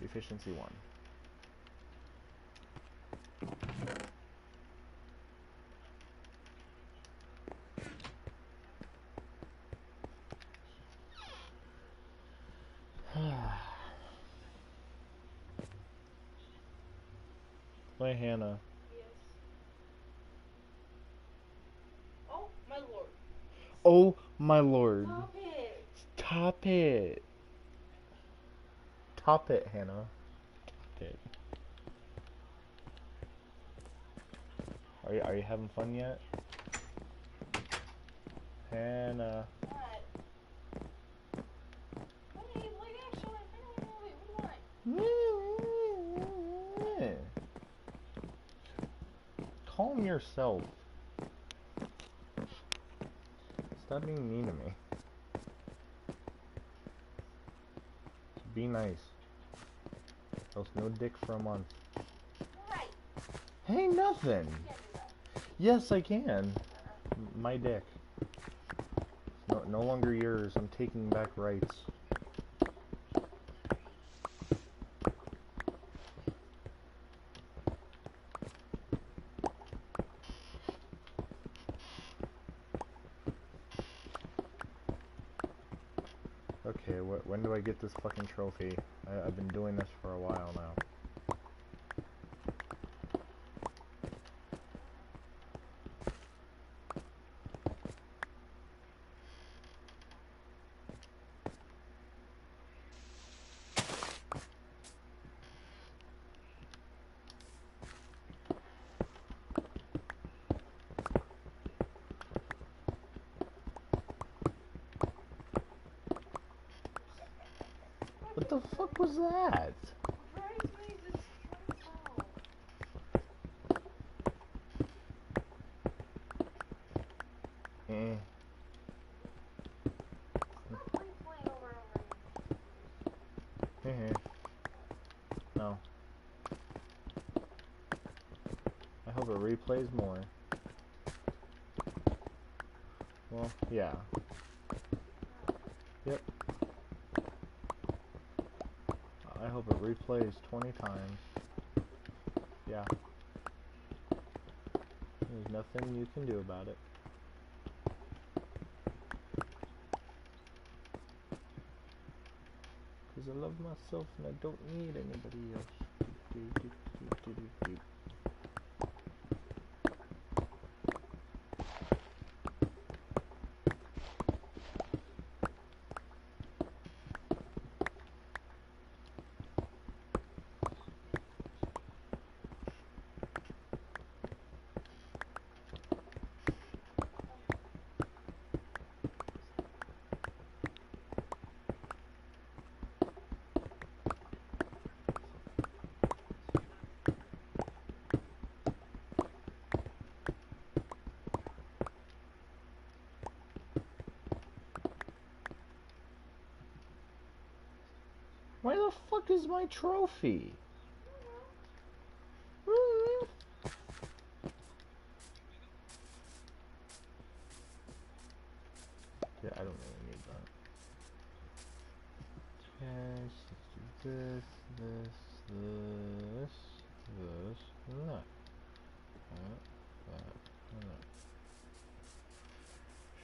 efficiency 1. My Hannah. Yes. Oh, my lord. Oh my lord. Stop it. Stop it. Top it, Hannah. Top it. Are you having fun yet? Hannah. What? Hey, light action. I don't know. What do you want? Calm yourself. Stop being mean to me. Be nice. Else no dick for a month. Right. Hey, nothing. You can't do that. Yes, I can. My dick. No longer yours. I'm taking back rights. Okay, when do I get this fucking trophy? I've been doing this for a while now. What the fuck was that? Bridesmaids is wonderful. Eh. Stop replaying over and over again. hope it replays more. Well, yeah. Yep. I hope it replays 20 times. Yeah. There's nothing you can do about it. Because I love myself and I don't need anybody else. Where the fuck is my trophy? Yeah, I don't really need that. Okay, let's do this, and that.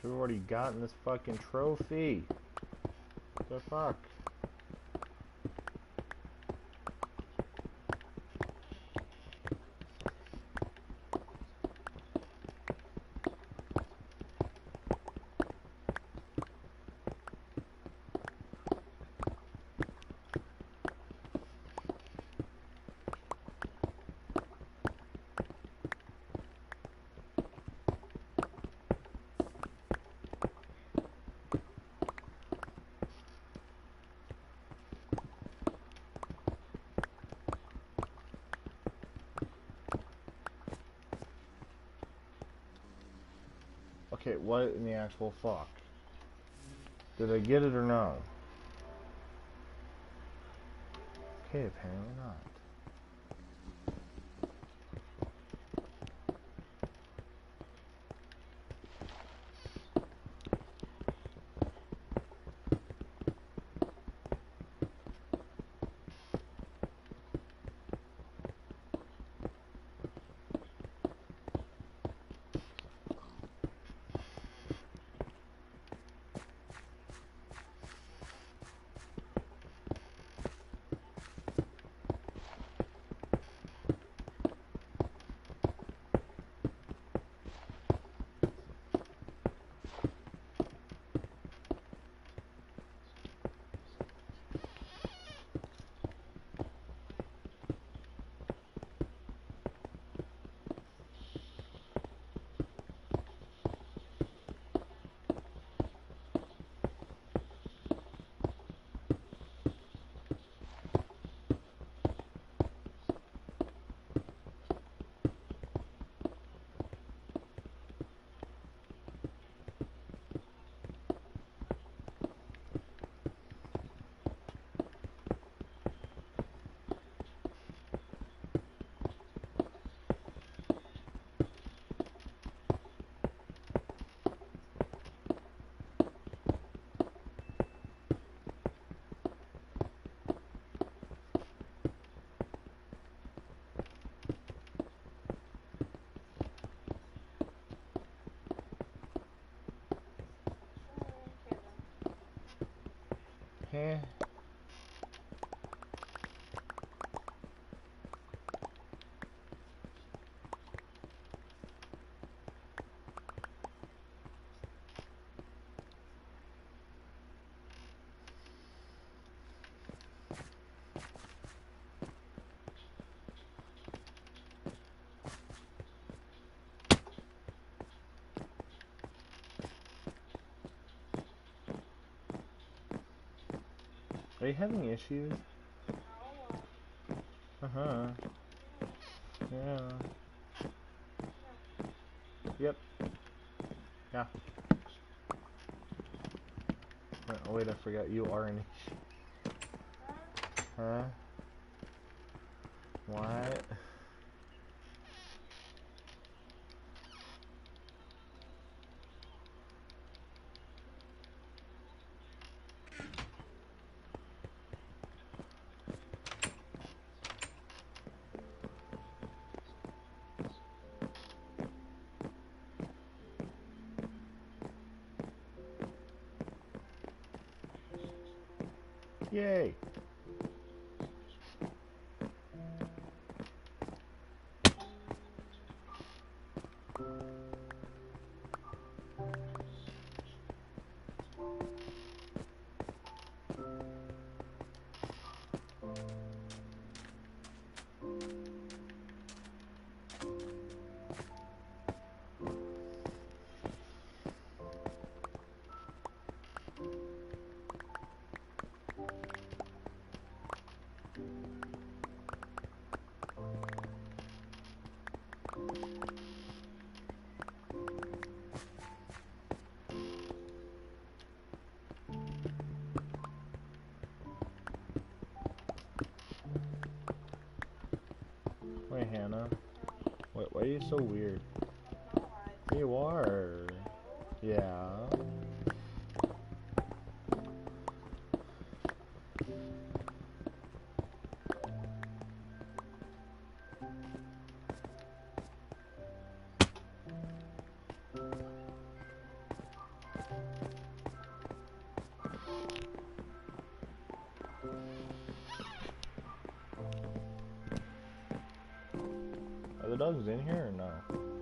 Should've already gotten this fucking trophy. What the fuck? Okay, what in the actual fuck? Did I get it or no? Okay, apparently not. Heh. Are you having issues? Uh-huh. Yeah. Yep. Yeah. Oh wait, I forgot you are an issue. Huh? What? Yay! Wait, Hannah. Why are you so weird? You are. Yeah. Are the dogs in here or no?